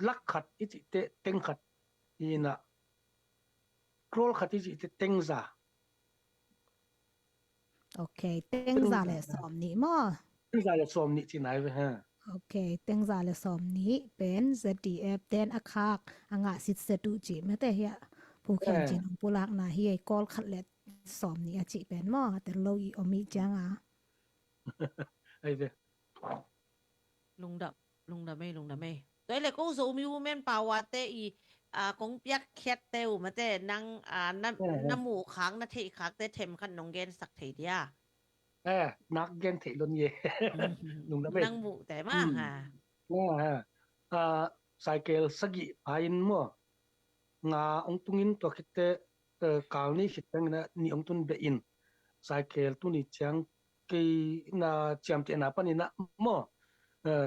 lak khat iti te teng khat ina krol khat iti te tengza okay tengza le som ni mo tengza le som ni chi nai ve ha okay tengza le som ni pen ZDF ten akhak anga sit setu chi mate yaผู้เขียนจินปุลักนะเฮียกอลขัดเล็ดสอมนี่อาจิเป็นหม้อแต่โลอีอมิจังไอ้เด้ลุงดับไม่ตัวเล็กก็โซมิวแมนปาวาเตอีกงเปียกแคทเตวมาเตนังน้ำหมูค้างนาทีค้างเตเทมขันนองเกนสักทีเดียนักเกนเทลนเยลุงดับไม่นังหมูแต่มากไซเคิลสกิพายินมั่วnga ong tungin to kite kal ni hitang na ni ong tun be in cycle tu ni chang ki na cham te na pani na mo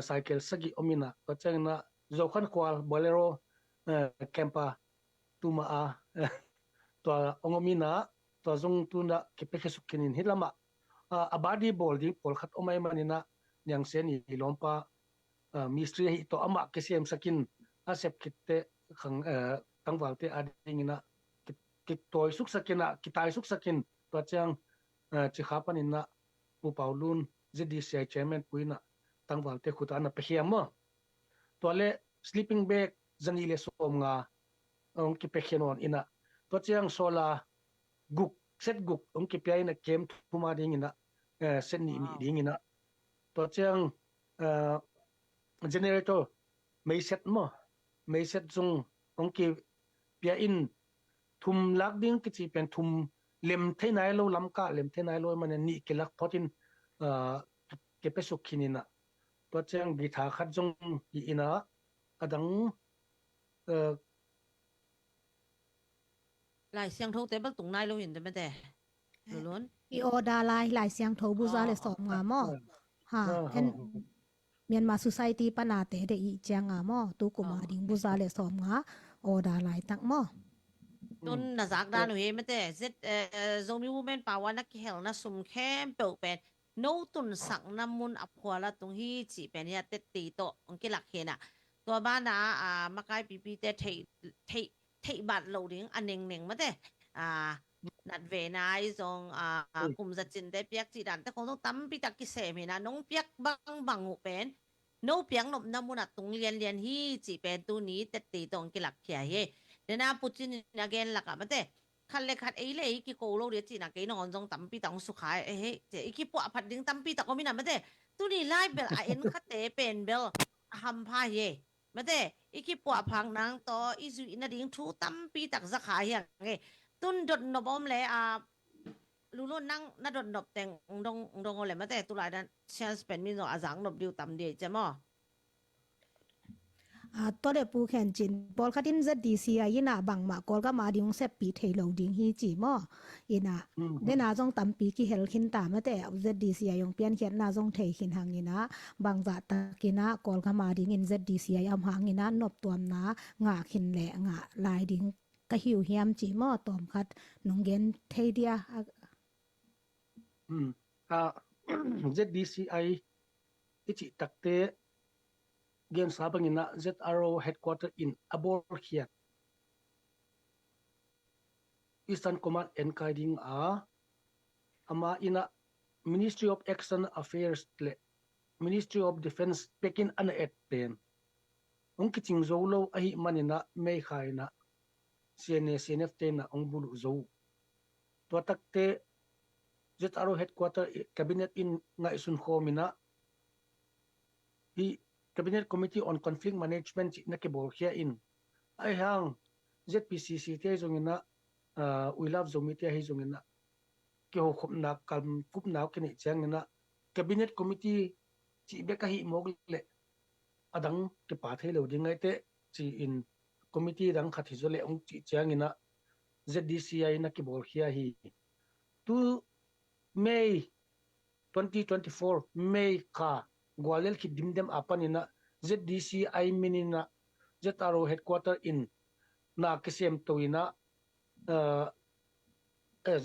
cycle sagi omina to chang na zo khan kwal bolero campa tu ma a to ongomina to zong tu na ki pe khesukinin hilama abadi bolding pol khat omai manina nyang sen i lompa mystery hi to ama ke sem sakin asep kitte khang tangwalte adingina ki toy suk sakina ki tai suk sakin to chang chi khapanin na pu paulun ZDCI chairman puina tangwalte khutana pe hiamo to le sleeping bag zanile som nga ong ki pe khianon ina to chang sola guk set guk ong ki pai na kem thuma dingina sen ni mi dingina to chang generator mai set zung ong ki pia in thum lak ding ki chi pen thum lem thainai lo lamka lem thainai lo man ni ke lak thotin ke pe sukhinina to chang gi tha khat zung hi ina adang lại xiang thâu tế bắc tung nai lâu hiện tế bên luôn i order lai siang tho bu za le som nga mo ha en Myanmar society panate de i chang nga mo tu kuma ding bu za le som nga order lai tak mo tuần là giặc đàn huế bên tế zet giống như women power na ki hel na sum khem pel pen no tuần sắc nam mun ap khoa la tung hi chỉ pen ya tết tì to ông ki lak hena tua ba na makai pp te thei bat lo ding aneng neng ma te nat ve nai zong kum za chin te piak chi dan te khong tam pi tak ki se me na nong piak bang hu pen no piang nop na mun atung lian hi chi pen tu ni te ti tong ki lak khia he de na putin again lak ma te khat le khat ei le ki ko lo de chi na ke non zong tam pi tang su khai he che ki po phat ding tam pi tak ko mi na ma te tu ni lai bel a en khat te pen bel ham pha ye ma te ki po phang nang to izu ina ding thu tam pi tak za khai ya nge tun dot no bom le lulo nang na dot nop teng dong le ma te tu lai dan chance pen mi no azang nop diu tam de che mo to de pu khen chin pol khatin ZDCI ina bang ma kol ka ma ding sep pi thei lo ding hi chi mo ina de na jong tam pi ki hel khin ta ma te ZDCI yong pian khian na jong thei khin hang ina bang za ta kina kol ka ma ding in ZDCI am hang ina nop tuam na nga khin le nga lai ding ka hiu hiam chi mo tom khat nong gen thei dia ZDCI ichi takte gen sabangina ZRO headquarter in Abor Khiat Eastern Command enkading ama ina Ministry of External Affairs le Ministry of Defense Pekin ana et pen ong kiching zolo ahi manina mei khaina CNF te na ong bulu zo to takte ZRO headquarter cabinet in nga isun khomina hi Cabinet Committee on Conflict Management na kibol khia in ai hang ZPCC te zongina we love zomitia hi zongina ki ho khop na kam kup na kini changina Cabinet Committee chi be ka hi mogle adang ke pa thei lo dingai te chi in committee dang khathi zole ong chi changina ZDCI na kibol khia hi tu May 2024 May ka gwalel ki dimdem apanina ZDCI minina ZRO headquarter in na kisem toina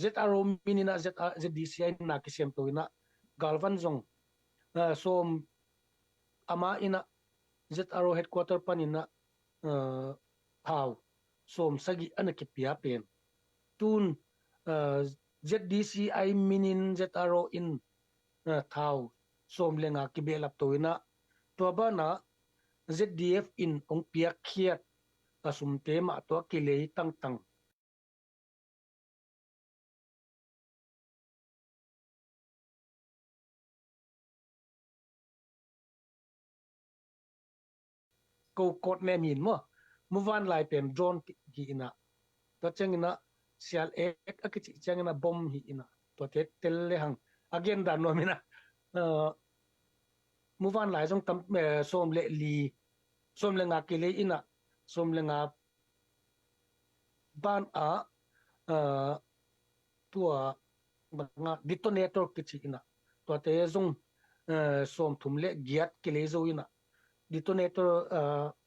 ZRO minina ZDCI na kisem toina galvan zong som ama ina ZRO headquarter panina how som sagi anaki pia pen tun ZDCI minin ZRO in thau som lenga kibelap toina to bana ZDF in ong piak khiat asum tema to kilei tang ko kot me min mo muwan lai pen drone ki ina to changina sial ek akichi changina bom hi ina to te tel le hang agenda no mina muwan lai jong tam som le li som le nga kile ina som le nga ban tua banga detonator ki chi ina to te zung som thum le giat ki le zo ina detonator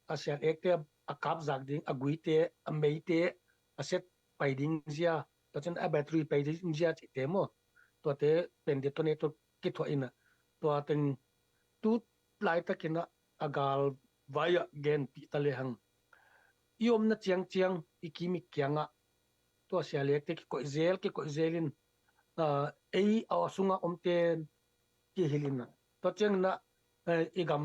asian ekte akap zak ding agui te amei te aset paiding zia to chen a battery paiding zia chi te mo to te pen detonator ki tho ina to ten tu lai takina agal via gen pi tale hang iom na chiang chiang ikimi kyanga to sia lek te ki ko zelin ei asunga omten ki hilina to cheng na igam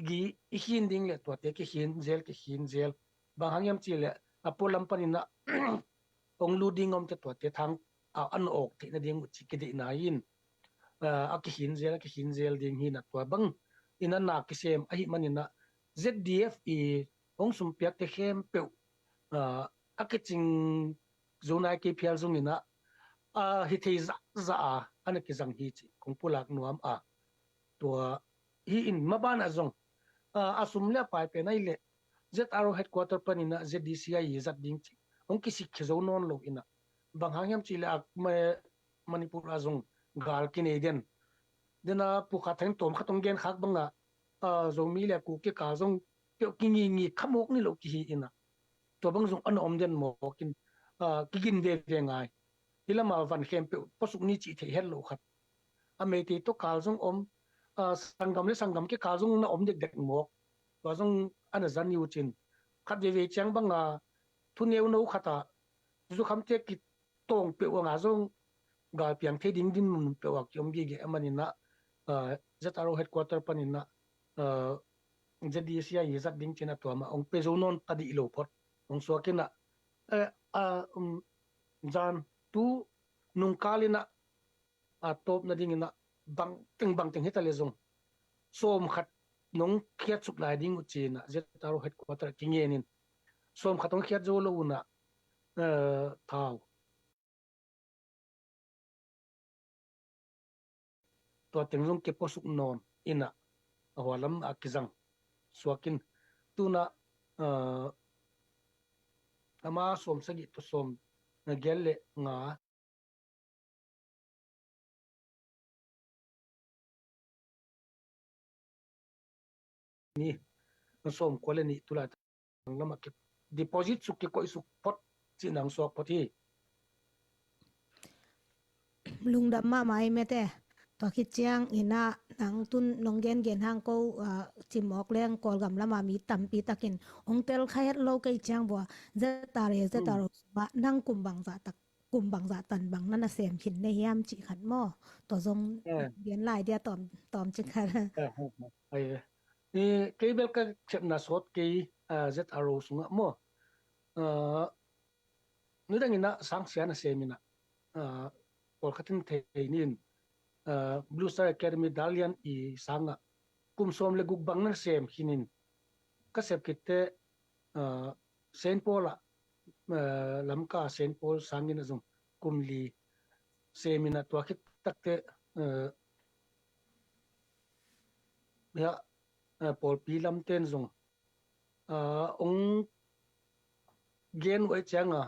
gi ihin ding le to te ki hin zel bang hangyam chi le apolam panina ong luding om te to te thang an ok ti na ding chi ki di na yin a ki hin zel ding hi na to bang ina na ki sem a hi manina zdf i ong sum piak te khem pe a ki ching zonai ki phial zung ina hi thei za ana ki jang hi chi kong pulak nuam to hi in maban azong asum le pai pe nai le ZRO headquarter panina ZDCI zat ding chi ong ki sik khizo non lo ina bang hangyam chi le ak me manipur azong gal Canadian dena pu kha thang tom khatong gen khak banga zo mi le ku ke ka zong ke ki ngi khamok ni lo ki hi ina to bang zong an om den mo kin ki gin de ngai hilama van khem pe posuk ni chi the hel lo khat ame ti to kal zong om sangam ke kal zong na om dek mo wa zong ana zan yu chin khat ve chang banga thu neu no khata zu kham te ki tong pe wa nga zong ga piang the ding din mun pe wa kyom gi ge amani na ZRO headquarter panina ZDCI zat ding china to ma ong pe zo non kadi lo phot ong so kina jan tu nung kalina top na ding na bang teng hitale zong som khat nong khiat suk lai ding uchina ZRO headquarter kingenin som khatong khiat zo lo na thau to teng zong ke posuk non ina awalam akizang swakin tuna ama som sagi to som na gelle nga ni som kwale ni tula lama ke deposit suk ke ko isuk pot chinang sok poti lungdam ma mai mete to khi chiang ina nang tun nonggen gen hang ko chimok leng kol gam lama mi tampi takin ongtel khayat lo kai chiang bo za tare ba nang kumbang za tak kumbang za tan bang nana sem khin ne yam chi khat mo to zong gen lai dia tom chi khat ai ni cable ka chep na sot ke ZRO sunga mo ni dang ina sang sia na semina kolkatin theinin Blue Star Academy Dalian i sanga kumsom le gugbang na sem hinin kasep kite Saint Paul lamka Saint Paul sangin azum kumli semina to khit takte ya Paul pilam ten zong ong gen wai changa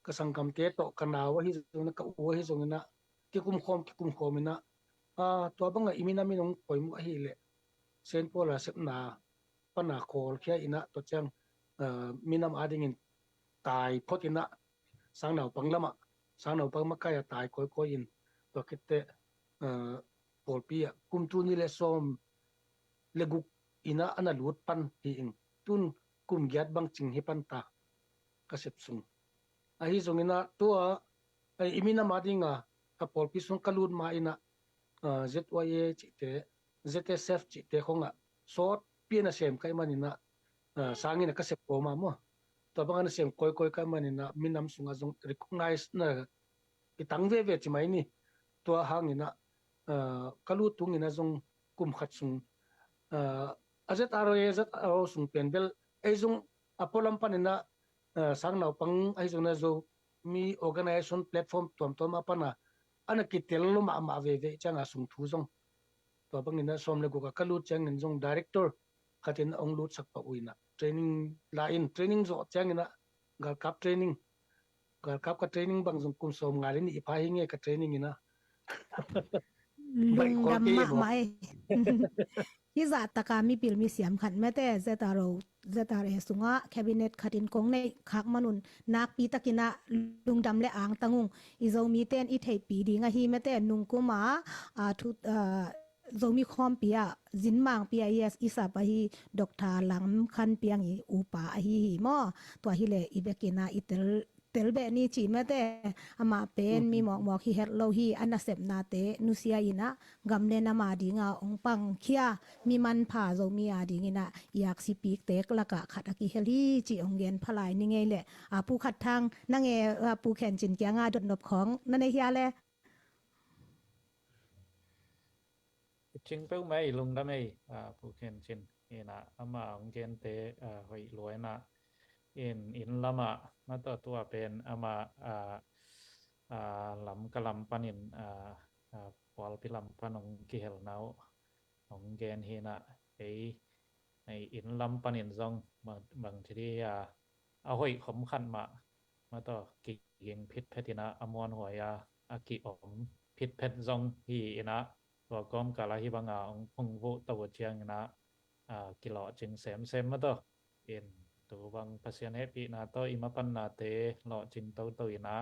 kasangkam te to kanawa hi zong ka uwa hi zong na ki kum khom ina to banga imina minong poimu hi le Saint Paul sep na pana khol khia ina to chang minam adingin tai photina sangnau panglama sangnau pangma kaya tai koi in to kitte polpia kumtu ni le som leguk ina ana lut pan hi ing tun kum gyat bang ching hi pan ta kasep sung ahi zongina to imina madinga a polpi sung kalut ma ina ZYA chite ZSF chite khonga sot pina sem kai manina sangina kasep ko ma mo to banga sem koi kai manina minam sunga jong recognize na itang ve chi mai ni to hangina kalut tungina jong kum khat sung ZRO sung penbel ai jong apolam panina sangnau pang ai jong na zo mi organization platform tom apana ana kitel lo ma ve changa sung thu jong to bangina som le go ka kalut chang in jong director khatin ong lut sak pa uina training la in training zo chang ina gal kap training kap ka training bang zum kum som ngalin ipa hinge ka training ina ลุง ขอ ดำ เก มะ มเหรอ ไหม ฮิซาตะกามีปิลมีเสียมขันแม้แต่เซตาโรเซตาเรสุงะแคบิเนตขัดินกงในคักมนุนนักปีตะกินะลุงดำและอ่างตังงอีโซมีเตนอีเทปีดีงะฮีแม้แต่นุงกุมาทุโซมีคอมเปียจินมังเปียเยสอิสาปะฮีดอกทาลังคันเปียงอีอูปาฮีมอตัวฮิเลอีเบกินะอีเตลเบนี่จีแม้แต่อามาเป็นมีหมอกฮีเฮดโลฮีอันนาเซบนาเตนุเซียอินะกำเนนามาดีงาองปังเคียมีมันผ่าโซมีอาดีงินะอยากสิปีกเตกละกะขัดอกิเฮลีจีองเกนพลายนี่ไงแหละผู้ขัดทางนั่งผู้แข่นจินเกียงาดดนบของนั่นไอเฮียแหละ จริงเป้าไม่ลงได้ไหมผู้เขียนชินนะอามาองเกนเตหอยรวยนะอินละมามาตัวเป็นอามาลำกะลำปานินปอลพิลำปานองกิเฮลนาวองเกนเฮนะไออินลำปานินซองบางทีที่เอาหอยขมขันมาต่อกิเกงพิษเพตินะอมวนหัวยอากิอมพิษเพชรซองฮีนะตัวก้อมกาลาฮิบังองพงวุตัวเชียงนะกิโลจึงเซมมาต่อตัวบางภาษาเนปีนาโตอิมาปันนาเตหล่อจินตัวนะ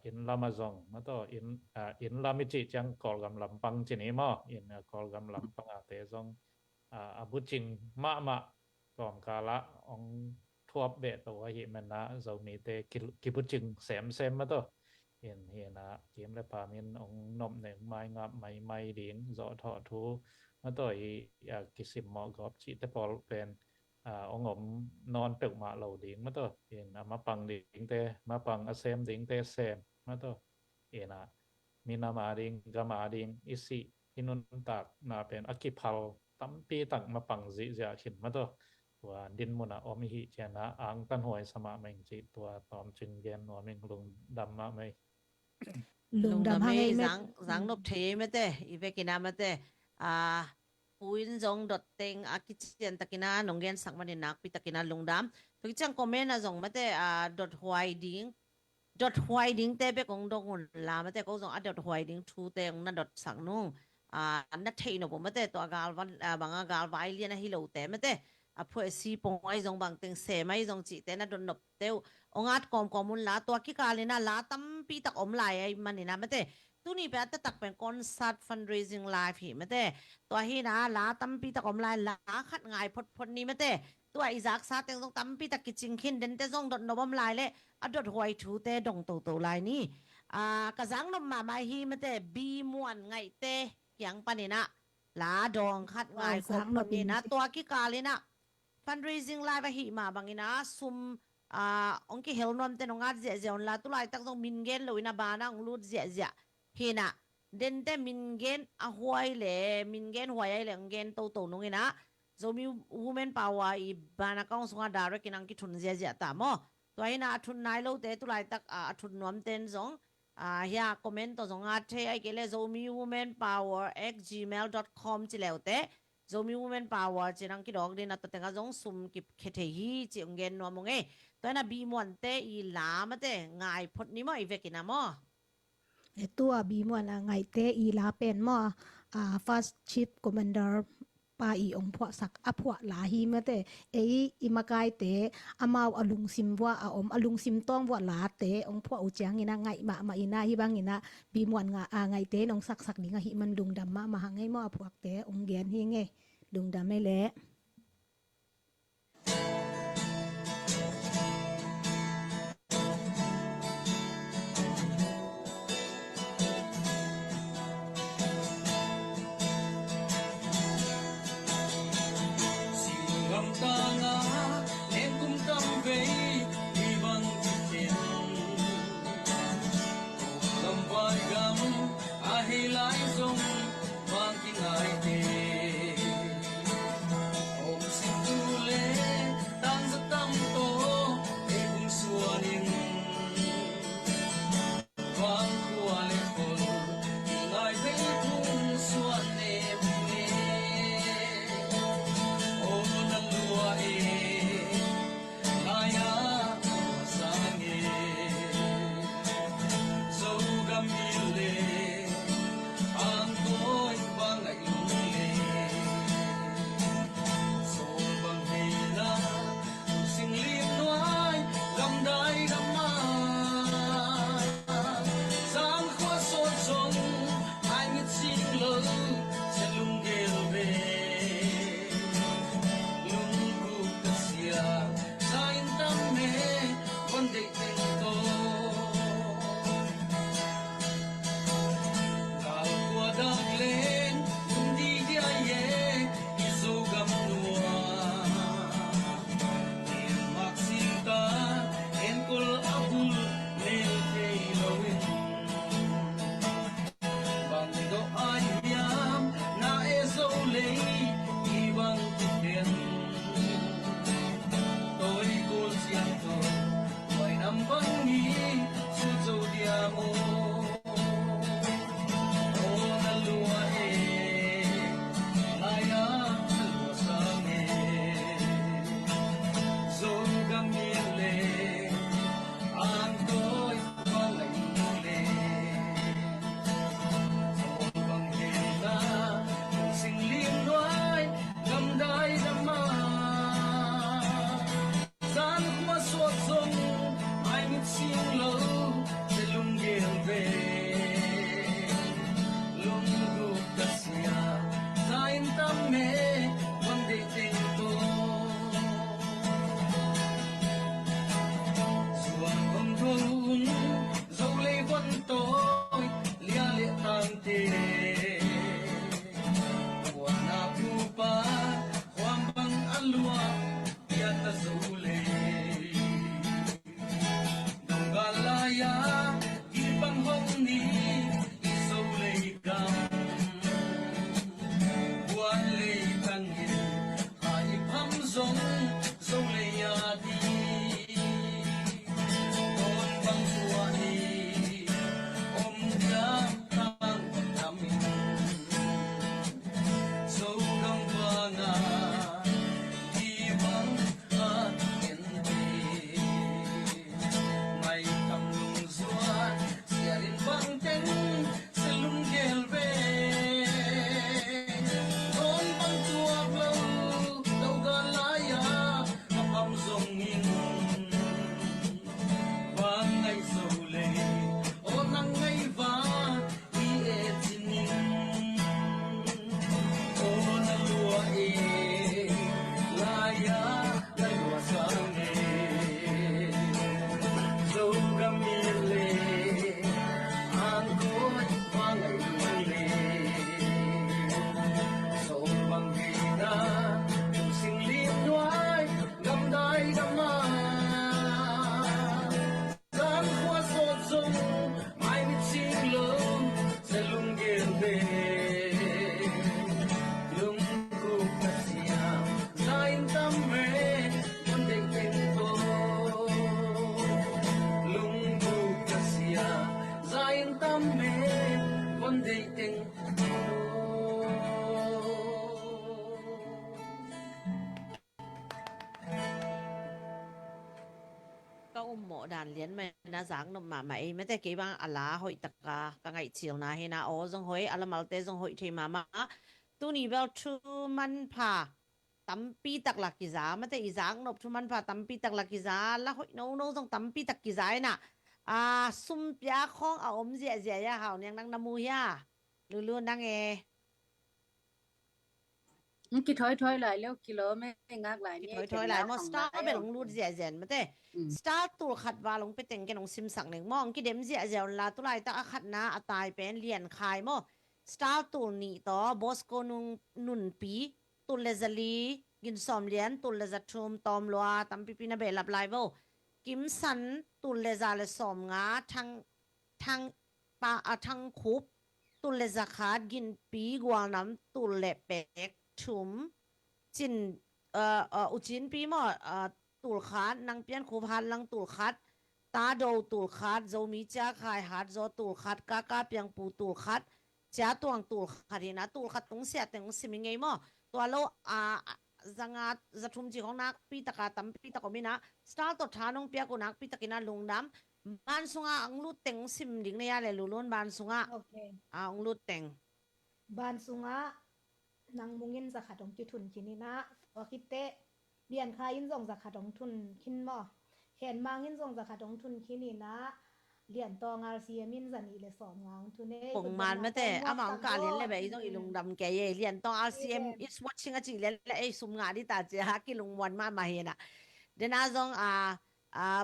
อินลามาซองมาต่ออินลามิจิจังกอลกำลำปังจินีมอกอลกำลำปังเตซองบุจิงมะก่อมกาละองทวบเบตัวหิมันนะเรามีเตกิบุจิงเซมมาต่อเห็นนะเกมและพามินองนมหนึ่งไม้งับไม้ดิงจอทอทูมาต่อยกิสิมหมอกอบจิตพอเป็นองมนอนตึกมาเหล่าดิงมาต่อเห็นมาปังดิงเตมาปังเซมดิงเตเซมมาต่อนะมีนามาดิงกามาดิงอิสิฮินุนตักนาเป็นอกิพัลตั้มปีตักมาปังจิจะขินมาต่อว่าดินมุนะอมิหิเจนะอ่างตันหวยสมาเมงจิตัวตอมจึงเย็นหัวเมงลุงดำมาไม่ลุงดำให้แม่ สังนบเทไม่เตอีเวกินาไม่เตปุยนจงดดเต็งอากิเจียนตะกินาหนงเกนสักมันนักปีตะกินาลุงดำทุกจังคอมเมนต์นะจงไม่เตดดหวยดิ้งเตเปกงดงหุ่นลาไม่เตก็จงดดหวยดิ้งทูเตงนั่นดดสังนุ่งนัดเทนผมไม่เตตัวกาลวันบางกาลไวเลียนฮิโลเตไม่เตพวกซีปงไอจงบางเต็งเสไม่จงจิเตนั่นดดนบเตวองอาจกอมมุนลาตัวกิกาเลนะลาตั้มปีตักอมลายไอมันนี่นะไม่เตตัวนี้เป็นตักเป็นคอนเสิร์ต fundraising live หิไม่เตตัวฮีนะลาตั้มปีตักอมลายลาขัดง่ายพดนี้ไม่เตตัวอีจากซาเต็งต้องตั้มปีตักกิจิงขินเดนเตจงดดนบอมลายเลยดดหวยทูเตดงโตลายนี่กระสังนมมาฮีไม่เตบีมวนไงเตยังปานี่นะลาดองขัดง่ายคนนี้นะตัวกิกาเลนะ fundraising live หิมาบางนะซุมองค์เฮลนอมเตนองอาเจเจอนลาตุลายตักต้องมินเกนเลยนะบานะองลูดเจเจเฮนะเดนเตมินเกนหวยเลยมินเกนหวยเลยองเกนโตนงนะจะมี women power อีบานะก้องสงฆ์ดาร์กินังกิทุนเจเจตามอตัวนี้นะทุนนายโลเตตุลายตักทุนนวมเตนสงเฮียคอมเมนต์ตัวสงอาเทไอเกเลจะมี women power @gmail.com จิเลวเตจะมี women power จินังกิดอกเดนตัดแต่งจงซุมกิบเคเทฮีจิองเกนนวมงตัวนั้นบีมวนเตอีลามาเตง่ายพดนี้มั้ยอีเวกินามอตัวบีมวนไงเตอีลาเป็นมอfirst chief commander ปาอีองพวสักอพวลาฮีมาเตอิมากายเตอมาวอลุงซิมว่าอมอลุงซิมต้องว่าลาเตองพวอุจังอินะไงมาอินะฮิบังอินะบีมวนไงเตนองสักดิงหิมันลุงดำมาหาไงมอพวกเตองเกียนฮิไงลุงดำไม่แล đàn liên mà na giang nó mà mày mấy cái cái bang ala hội tất cả cái ngày chiều na hay na ô dòng hội ala mal te dòng hội thì mà tu ni vel chu man pa tắm pi tắc lạc kỳ giá mấy cái giang nộp chu man pa tắm pi tắc lạc kỳ giá là hội nấu dòng tắm pi tắc kỳ giá nè sum pia khong dẻ dẻ ya hảo neng đang namu ya luôn luôn đang nghe cái thói lại leo kilo mấy ngác lại thôi thôi lại mà startไปลงรูดเสียเสียมาเต้ start ตัวขัดว่าลงไปแต่งกันลงซิมสักหนึ่งมองกี่เดมเสียเสียละตัวไรตาขัดนะตายเป็นเลียนขายมั้ง start ตัวนี้ต่อบอสโกนุนปีตัวเลซลีกินสอมเลียนตัวเลซชุมตอมลัวตั้มปีปีน่ะเบลับไลเวลกิมสันตัวเลซาเลสอมงาทั้งปาทั้งคุบตัวเลซาขาดกินปีกว่าน้ำตัวเลเป็กชุมจินอุจินปีมอตูลคัดนังเปียนคูพันลังตูลคัดตาโดตูลคัดโจมีจ้าขายหัดโจตูลคัดกากาเปียงปูตูลคัดจ้าตวงตูลคัดเห็นนะตูลคัดตรงเสียแต่งสิมิงไงมอตัวโลจังอาจะทุ่มจีของนักปีตะกาตั้มปีตะกมินะสตาร์ตัวทานองเปียกุนักปีตะกินาลุงดำบ้านสุงาอังลุดแต่งสิมดิ่งเนี่ยเลยลุล้วนบ้านสุงาโอเคอังลุดแต่งบ้านสุงะนางมุงินจะขัดของจุทุนคินินะว่าคิดเตะเรียนคายินส่งจะขัดของทุนคินบ่เห็นมางินส่งจะขัดของทุนคินินะเรียนตองอาเซียมินสันอีเลสองงางทุนเน่ปงมันไม่แต่อามังการเรียนเลยแบบอีต้องอีลุงดำแกเย่เรียนตองอาเซียม is watching จริงเรียนและไอ้สุมงาที่ตาเจ้ากิลุงวันมาเห็นอ่ะเดี๋ยวน่าจง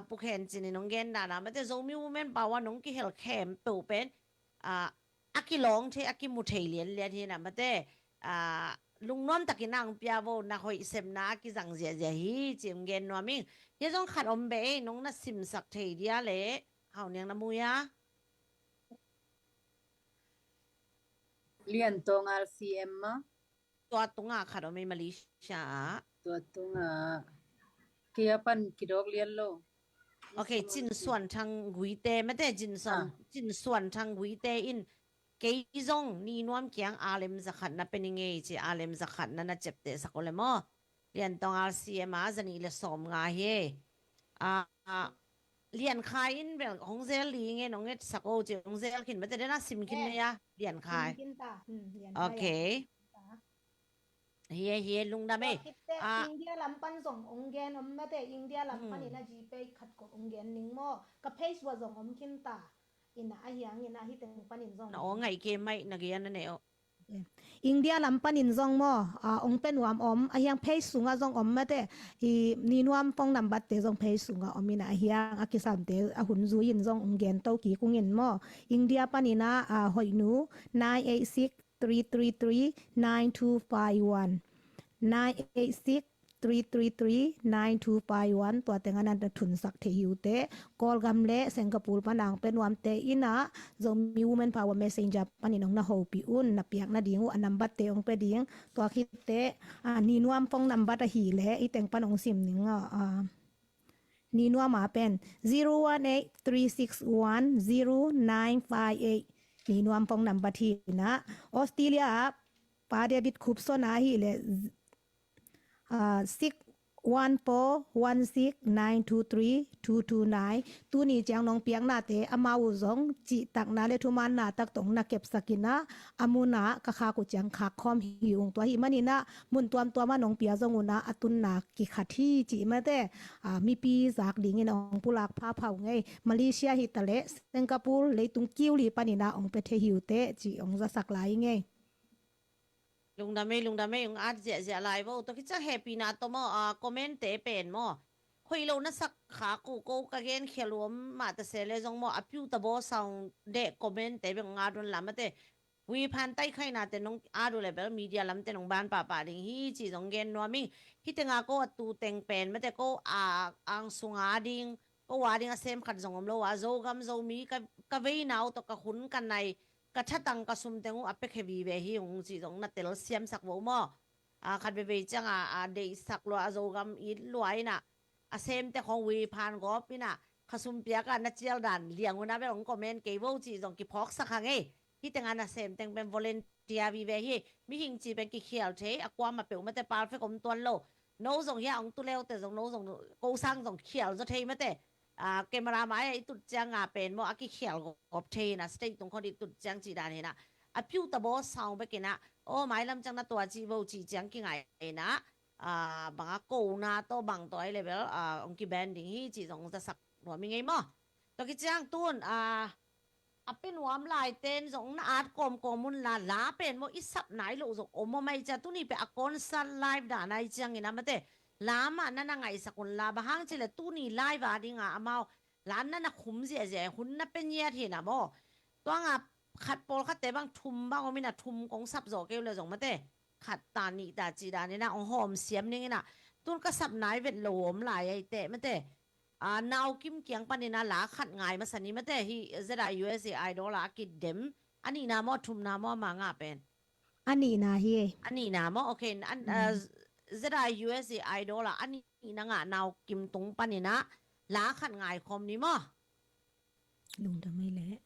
ปุกเห็นจีนน้องเกนด่านะไม่แต่จงมีวูแมนป่าวว่าน้องกิเฮลแคมปูเป็นอากิลองที่อากิมุเทเรียนที่น่ะไม่แต่ลุงน้อมตะกินังเปียโวนักหอยเซมนากิจังเจียฮีจิมเกนนัวมิงยังต้องขัดอมเบยน้องน่ะซิมสักเทียเละเฮาเนียงน้ำมูยะเรียนตรง RCM มั้งตัวตุงขัดอมเบยมาเลเซียตัวตรงเกี่ยปันกิดอกเรียนโลโอเคจินส่วนทางกุยเตไม่ได้จินส่วนทางกุยเตอินเกี่ยจงนี่นวมเกียงอาเลมสักขัดน่ะเป็นยังไงจีอาเลมสักขัดน่ะเจ็บเตะสักคนเลยมั้งเรียนตรง RCM จะนี่เลยสอมงาเฮเรียนขายอินแบบของเซลลีไงน้องเอ็ดสักโอจีของเซลขินไม่ได้น่าซิมขินเลยอะเรียนขายโอเคเฮียลุงดำเอ้อินเดียลำปันส่งองเกนอมไม่แต่อินเดียลำปันอินาจีไปขัดกับองเกนนิงโมกับเพจว่าส่งอมขินตาอินาอายังอินาฮิตงปันอินส่งโอ้ไงเกมไม่นักเรียนนั่นเองอินเดียลำปันอินซองโมองเป็นวามอมอายังเพจสุงาซองอมไม่แต่นีนวมฟองนำบัตเตซองเพจสุงาอมินะอายังอากิสามเตอหุนซูยินซององเกนโตกีกุงินโมอินเดียปันอินาหอยนู986-333-9251 986-333-9251 ตัวแต่งนั้นทุนสักเทียวเตะกอลกัมเล่สิงคโปร์ปนังเป็นวันเตอินะจงมี women power messenger ปนิน้องนาโฮปีอุนนับเปียกนาดิ่งอันนับบัตเตองไปดิ่งตัวคิดเตะนีนวมฟองนับบัตหีเล่อีแต่งปนองซิมหนึ่งนีนวมมาเป็น018-361-0958นีนวมฟองนับบัตทีนะออสเตรเลียปาเดบิดคุบโซนาฮีเล่61416923229ตัวนี้จังน้องเปียงนาเตอมาวุซงจิตักนาเลทุมันนาตักตงนาเก็บสกินะอามุนากะคากุจังคักคอมหิวตัวหิมันนี่นะมุนตัวมาน้องเปียจงอุนะอตุนนากิขัดที่จิมาเตมีปีจากดิ่งน้องปุลักพาเผาไงมาเลเซียฮิตาเลสิงคโปร์เลยตุงกิ้วลีปานินาองเปเทหิวเตจิองจะสักหลายไงลุงดำไม่ลุงอาจจะไลฟ์ว่าตัวคิดจะแฮปปี้นะตัวมั่วคอมเมนต์เตะเป็นมั่วคุยเราน่ะสักขากูกะเกนเขียนรวมมาแต่เสร็จเลยจงมั่วอภิวตะโบส่งเด็กคอมเมนต์เตะเป็นงานดุนละมาเตะวีพันใต้ใครนะแต่น้องอาดูเลยแบบมีเดียลำแต่น้องบ้านป่าดิ่งฮีจีจงเกนนัวมิ่งฮิตงาก็ตูเต็งเป็นมาแต่ก็อังสุงอาดิ่งก็ว่าดิ่งเซมขัดจงอมโลว่าโจกำโจมีกะเวนเอาตัวกะขุนกันในกระชัดตังกระสุมเต็งอัปเปกเฮวีเวฮีองจีตรงนัดเตลเซียมสักโวมอขัดเบจังเดสักลัวโจกัมอีลวยน่ะเซมแต่ของวีพานกอบนี่น่ะกระสุมเปียกันนัดเจียลดันเลี้ยงวันนั้นเป็นของคอมเมนต์เกย์วจีตรงกีพอกสักครั้งที่แต่งงานเซมแต่งเป็นวอลเลนเทียวีเวฮีมิหิงจีเป็นกีเขียวเทอความมาเปิลมาแต่ปาลเฟกอมตัวโลโน้ส่งยาองตัวเร็วแต่ส่งโน้ส่งกูสร้างส่งเขียวจะเทมาแต่ camera mai tụt chang pen mo aki khel gop the na stay tung khodi tụt chang chi dan he na piu ta bo sound be ke na o mai lam chang na to chi bo chi chang ki ngai na bang ko na to bang to ai level ong ki banding hi chi jong ta sak no mi ngai mo to ki chang tunเป็นวามลายเต้นสงนาอาร์ตกอมมุนลาเป็นโมอิสับไหนลูกสงอมไม่จะตุนี่เป็นอากอนซันไลฟ์ด่าในจังงี้นะมาเต้ลามานั่นไงสักคนลาบะฮังเจเลตุนี่ไลฟ์อะไรงะอามาล้านนั่นคุ้มเสียหุ่นนั่นเป็นเยี่ยทีนะโมตัวงะขัดโปลขัดเตะบางทุ่มบางมีน่ะทุ่มกองซับโจเกลเลยสงมาเต้ขัดตานีตาจีดานี่นะองหอมเสียมนี่นะตุนก็สับไหนเวทหลวมลายไอเตะมาเต้นาวกิมเกียงปันนี่นะหลาขัดไงมาสันนี่มาเตะฮีจะได้ USA Idol ละกิดเดมอันนี้นะมอทุ่มนะมอมางาเป็นอันนี้นะเฮียอันนี้นะมอโอเคอันจะได้ USA Idol ละอันนี้นะงะนาวกิมตรงปันนี่นะหลาขัดไงคอมนี่มอลุงทำไมแหละ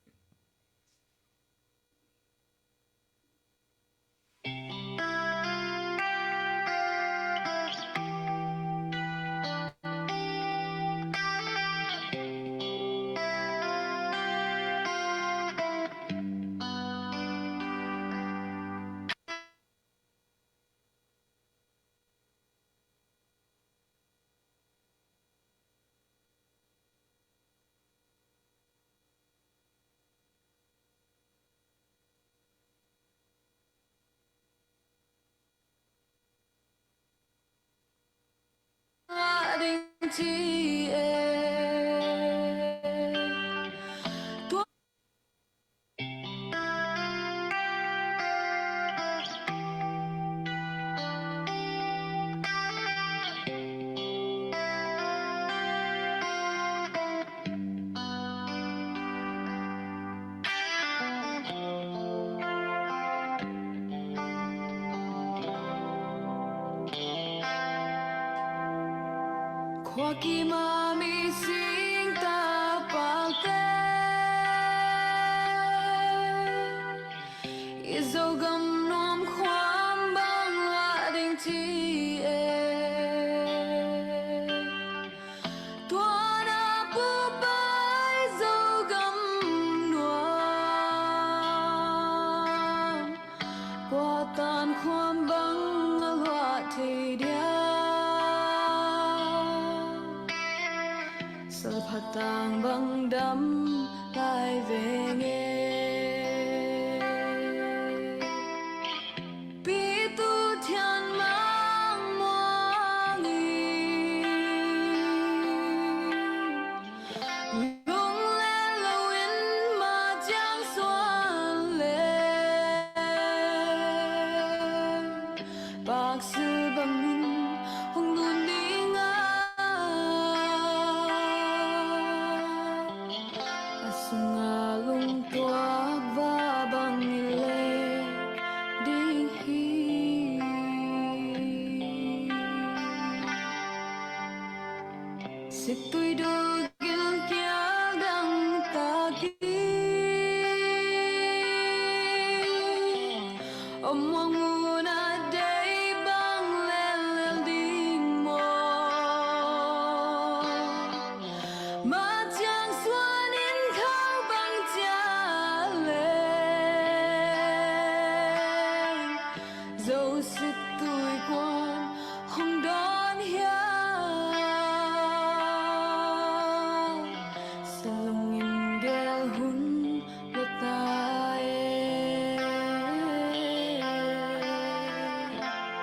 Kwaki mami sing tapate Izogam nom kwam bang lading ti Tuana pupai zogam nuam Kwatan kwam bang alwa te dia Salpatang bang dam lai về nghe Pi tu thian mang moang Lung lên lâu in mà chẳng xoan lên Bác sư bằng hồng đun đi Sungalong tuwag babang ile dihi Situy dugil kiagang tagi Omwang muna day bang lelel ding mo Matyang swanin kau bang tialeng Dẫu sức tuổi quan không đón hiya Sa lòng in gel hun lo tae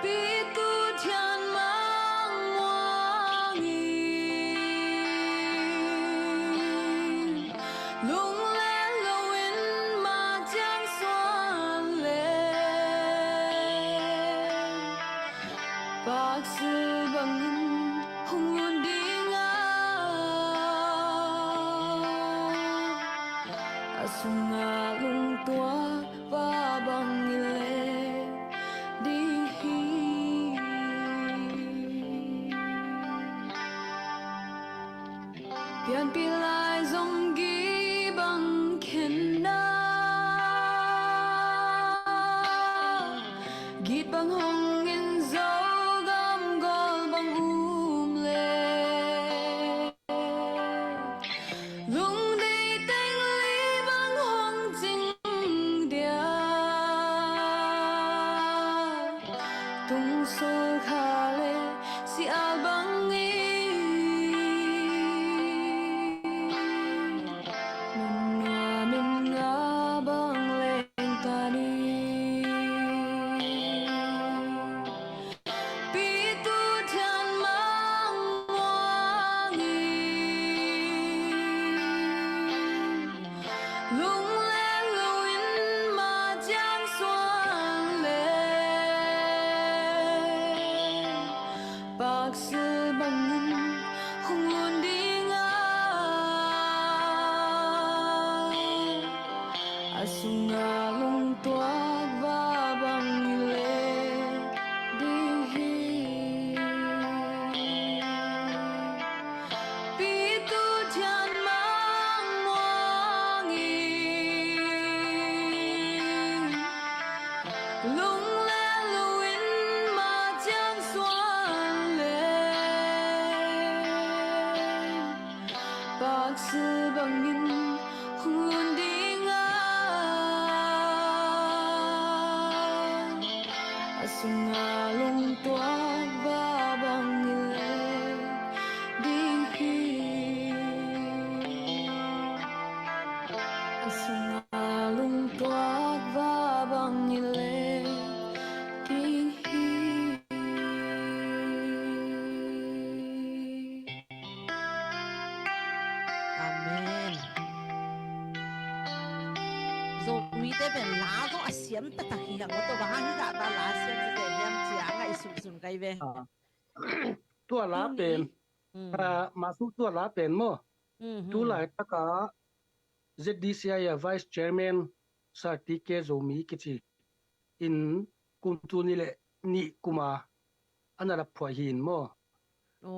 Pi tu thian mang moang Lung lên lâu in mà chẳng xoan lên Bác sư bằng hồng luôn đi ngang Sunga lung tua và bằng ile đi Pian pilai dòng ghi bằng khen na Git bằng hồng in dấu gam gol bằng le bạc sư bằng nghìn không luôn đi ngang asunga lung tua và bằng lệ đi pi tu chan mang moang lung le luin ma chang xuan lên bạc sư bằng nghìn không luôn đi ngang asunga lung tua và bằng nghìn lệ đi asunga lung tua và bằng nghìn lệ đi Amen. Zo mi te ben la zo asiam ta ta hi hang to ba hi da ta la asiam se te yam chia ngai sun sun kai ve. ตัวลาเป็น มาสู้ตัวลาเป็นมั้งตัวหลายตะกา ZDCI Vice Chairman สาธิตเกโซมีกิจิอินกุมตูนี่แหละนี่กุมาอันนั้นพอหินมั้ง โอ้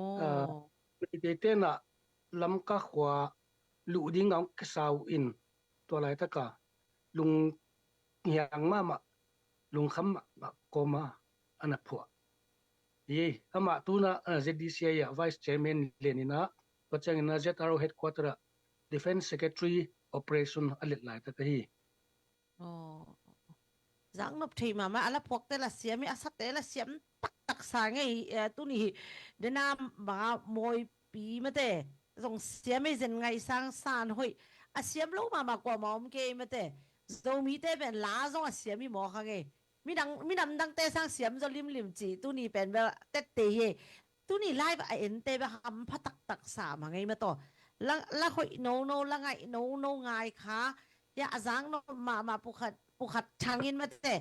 เดเตน่ะลำกะขวาลุดิ้งน้องกสาวอินตัวหลายตะกาลุงเหียงมาลุงคำมาโกมาอันนั้นพอ Ye, ama tuna ZDCI Vice Chairman Lenina, pachangina ZRO Headquarter Defense Secretary Operation alit lai ta kahi. โอ้จังนบทีมาอะไรพวกแต่ละเสียมีอาศัยแต่ละเสียมตักสางไงตัวนี้เดนามบามวยปีมาแต่ส่งเสียไม่เซ็นไงสร้างสารหอยอาเสียมรู้มากว่ามอมเกยมาแต่โซมีแต่เป็นล้าส่งอาเสียมีหมอข้างไงมีดำดังแต่สร้างเสียมจะริมจีตัวนี้เป็นแบบเตะเตะตัวนี้ไล่แบบเอ็นเตะแบบทำพัดตักสามไงมาต่อแล้วหอยโนละไงโนไงคะอย่าจังโนมาปุขัดทางอินมาแต่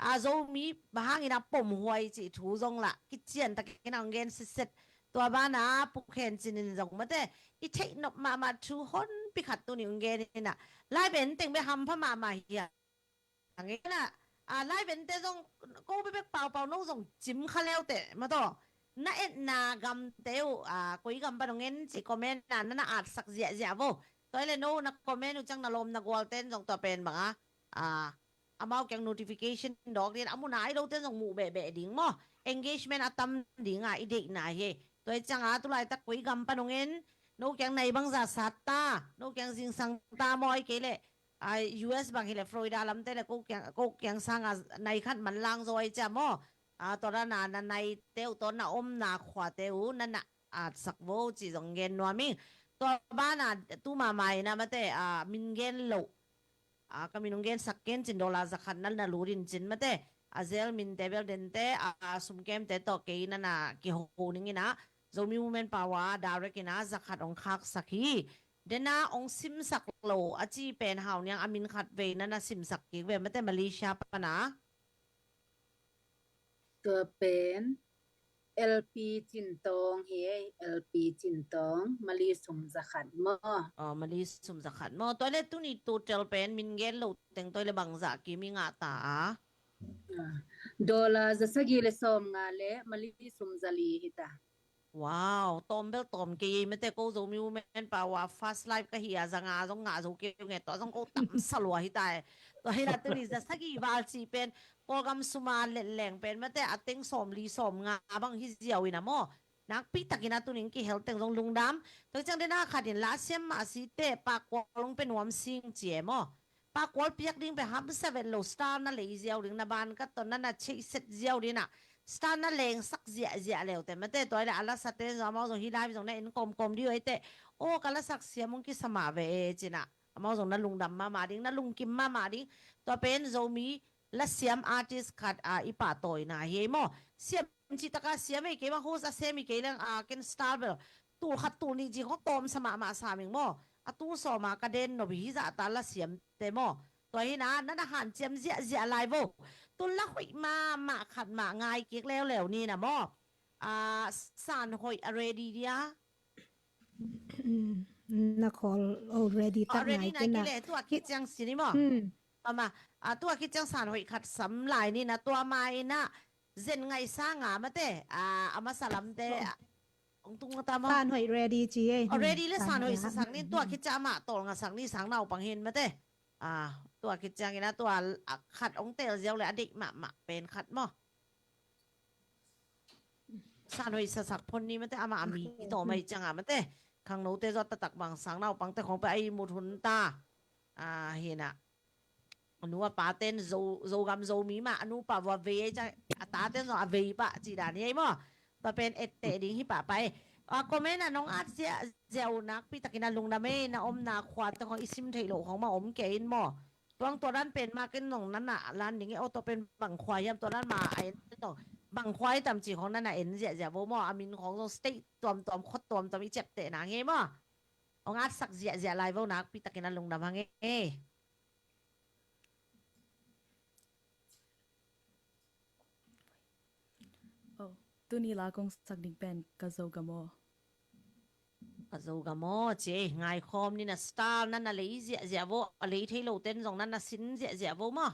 อาโซมีบางอินะปมหวยจีถูจงละกิเจียนตะกินเอาเงินเสร็จตัวบ้านนะปุกเห็นจินจงมาแต่อีเทนมาทูฮอนปิขัดตัวนี้เงินนี่นะไล่เป็นเต็งไปทำพม่าเฮียอย่างงี้นะไล่เป็นเต็งก็ไปเป่าน้องส่งจิ้มข้าวแล้วแต่มาต่อน่าหนากำเตียวกุยกำปนเงินจีคอมเมนต์นั่นอาจสักเสียโวตัวเลยโน่นักคอมเมนต์จังนลมนักวอลเต้นส่งตัวเป็นบ้างอามาแกง notification ดอกเรียนอามุนายเราเต้นส่งหมู่เบะดิ่งมั้ง engagement อาตั้มดิ่งอีเด็กนายตัวจังตัวไรตะกุยกำปนเงินโน่แกงในบางสัตตาโน่แกงสิงสังตามอยเกลUS บางทีเลยฟลอริดาลำเต้เลยก็แกงสังในขั้นมันล่างซอยจ้ะมั้งตอนนั้นในเต้าตอนน่ะนาขวาเต้านั่นน่ะสักโวจีส่งเงินนัวมิ่งตัวบ้านตู้มาใหม่นะมาแต่มินเงินโลก็มินเงินสักเงินจินดอลลาร์สักขันนั่นน่ะรู้ดินจินมาแต่เซลมินเตเบลเดนเตสุมเกมเตต่อเกยนั่นน่ะกี่โหนึงนะโซมีมูเมนต์ปาวาดาวเรกินะสักขัดองคักสักฮีเดน่าองซิมสักโลจีเป็นเฮาเนี่ยอามินขัดเวนั่นน่ะซิมสักกี่เวมาแต่มาเลเซียปะนะตัวเป็น LP จินตองเฮ LP จินตองมาลีสมสขัดมอมาลีสมสขัดมอตัวเล็กตัวนี้ตัวเจลเป็นมินเกลโลแต่งตัวเล็กบางจากกี่มีงาตาดอลลาร์จะสกิเลสอมงาเลมาลีสมซาลีฮิตาว้าวตอมเบลตอมเกย์ไม่แต่ก็จะมีแมนป่าวว่า fast life ก็เฮียจะงาต้องงาจะเกี่ยวไงตัวต้องก็ตั้มสลัวฮิตาตัวให้เราตัวนี้จะสักกี่วาลซีเป็นโปรแกรมสุมาแหล่งเป็นไม่แต่อัดเต็งสมลีสมงาบางฮิเซียวอินะโมนักพิตักินะตัวนี้กี่เฮลเต็งลงลุงดำตัวจังได้น่าขัดเห็นลาเซียมมาสิเตปากวลงเป็นวอมซิงเจียโมปากวลเปียกดิ้งไปฮับเซเว่นโลสตาร์นั่นเลยเซียวดิ้งนาบานก็ตอนนั้นน่ะเช็คเซตเซียวดิ้งน่ะสตาร์นั่นเลงสักเสียแล้วแต่ไม่แต่ตัวเด็กอัลลัสเตนจะมาส่งฮิไลฟ์ส่งในอินกลมดีไว้แต่โอ้กันละสักเสียมุงกิสมาเวจินะมาส่งนั่นลุงดำมาดิ้งนั่นลุงกิมมาดิ้งตัวเป็นโซมีและเสียมอาร์ติสขัดอีป่าโตยนะเฮโมเสียมจิตกาเสียไม่เกี่ยวกับโฮสเสียไม่เกี่ยวกับเกนสตาร์เบลตัวขัดตัวนี้จีเขาตอมสมาสามิงโมตัวสอมากระเด็นนบิฮิจะตาละเสียมเตโมตัวนี้นะนั่นอาหารเจียมเสียไลโวตุนละหุยมาขัดมาง่ายเกียกแล้วนี่นะมอ สานหอยอะไรดีเดีย na call already ตักไหน already กัน นะกิ นะ เลตัวคิดจังสินี่มั้ง มาตัวคิดจังสานหอยขัดสำลายนี่นะตัวมาอินะเจนไงสร้างมาเตอามาสลัมเตองตุงตามะ สานหอย ready จีเอ้ already เลยสานหอยสักนี่ตัวคิดจังมาตรงกับสักนี่สังเราปังเห็นมาเตตัวคิดจังนี่นะตัวขัดองเตลเจียวเลยอดีตมาเป็นขัดมั้งสานหอยสักพนนี้มาเตอามาอามีต่อไม่จังมาเตข้างโน้ตเตจอดตักบางสังเราปังแต่ของไปไอ้มุทุนตาเห็นanu pa ten zo gam zo mi ma anu pa wa ve cha ta ten zo ve pa chi da ni mo pa pen ette ding hi pa pai comment na nong at sia zeu nak pi takina lung na me na om na khwat ta ko isim thei loของมาอมเกนmo tuangตัวนั้นเป็นมากันนองนั้นน่ะร้านนี้เอาตัวเป็นบังควายตัวนั้นมาไอ้ต้องบังควายตามจีของนั้นน่ะเอ็นเสียเสียบ่มออามินของตรงสเต็กตัวคดตัวมีเจ็บเตะนะเงี้ยมั้งเอางัดสักเสียเสียลายบ่นักปีตะกินลงน้ำเงี้ย tu ni la kong sak ding pen ka zo ga mo ก็จะก็มอเจง่ายคอมนี่นะสตาร์นั่นน่ะเลยเสียเสียบ่อะไรที่เราเต้นตรงนั้นน่ะสินเสียเสียบ่มั้ง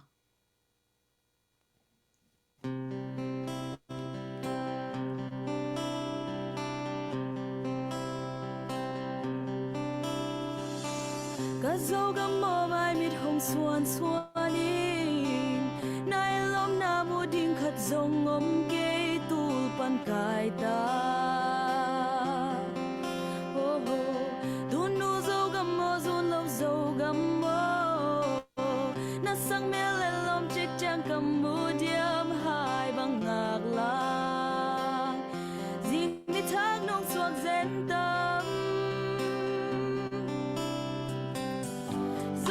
ก็โจก็มอใบมิดหงสวนสวนอิงในลมน้ำมูดิ่งขัดจงงมเกยตูปันกายตาโอ้โหตูนูโจก็มอจูนลมโจก็มอน่าสังเมลลมจิกจังกำมูเดียมหายบางงากลางจิงมิทางน้องสวกเซนตาม โ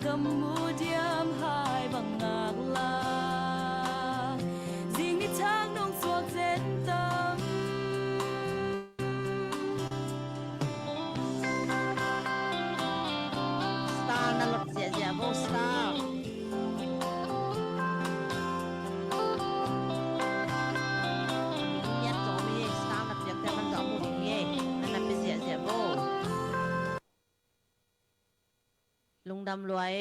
cầm mu diam hai bằng ngạc la riêng đi thang nông suốt dệt tâm star na lot zia bo star ya to mi star na pyak te man zo mu ni na pe zia boลุงดำรวย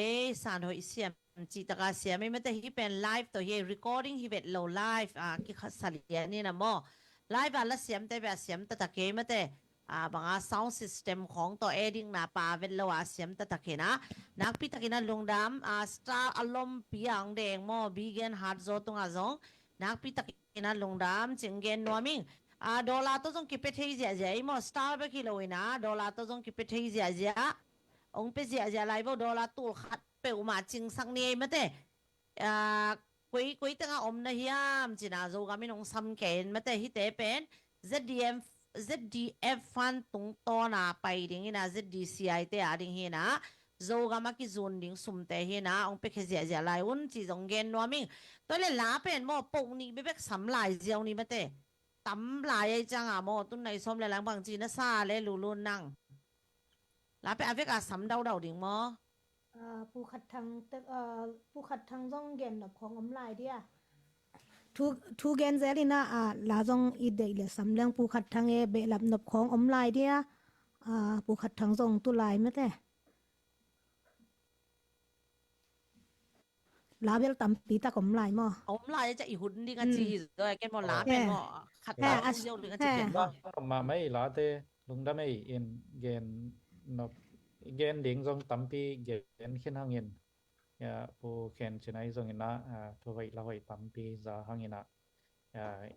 สารหอยเสียมจีตกาเสียไม่แต่ที่เป็นไลฟ์ตัวเฮ recording ที่เป็น low live กี่ขัดสัญญานี่นะมอไลฟ์ละเสียมแต่แบบเสียมตะตะเกยไม่แต่บาง sound system ของตัว editing นะป่าเป็นโลเสียมตะตะเกยนะนักพิทักษ์นะลุงดำstar อารมณ์ปีอังแดงมอ begin hard โซตรงอ่ะจงนักพิทักษ์นะลุงดำจึงเกณฑ์นัวมิงดอลลาร์ตัวจงกิบไปเที่ยวเสียมอ star ไปกี่โลนะดอลลาร์ตัวจงกิบไปเที่ยวเสียองไปเสียไรบ่ดอลลาร์ตู้ขัดเปลวมาจริงสักเนี่ยไม่ได้กุยตั้งอมนะเฮียมจีน่าโจก็ไม่น้องซ้ำเกณฑ์ไม่ได้ฮิตเป็น ZDF ฟันตรงตัวน่ะไปดิ้งนะ ZDCI เตะดิ้งเฮียนะโจก็มากี่ส่วนดิ้งสุ่มเตะเฮียนะองไปเสียไรอุ่นจีจงเกณฑ์นัวมิงตัวเล่นลาเป็นโม่ปุ่งนี่ไปสำลายเจียวนี่ไม่ได้ตำลายจังโม่ตุ้นในส้มเลยหลังบางจีน่าซาเลยลุนั่งลาไปอาเวกสำเดาดิ่งมอผู้ขัดทางผู้ขัดทางจ้องเกณฑ์แบบของอำลายเดียทูเกณฑ์เซลินะลาจ้องอีเดย์เลยสำเรื่องผู้ขัดทางเบลับนบของอำลายเดียผู้ขัดทางจ้องตุลายไม่แต่ลาเบลตำปีตากอำลายมออำลายจะอีหุ่นดีกันจีด้วยแกมอลาเป็นมอขัดทางเดียวหรือกันจีเกณฑ์มาไม่ลาเตลุงได้ไม่อินเกณฑ์นบเกณฑ์ดิ่งทรงตั้มปีเกณฑ์ขึ้นห้างเงินผู้เขียนชนะทรงเงินนะตัวไว้ละไว้ตั้มปีจะห้างเงินนะ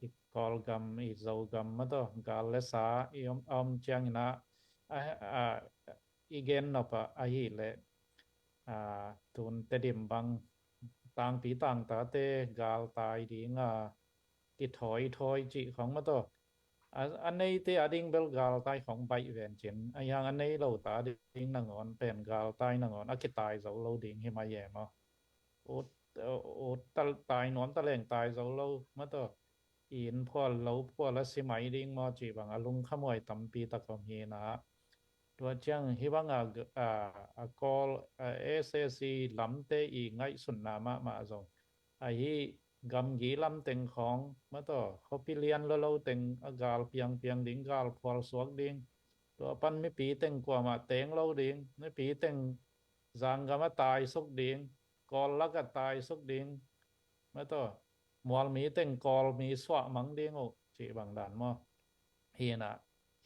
อีกกอลกัมอีกโจกัมมาตัวกาลเลสาอีเจียงเงินนะอีเกณฑ์นบไอ้เล่ตุนเตดิมบังต่างปีต่างตาเตกาลตายดิ่งกิถอยจีของมาตัวอันนี้ที่อดิ่งเบลกาลตายของใบเวนจินอย่างอันนี้เราตาดิ่งนังอนเป็นกาลตายนังอนกิตายเราดิ่งให้มาแย่มาโอ้ตายนอนตะแหลงตายเรามาตัวอินพอละสิมัยดิ่งมาจีบังลุงขโมยตั้มปีตะกอมเฮนะตัวเจ้าฮิบังกอลSSC ลำเตอีไงสุนนามะมาจงกำกีลำเต็งของมาต่อเขาพิเลียนเราเต็งกาลเพียงดิ่งกาลพอลสวกดิ่งตัวปันไม่ปีเต็งกว่ามาเต็งเราดิ่งไม่ปีเต็งจางก็มาตายสุกดิ่งกอลละก็ตายสุกดิ่งมาต่อมวลมีเต็งกอลมีสวะมังดิ่งโอจีบางด่านมั้งเฮียนะ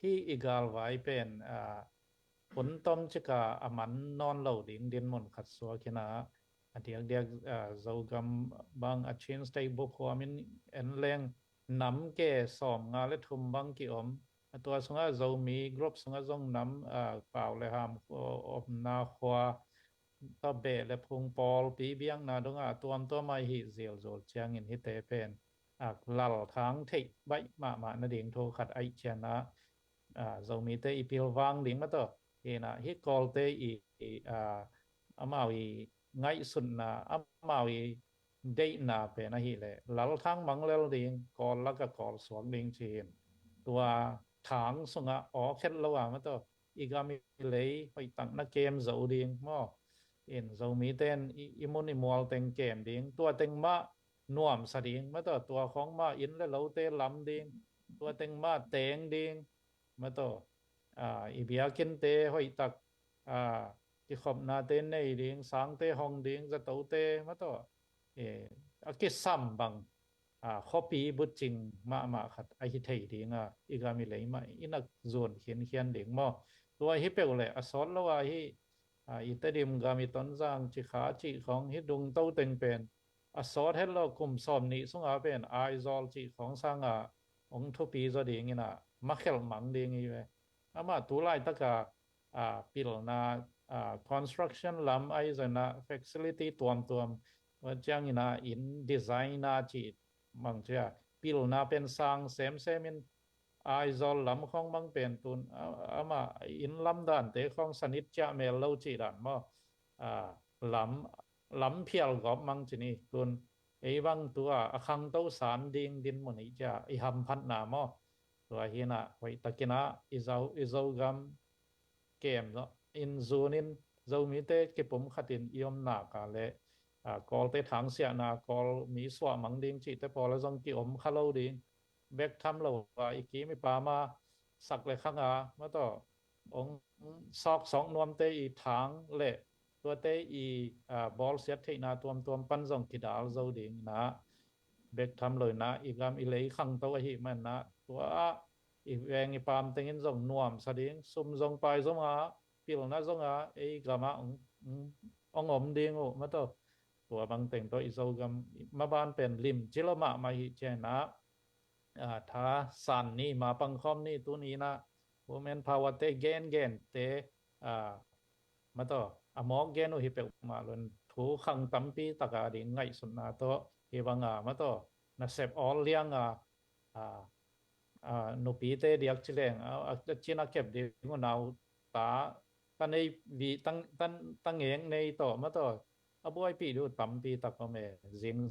ที่อีกาลไว้เป็นผลต้มจะกะมันนอนเราดิ่งเดินมนขัดสัวขนาเดียกเจ้ากำบางอาชีพสไตล์บุพวามินเอ็นแรงน้ำเกสอมงาและทุ่มบางกี่ตัวสงฆ์เจ้ามีกรุ๊ปสงฆ์จงน้ำเปล่าเลยหามนาขวาตะเบะและพุงปอลปีเบียงนาดงตัวไม่หิเซียวโจลเชียงอินฮิเตเป็นหลัลทางเทใบมานาดิ่งโทขัดไอเชียนะเจ้ามีเตอีพิลวางดิ่งมาตัวเอ็นะฮิกอลเตอีมาวีไงสุนนะมาวีเดน่าเป็นอะไรเลยหลังทางมังเลลดิ่งกอลแล้วก็กอลสวงดิ่งเชียนตัวทางสงะเคล็ดระหว่างมาตัวอีกามีเลยไปตั้งนักเกมเจ้าดิ่งมั่วเอ็นเจ้ามีเต้นอิมุนอิมัวเต็งเกมดิ่งตัวเต็งมาหน่วมสดิ่งมาตัวของมาอินแล้วเราเต้ลำดิ่งตัวเต็งมาเต็งดิ่งมาตัวอีเบียกินเตะหอยตักที่ขอบนาเต้นในดิ่งสังเตะห้องดิ่งจะตัวเตะมาตัวกิซ้ำบังข้อปีบุตรจริงมาขัดไอฮิตไทยดิ่งอีกามีเลยมาอินักโซนเขียนดิ่งมั่วตัวฮิเปลเลยสอนแล้วว่าฮิอิตาดิมกามีต้นจางจิขาจิของฮิดุงเต้าเต็งเป็นสอนให้เราคุมสอบนี้สงเป็นไอซอลจิของสร้างองทุปีจะดิ่งนะมักเขลมังดิ่งอยู่เลยมาตัวไล่ตะกาปิลนาconstruction ลำไอจะนะ facility ตัวว่าจังนะอินดีไซน์นะจีบางเจ้าปิลนาเป็นสร้างเซมินไอซอลลำของบางเป็นตุนมาอินลำดันเตะของสนิทจะเมลเลวจีดันมา lắm phiền góp mang chỉ ní luôn ấy băng tua khang tàu sán điên điên một ý cha ý hầm phát nà mò tua hi na vậy ta kia na izau gam kem đó in zonin dâu mi te cái bấm khát in iom nà cả lệ call te thang sia na call mi swa mang ding chi te pol zong ki khá lâu đi back tham lâu và ý kí mi pa ma sắc lệ khang mà to ông sọc song nuam te i thang lệตัวเตอีบอลเสียที่นาตัวปั้นจงกิดาลโจดิงนะเบกทำเลยนะอีกามอีเลยขังตัวหิมันนะตัวอีแวงอีปามเต็งจงนวมสดิงซุ่มจงไปจงพิลนะจงไอ้กามาองอมดิงโอมาตัวบางเต็งตัวอีโจกามมาบ้านเป็นริมจิลมามาหิเจนะท้าสันนี่มาปังคอมนี่ตัวนี้นะโวเมนพาวเตเกนเตมาmok gen hi pe ma lon thu khang tampi taka ding ngai sun na to hebanga ma to na sep all liang no pi te diak chileng china kep de ngo naw ta nei vi tang ngeng nei to ma to aboi pi du tampi tak ma me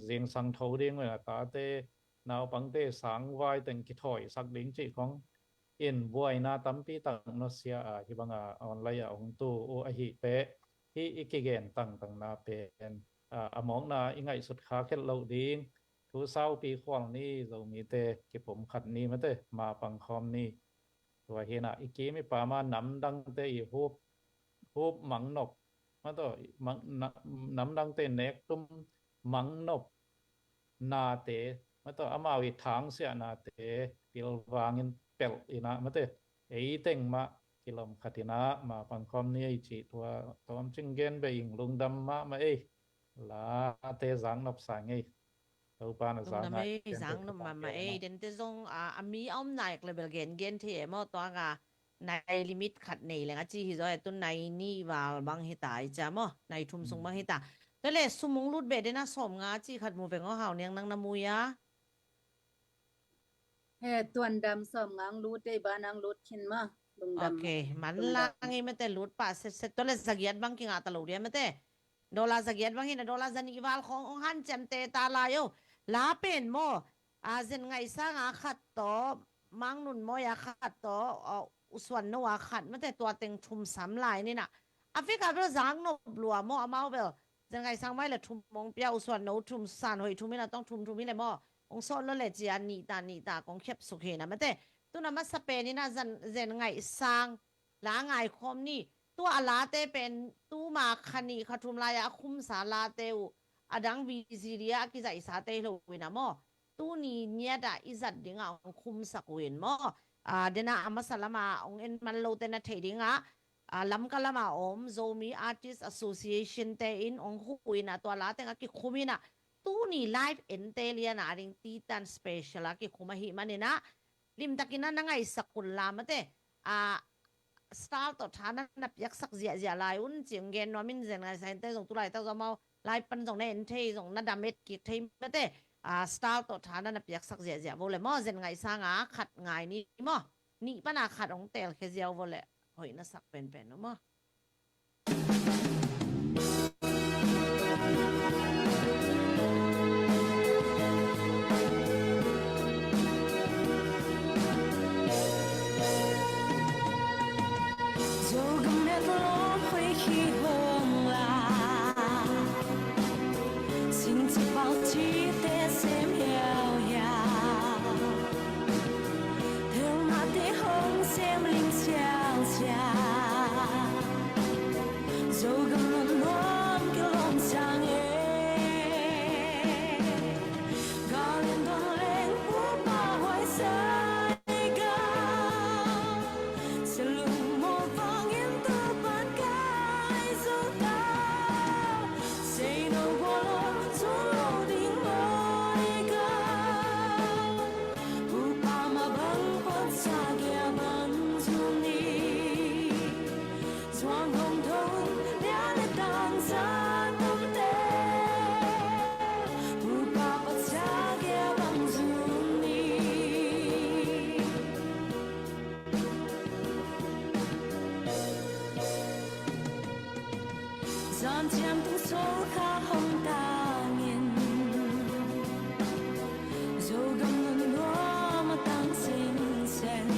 jing sang tho ding wa ta te naw pang te sang wai teng ki thoi sak ding chi khong in buai na tampi tak no sia hebanga online ong tu o a hi pe hi ikigen tang naเป็นมองนาอิงไงสุดขาเคล็ดเราดิ้งทูเศร้าปีขวางนี่เรามีแต่เก็บผมขัดนี่มาเตมาปังคอมนี่ตัวเฮนะอีกไม่ปามาน้ำดังเตอีฮูบมังนบมาตัวมังน้ำดังเตเน็กตุ้มมังนบนาเตมาตัวอามาวิทางเสียนาเตปิลวางินเปลอีนะมาเตไอเต็งมากิลมขัดินะมาปังคอมนี่จีตัวตอมจิงเกนไปอิงลุงดำมาเอลาเตจังนบสังเอตัวปานจังไงจังนบมาเอเดนเตจงมีอ้อมนายเลยเบลเกนที่มอตัวกาในลิมิตขัดนี่แหละจีฮิโซตุนในนี่ว่าบางเหตุจ้ามอในทุ่มสงบางเหตุแต่เลยสมงรุดเบดนะสมงาจีขัดมูเป็นเขาเห่าเนียงนังนมุยะตัวนดำสมงางรูดได้บ้านังรูดขินมาโอเคมันล่างไม่แต่รูดป่ะเสร็จตัวเลยสักยันบางกิงอาตลูเดียไม่แต่ดอลลาร์สักยันบางทีนะดอลลาร์จันอีวาลขององหันจำเตตาลายลาเป็นโมเซนไงสร้างอาขัดต่อมังนุนโมยาขัดต่อส่วนโนอาขัดไม่แต่ตัวเต็งชุมสามลายนี่นะแอฟริกาเป็นสังโนบลัวโมอามาเบลเซนไงสร้างไม่เลยชุมมงเปียวส่วนโนชุมสานหอยชุมไม่ละต้องชุมไม่เลยโมองโซนแล้วเลยจีอันนีตากองเข็บสุขเห็นนะไม่แต่ตัวนั้นมาสเปนนี่นะเจนไงสร้างล้างไงคอมนี่ตัวอาลาเตเป็นตู้มาคันีขัดทุมลายคุมสาลาเตวอดังวีซีเรียกิจอิสาเตโลวินะมอตู้นี้เนี่ยได้อิจัดดิ่งอ่ะคุมสักเวนมอเดน่าอามาสลามาองเอ็นมันโลเตนะเทดิ่งอ่ะลำกันละมาอมโซมีอาร์ติสต์แอสโซเชชันเตอินองคุยนะตัวลาเตงกิคุมินะตู้นี้ไลฟ์เอ็นเตเลียนะริงตีตันสเปเชียลกิคุมาหิมันเนี่ยนะลิมตะกินนั่นไงสักกุลลามเตสตาร์ตฐานนับยักษ์สักเจียลายอุ่นเจียงเกนนอมินเซนไงไซน์เตส่งตุลายเต้าจะมาไล่ปันส่งในเอ็นเทส่งนัดดามเม็ดกิเทมเตสตาร์ตฐานนับยักษ์สักเจียโวเลยมอเซนไงสร้างขัดไงนี่มอนี่ปัญหาขัดของเตลเคเจียวโวเลยหอยน่าสักเป็นๆนะมอ số khá không ta nghiền dẫu gầm ngừng hoa mà tăng xinh xinh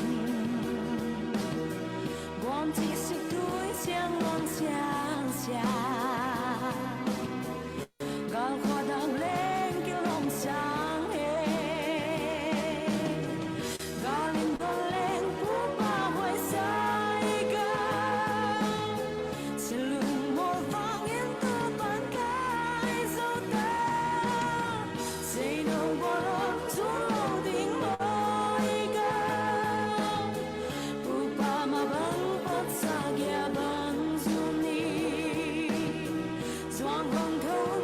bom chỉ sự đuôi xiang ngon xiang xiang gal khoa đang lên kêu lòng sáng gal in bờ lên của ba hồi say ga selung một vang yên tư ban cái dấu ta say no bờ xuống lâu tiếng môi ga upa mà băng bắt xa kia băng dung ni doang hồng thôn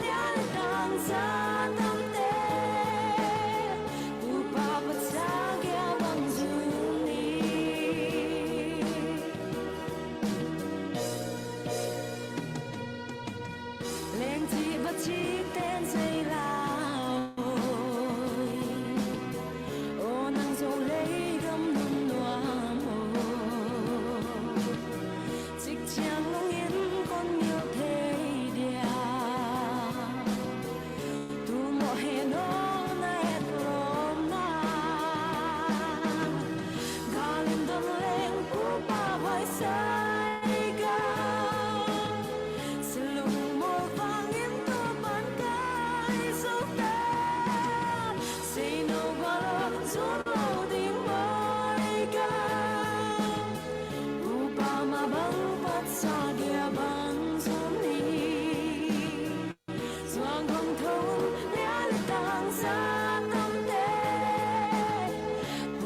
nhã đang ra tâm tế upa bắt xa kia băng dung ni lên chỉ bắt chỉ tên dây lao ô nắng dầu lấy gấm nung loang dịch chiang long yên con nhiều thế địa tu mò hè nó nét rom na ga lên đâm lên của ba vai say ga selung một vang yên tu ban cái dấu ta say no ba gió lâu tiếng môi ga upa mà băng bắt xa địa băng xuống đi doang hồng thôn nhã lên tăng xa tâm tế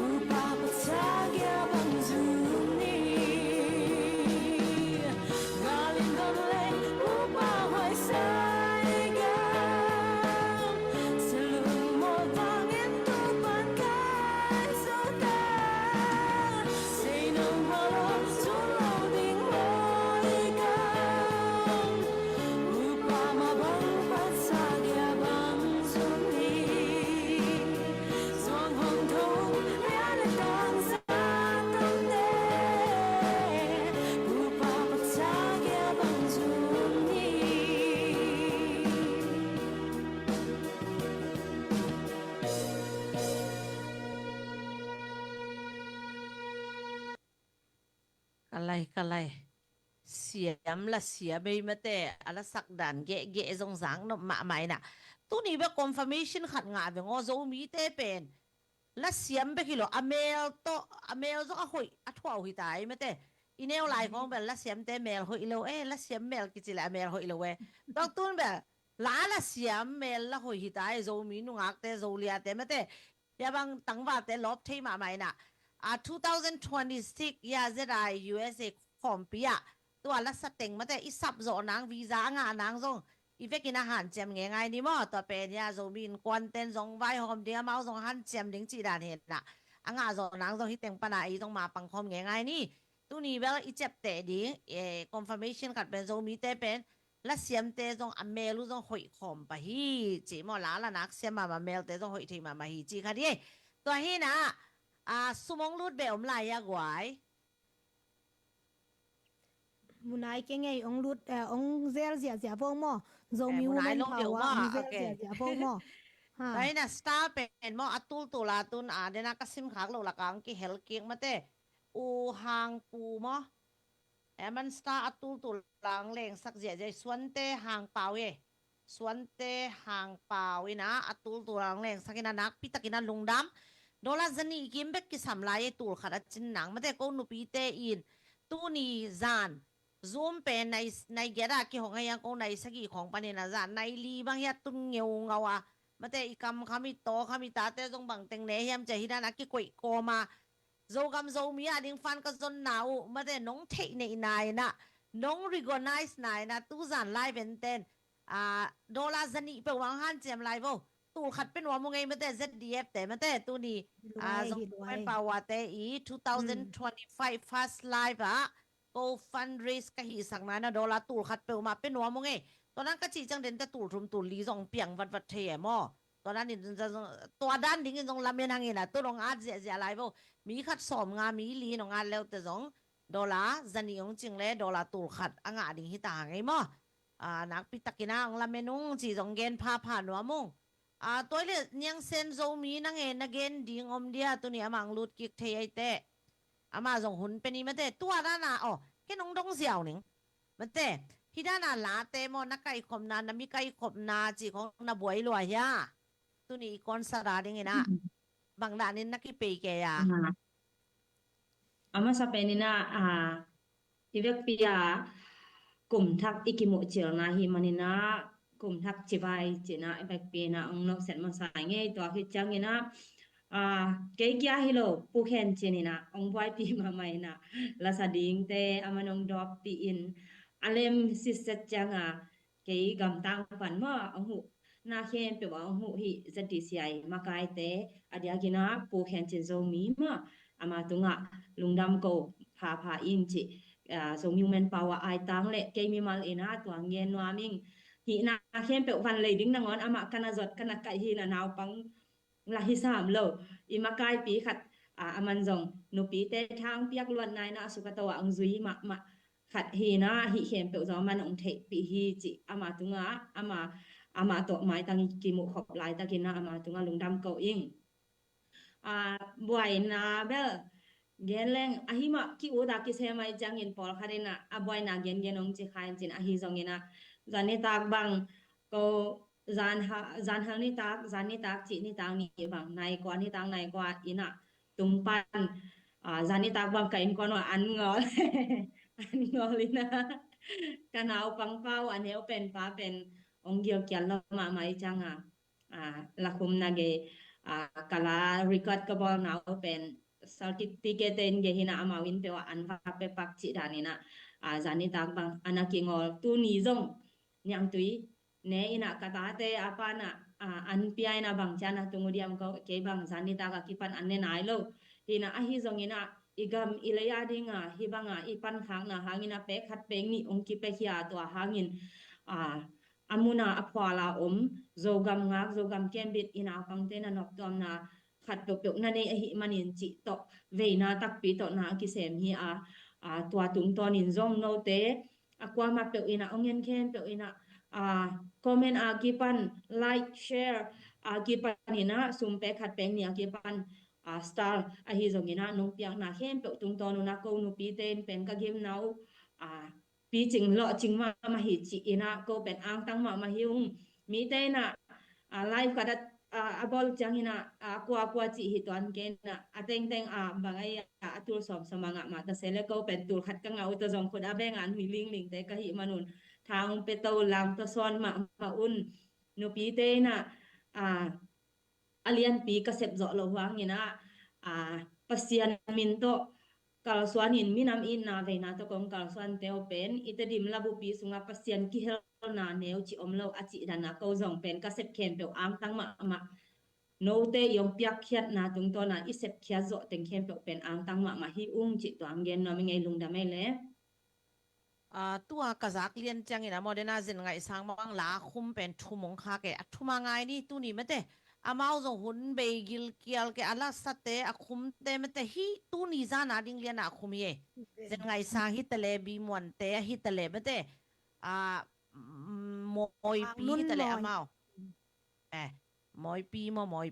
upa bắt xa địa băng xuống đi ga lên đón lên upa hoài say ga selung một vang yên tu ban cái dấu ta say no ba xuống lâu tiếng môi ga upa mà băng bắt xa địa băng xuống đi doang hồng thôn nhã lên tăng xa tâm tế upa bắt xa địa băng xuống đi อะไรเสียมละเสียไปมาแต่อะไรสักด่านเกะสงสารเนาะมาใหม่น่ะตู้นี้แบบ confirmation ขัดงานแบบงอโซมีเตเป็นละเสียมไปกี่โลอเมลโตอเมลก็หอยอัดหัวหิตายมาแต่อีเนลไลน์ของแบบละเสียมเตเมลหอยโลละเสียมเมลกิจิละเมลหอยโลต้องตู้แบบละเสียมเมลละหอยหิตายโซมีนุงักเตโซเลียเตมาแต่ยาบางตั้งว่าเตลบที่มาใหม่น่ะ2026 ya zai USA คอมปีอะตัวละสเต็งมาแต่อีสับโซนางวีซ่างานางซงอีเฟกินอาหารเจียมง่ายๆนี่มั้งตัวเป็นยาโซบินควันเต้นซงไว้หอมเดียวมาซงหันเจียมดิ้งจีดานเห็นน่ะงาโซนางซงที่เต็งปนาอีต้องมาปังคอมง่ายๆนี่ตัวนี้เวลาอีเจ็บเตะดิ้งconfirmation กัดเป็นโซมีเตเป็นละเสียมเตะซงอเมลูซงหอยคอมไปฮีจีมอลาละนักเสียมมาเมลเตะซงหอยทีมาฮีจีค่ะดิตัวฮีนะสมองรูดแบบลายยากไว้ munai ke ngai ong lut ong zel zia po mo zo mi munai woman long diu power mo, ong zel okay. zia po mo ha ไอ้น่ะสตาร์เป็นมออัตุลตุลาตุนเดนักกสิมขากโลละกังกิเฮลเกียงมาเตอูหางปูมอมันสตาร์อัตุลตุลังเลงสักเจียใจสวนเตหางเปล่าสวนเตหางเปล่านะอัตุลตุลังเลงสักกินานักพิตากินาลุงดำโดลาจันีกิมเบกกิสัมลายตูลขัดจินหนังมาเตกูนุปีเตอินตูนีจานซูมเป็นในเกดากิของไงยังกูในสกีของปานินาจานในลีบางยาตุนเงียวเงามาแต่อีกคำมีโตคำมีตาแต่จงบังเต็งเนยมจะฮิดานักกิกุยโกมาโจกำโจมีอะดิ้งฟันก็จนหนาวมาแต่น้องเทคในนายนะน้อง recognize นายนะตู้จานไลฟ์เป็นเต้นโดลาจันีเป็นวังหันเจียมไลฟ์ตูขัดเป็นว่ามึงไงมาแต่ ZDF แต่มาแต่ตัวนี้จงเป็นป่าวแต่อี2025 first live go fundraise ก็ฮีสักนั้นนะโดลาตูขัดเป็นมาเป็นว่ามึงไงตอนนั้นก็จีจังเด่นแต่ตูรุมตูลีจงเปียงวัดเทียมอตอนนั้นนี่จะตัวด้านดิ้งจงลำเมียนางเงินนะตัวน้องอาเจียไลฟ์มีขัดสอมงามีลีน้องอาแล้วแต่จงโดลาจันีองจริงเลยโดลาตูขัดอ่างดิ้งฮิตาไงมอ nak pitakina ang lamenung chi jonggen pha no among toilet nyang sen zo mi nang e nagen ding om dia tu ni amang lut kik thei ai te ama jong hun pe ni ma te tua na na ke nong dong xiao ning ma te hi da na la te mo na kai khom na na mi kai khom na chi khong na buai lo ya tu ni kon sa ra ding ina bang da nin naki pe ke ya ama sa penina ivek pia kum thak ikimu chil na hi manina kum thak chibai china ivek pina ong nok set ma sa nge to hi changina ke kya hilo pu khen chinina ong boy pi ma mai na la sa ding te amanong drop pi in alem siset changa ke gam tang pan ma ong hu na khen pe wa ong hu hi ZDCI makai te adia kina pu khen chin zo mi ma ama tunga lungdam ko pha in chi so human power ai tang le ke mi mal ina to ngen wa ming hi na khen pe van le ding na ngon ama kana zot kana kai hi na naw pang la hi sam lo i makai pi khat aman jong nu pi te thang piak luan nai na su ka to ang zui ma khat hi na hi khem pe zo man ong the pi hi chi ama tunga ama to mai tang ki mu khop lai ta kina ama tunga lungdam ko ing buai na bel genleng ahima ki oda ki semai jangin pol kharena abuai na gen ong chi khain chin ahi zongina zani tak bang ko zan hang ni tak chi ni tang ni bang nai kwa ni tang nai kwa ina tumpan zani tak bang kain kono an ngol an ngolina kanau pang pau an heu pen pa pen ong gyo kyal ma mai changa lakum nage kala record ka bol nau pen certificate ge hina amawin pe wa an va pe pak chi danina zani tak bang anakingol tu ni zong nyang tui ne ina kata te apa na an piai na bang chana tungudiam ko ke bang zani ta ka kipan anne nai lo hina ahi zong ina igam ilaya dinga hibanga ipan khang na hangina pe khat peng ni ong ki pe khia to hangin amuna apwala zogam ngak zogam kembit ina pang te na nok tom na khat pok na nei ahi manin chi to veina tak pi to na ki sem hi tua tung ton in zong no te akwa ma pe ina ongen khen pe ina comment gipan like share gipan ina sum pe khat peng ni gipan star ahi zong ina nong piang na khen pe tung ton na ko nu pi ten pen ka game now pi ching lo ching ma hi chi ina ko pen ang tang ma hi mi te na live ka abol changina kwa chi hi ton ken na ateng bangai atul som samanga ma ta sele ko pen tul khat ka ngau to jong khoda beng an hui ling te ka hi manun thang pe to lang to son ma un nu pi te na alian pi ka sep zo lo wang ina pasian min to kal suan in minam in na ve na to kong kal suan teo pen itadim labu pi sunga pasian ki hel na neu chi omlo achi dana ko jong pen ka sep khen pe ang tang ma no te yong piak khiat na tung to na isep khia zo teng khen pe pen ang tang ma hi chi to am gen no mi ngai lung da mai le tua kazak lian chang ina modena zen ngai sang mawang la khum pen thumong kha ke athuma ngai ni tu ni mate amao zo hun be gil kial ke ala sate akhum te mate hi tu ni za na ding lian akhum ye zen ngai sang hi tele bi mon te hi tele mate moi pi hi tele amao moi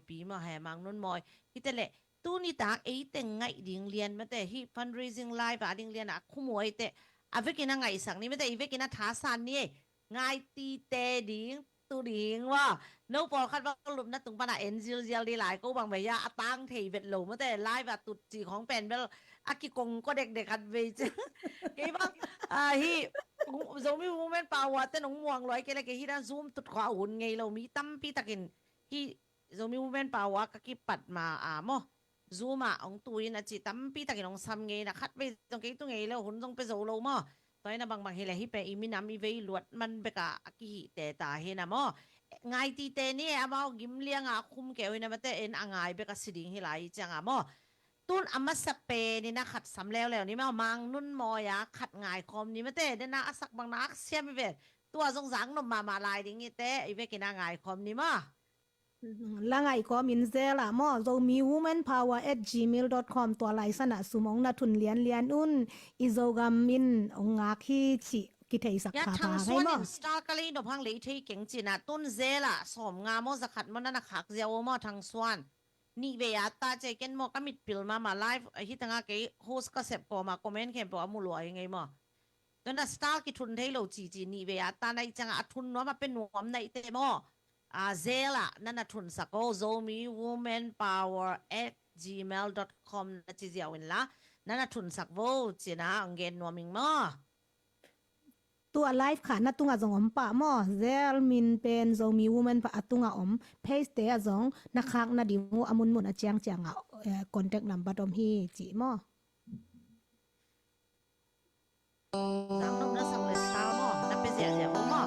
pi ma he mang nun moi hi tele tu ni tak e te ngai ding lian mate hi fundraising live ding lian akhumoi te avekina ngai sang ni mate ivekina tha san ni ngai ti te ding tu ding wa no por khat ba lup na tung pana NGL di lai ko bang ya atang thei vet lo mate live va tut chi khong pen bel aki kong ko dek dek at ve ke bang hi zomi women power te nong muang loi ke le ke hi dan zoom tut kha un ngei lo mi tam pi takin hi zomi women power ka ki pat ma mo zuma ong tuin a chi tam pi takin ong sam ngei na khat ve tong ke tu ngei lo hun jong pe zo lo mo toy na bang hi le hi pe imi nam i ve luat man be ka aki hi te ta he na mo ngai ti te ni amao gim liang a khum ke oi na mate en angai be ka siding hi lai changa mo tun ama sa pe ni na khat sam leo ni ma mang nun mo ya khat ngai khom ni mate de na asak bang na ak siam ve tua jong jang no ma lai ding i te i ve ki na ngai khom ni ma langai ko min zela mo zo mi womanpower@gmail.com ตัวไลสนะสุมองนะทุนเลียนun izogam min ongak hi chi กิเทสัก ya ขา thang พาไง suan มอ in star kali no phang lei thei keng china tun zela som nga mo zakhat mo na khak zeo mo thang suan ni ve ya ta che ken mo kamit pil ma live hi tanga ke host ka sep ko ma comment kem po amulo ai ngai mo ton da star ki thun thei lo chi ni ve ya ta nai changa athun no ma pen nuam nai te mo zela nana thun sako zomi woman power @gmail.com na chi ziawin la nana thun sak vo china angen nuaming mo ตัวไลฟ์ค่ะนัดตุงอาจงอมปะหม้อเซลมินเป็นโซมีวูแมนปะตุงอาอมเพจเตะจงนักขักนัดดิมูอามุนมุนอาเจียงเจียงอ่ะคอนแทคนัมเบอร์ดอมฮีจีหม้อ Sang nông nó sang lên sao mò, nó bây giờ giờ bố mò.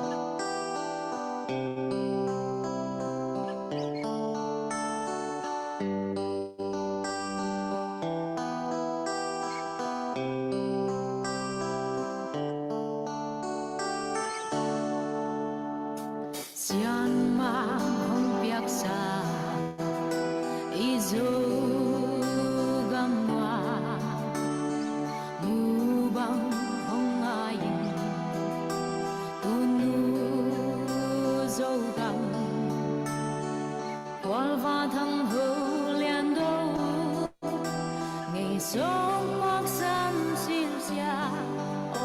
Sian ma hong piak sa izo gamwa mubang hong ayin tunu zo gam kwal va thang ho lian do ngày sông mọc sam sil sia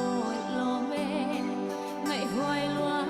ôi lo mê ngày hoài loa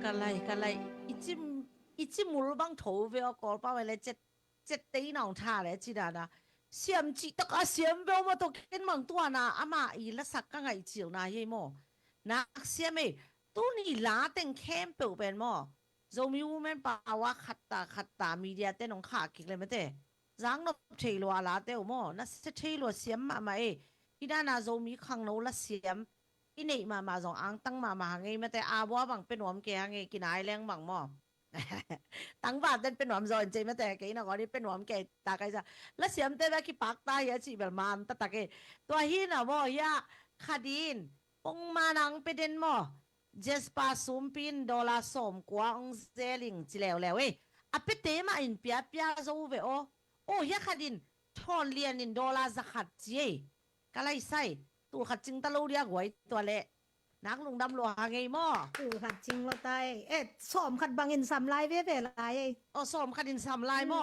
กันไร一mul帮头发搞把为来这对脑差来知道的先知得个先不我都跟忙多na ama i la sak ka ngai chiu na ye mo na sia me tu ni la ten camp pe ben mo zomi woman pa wa khatta media te nong kha ki le mate zang no thei lo la te mo na se thei lo siam ma ma e ida na zomi khang no la siam i nei ma zong ang tang ma ngai mate a bo bang pe nom ke ngai kinai leng bang mo ตั้งบ้านเต้นเป็นหวามซอยจริงไม่แต่กี่นะก่อนนี้เป็นหวามแก่ตาไกจะแล้วเสียมเต้นแล้วกี่ปากตายอะจีแบบมันตะเกตัวหินอ่ะบ่ยาคดีนปงมานังเป็นเด่นบ่เจสปาซุมปินดอลลาร์สมกว่าองเซลิงจีแล้วเว้ยอะเป็นเตมาอินเปียโซเวโอ้ยาคดีนทอนเลียนอินดอลลาร์จะขัดจีก็เลยใส่ตัวขัดจริงตะลุเรียกไว้ตัวเละนักลุงดำหลวงไงม่อขัดจริงเราตายสอมขัดบางอินซ้ำลายเว่ๆลายสอมขัดอินซ้ำลายม่อ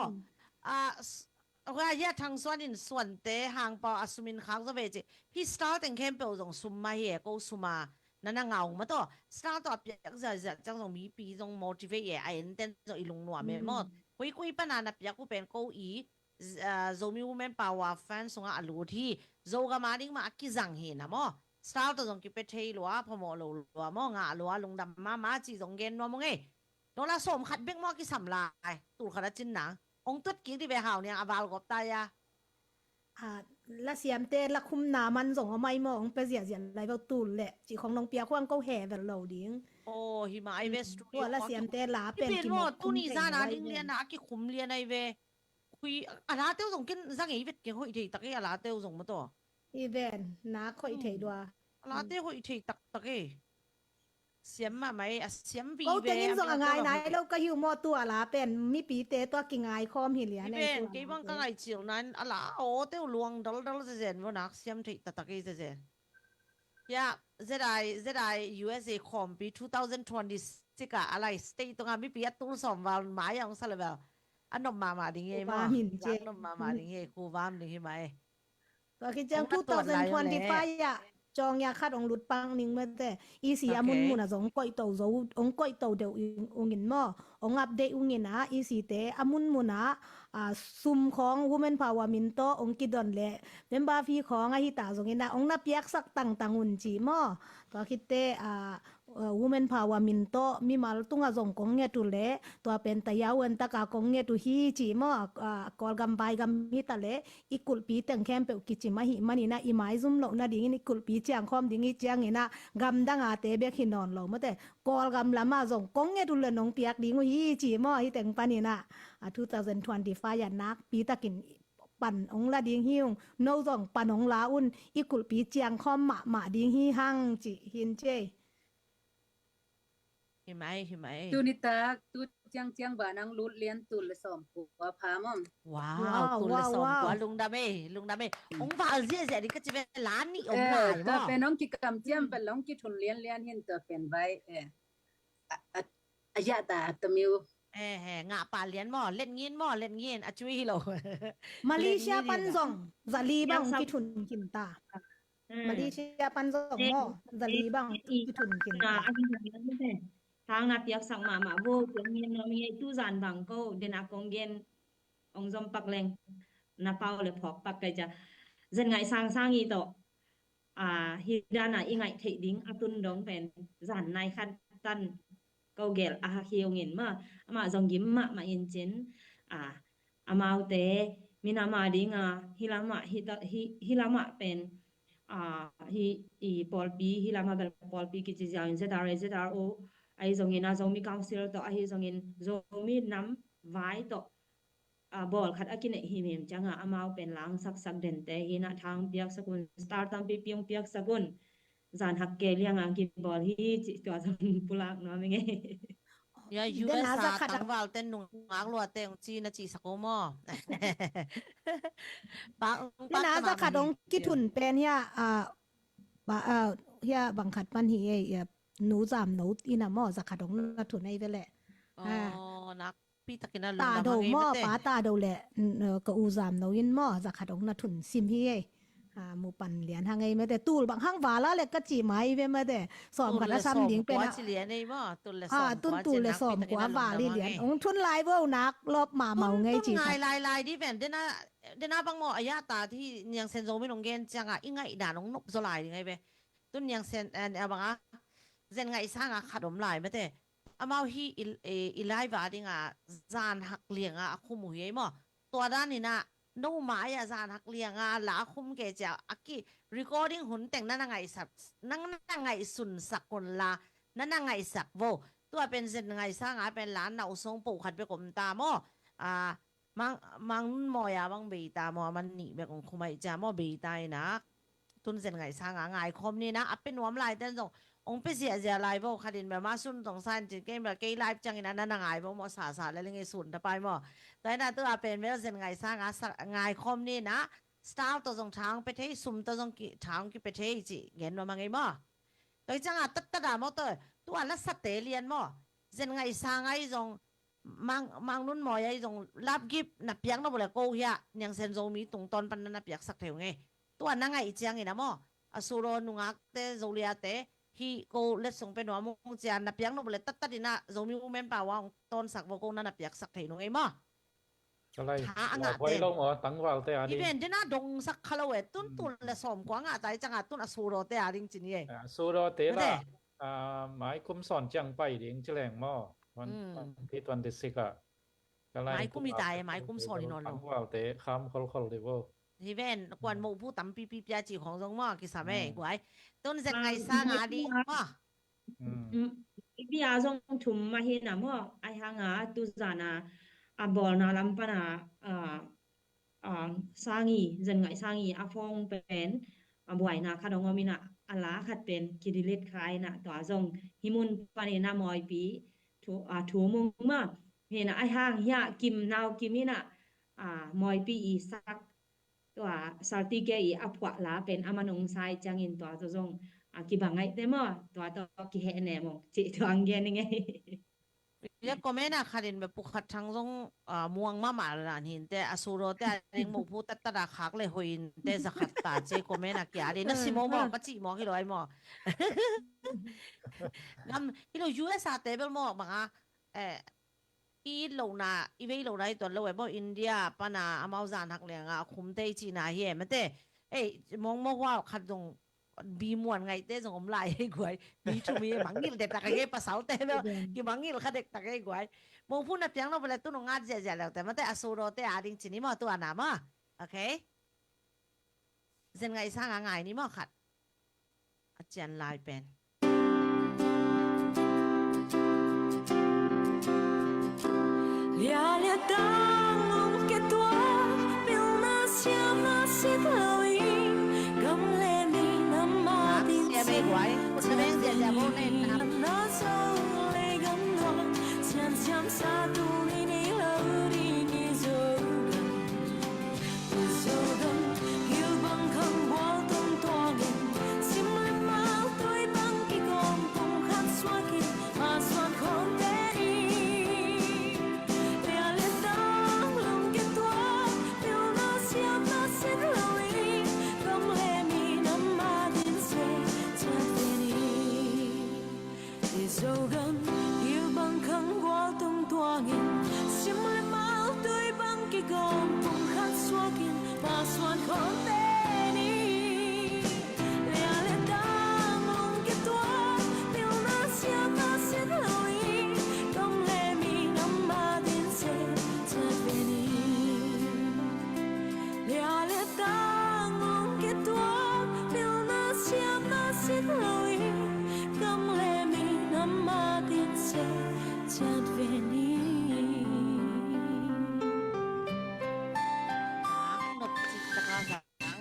ว่าแยกทางส่วนอินส่วนเตะห่างปออสุมินค้างจะเวจิพี่สตาร์ทแต่งเข้มเปลวส่งซุมมาเหี้ยก็ซุมานั่นน่ะเงามาตัวสตาร์ทตัวเปียกจะจังส่งมีปีส่ง motivate ไอ้เต้นส่งอีลุงหนัวเมม่อคุยปนานนับเปียกกูเป็นเก้าอี้zomi women power fan ส่งอาลูที่โจกามาดิ้งมาอักกิจังเห็นนะม่อสตาร์ทตัวส่งกิเปเทยลัวพอมอลัวมองาลัวลงดำมาจีส่งเกนนัวมงเอโดนละสมขัดเบงมอกิสัมลายตูขัดจินหนังองตุดกิ้งที่ไปหาวเนี่ยอาวาลกบตายาละเสียมเตละคุมนามันส่งเอาไม่มองไปเสียอะไรเบาตูนแหละจีของน้องเปียกว้างก็แห่แบบเราดิ้งโอ้หิมะไอเวสตูดิโอละเสียมเตลาเป็นกินหมดตู้นี้ซานาดิ้งเรียนนะกิคุมเรียนไอเวคุยอะไรเต้าส่งกินสังเกตเวทเกี่ยวกับอีทีตะกี้อะไรเต้าส่งมาตัวอีเวนนักคอยเทดัวอะไรเต้าอีทีตะกี้เสียมมาไหมเสียมบีเต็งอินส่งง่ายไหนแล้วก็หิวหมดตัวละเป็นมีปีเตตัวกิ่งง่ายคอมหิเลียในตัวกี่บังก็ไงเจียวนั้นอะไรโอ้เต้าลวงดอลจะเจนว่านักเสียมทีตะกี้จะเจนZI USA คอมปี2026อะอะไรสเตย์ตรงนั้นมีปีตู้สอมวาลหมายอย่างสลับแบบอันนมมาดิ้งเงี้ยมั้งอันนมมาดิ้งเงี้ยคูวามดิ้งเงี้ยไหมตัวคิดจัง2025อะจองยาคัดองลุดปังนิ่งมาแต่อีสีอามุนมุนอะสงก้อยโตโจองก้อยโตเดียวองเงินหม้อองอัปเดตองเงินนะอีสีเตอามุนมุนอะซุ่มของ Women Power มินโตองกิดอนแหละเป็นบาฟีของอาฮิตาสงเงินนะองนับยักสักตังหุ่นจีหม้อตัวคิดเตWomen Power มินโตมีมาตุงอะสงกงเงตุเลตัวเป็นตะยาวันตะกากงเงตุฮีจีหม้อกอลกัมบายกัมฮิตะเลอีกุลปีแต่งแคมเปกิจิมาหิมันนี่นะอีไม้ซุ่มโลนะดิ้งอีกุลปีเจียงคอมดิ้งอีเจียงนี่นะกัมดังอาเตเบกหินอนโลมาแต่กอลกัมละมาสงกงเงตุเลนองเปียกดิ้งฮีจีหม้อฮีแต่งปานี่นะ2025ยันนักปีตะกินปั่นองละดิ้งหิวโนซองปั่นองลาอุ่นอีกุลปีเจียงคอมมาดิ้งฮีหังจิหินเจเห็นไหมตูนิตาตูเจียงบานังลุดเลียนตุลสอมผัวพามอมว้าวตุลสอมผัวลุงดาเมองฟาเสียนี่ก็จะเป็นล้านนี่องหลายตัวเป็นน้องกิกำเจียมเป็นน้องกิทุนเลียนเห็นตัวเป็นไว้อายะตาตะมิวงะปาเลียนหม้อเล่นเงี้ยอะจุยโลมาเลเซียปันซองซาลีบังกิทุนกินตามาเลเซียปันซองหม้อซาลีบังกิทุนกินตาทางนับยักสังมาโบเพียงเงินเรามีตู้จานบางก็เดนากงเงินองจอมปักแรงนับเป้าเลยพอกปักไกจะเจนไงสร้างอีต่อฮิดานาอีไงเทดิ้งอตุนดองเป็นจานในคันตันก็เกลเฮียวเงินมาจงยิ้มมาอินเจนมาเอาเตมินามาดิ้งฮิลามะเป็นปอลปีฮิลามาเป็นปอลปีกิจจาอินเซตาร์โอไอ้ตรงนี้นะตรงมี council ต่อไอ้ตรงนี้ตรงมีน้ำไว้ต่อบอลขัดอากินหิมจังอามาเป็นล้างสักเด่นแต่หินะทางเปียกสกุลสตาร์ตัมปีเปียกสกุลจานหักเกลียงกินบอลที่ตัวจนปุลักเนาะไม่ไงอย่าอยู่ในสาตังวาลเต้นหนุ่มมากลัวเต้นจีนจีสกุลมอปักน่าจะขัดองกิทุนเป็นเฮียเฮียบังคัดปันเฮียหนูจำหนูอินาหม้อสักขัดของนัทุนให้ไปแหละนักพี่ตะกินตาโดหม้อป้าตาโดแหละก็อูจำหนูอินหม้อสักขัดของนัทุนซิมเฮีย หมู่ปันเหรียญหางไงแม้แต่ตู้บางห้างวาละเลยก็จีไม้เว้แม้แต่สอมกันละซ้ำหนิงเป็น กว่า อะ จิเหลียนนี่บ่ตุนละสอม ตุ้นตูเลยสอมกว่าว่าลีเหรียญองทุนลายเว้านักรอบมาเมาไงจี ไงลายดิแฟนเดน่าบางหมออายาตาที่ยังเซนโซไม่ลงเกนจังอ่ะอีไงด่านงนบสลายยังไงเว้ตุนยังเซนบางอ่ะเซนไงสร้างอ่ะขัดอมลายแม้แต่อามาฮีอีไลฟ์ว่าดิงอ่ะจานหักเลียงอ่ะคุมหัวมั้งตัวด้านนี้นะโนหมายอ่ะจานหักเลียงอ่ะหลาคุมเกจอ่ะกี้ recording หุ่นแต่งนั่นไงสักนั่นไงสุนสักคนละนั่นไงสักโวตัวเป็นเซนไงสร้างอ่ะเป็นหลานเอาทรงปู่ขัดไปกลมตามอmang mồi à mang bì ta mòมันหนีแบบของคุไม่จะมอบีตายนะทุนเส้นไงสร้างไงคอมนี่นะอัปเป็นหัวมลายแต่ส่งองไปเสียไลฟ์บอกคดินแบบมาสุนตรงสั้นจิตเกมแบบเกย์ไลฟ์จังอินนั่นไงบอกมอสาแล้วไงสุนถ้าไปมอแต่น่ะตัวเป็นแบบเส้นไงสร้างไงคอมนี่นะสไตล์ตัวส่งทางไปเที่ยวสุ่มตัวส่งทางกี่ไปเที่ยวจีเงินว่ามังไงมอตัวจังอ่ะตัดมอตัวละสเตเลียนมอเส้นไงสร้างไงส่งmang nun mồi ấy dùng lap gip nạp piang nó boleh kau ya yang senzomi tung ton pan nạp piak sak theo nghe tuan nang ai chiang ina mo asuro nungak te zolia te hi ko let song pe no mo chian nạp piang nó boleh tat ina zomi umen pa wang ton sak wo ko nạp piak sak theo nghe mo อะไร angak ไว้ te ลงอ๋อตั้งวาลเตอาดิ even dina dong sak khalawe tun le som kwang a tai changa tun asuro te aring chin ye สู้รอเตละหมายคุมสอนจังไปเดียงแฉลงหม้อวันที่วันที่สิกอะก็ไล่ หมายคุมมีตายหมายคุมสอนนี่นอนล ตั้ ง งวาลเตะคำคอลเดเวล ที่เว้นกวนหมู่ผู้ตำปียาจีของทรงหม้อกิสาแม่กวยต้นเส้นไงสร้างอาดีหม้อ Ibi azong thum mahina mo ai hanga tu zana a bol na lampana sangi zen ngai sangi a phong pen a buai na khadong omina ala khat pen kidilet khai na to azong himun pani na moi pi thu mung ma hena ai hang ya kim naw kimina moi pi i sak to sarti ke i apwa la pen amanong sai changin to azong ki bangai te mo to ki he ne mo chi to anggen nge เรียกก็แม่น่ะค่ะเด่นแบบปุขัดทางทรงม่วงมาหลานหินแต่อสูรแต่เรื่องหมู่ผู้ตัดคักเลยหอยแต่สักขัดตาเจก็แม่น่ะแก่เด่นนักสิโมบอกก็จีมอกี่ร้อยมอน้ำที่เรา US อาเตเบิลมอกบังอ่ะอีโลนาอีเวโลนาตัวเราแบบอินเดียปานาอเมซอนหักเลียงอ่ะคุมเตจีน่าเหี้ยมันเตมองว่าขัดตรงบีมวนไงเต้ส่งผมไล่ให้กวยบีทูมีมังงิลเด็กตะเกียบภาษาเต้เนาะกี่มังงิลเขาเด็กตะเกียบกวยมองพูดนับยังเราเวลาตุ้นงาเจ๋ๆแล้วแต่มันแต่อสูรเต้อาดิงจินี่มั้งตัวหนามั้งโอเคเส้นไงสร้างง่ายนี่มั้งขัดอาจารย์ลายเป็นเสียไปกวยคุณจะแบ่งเสียพวกนี้นะ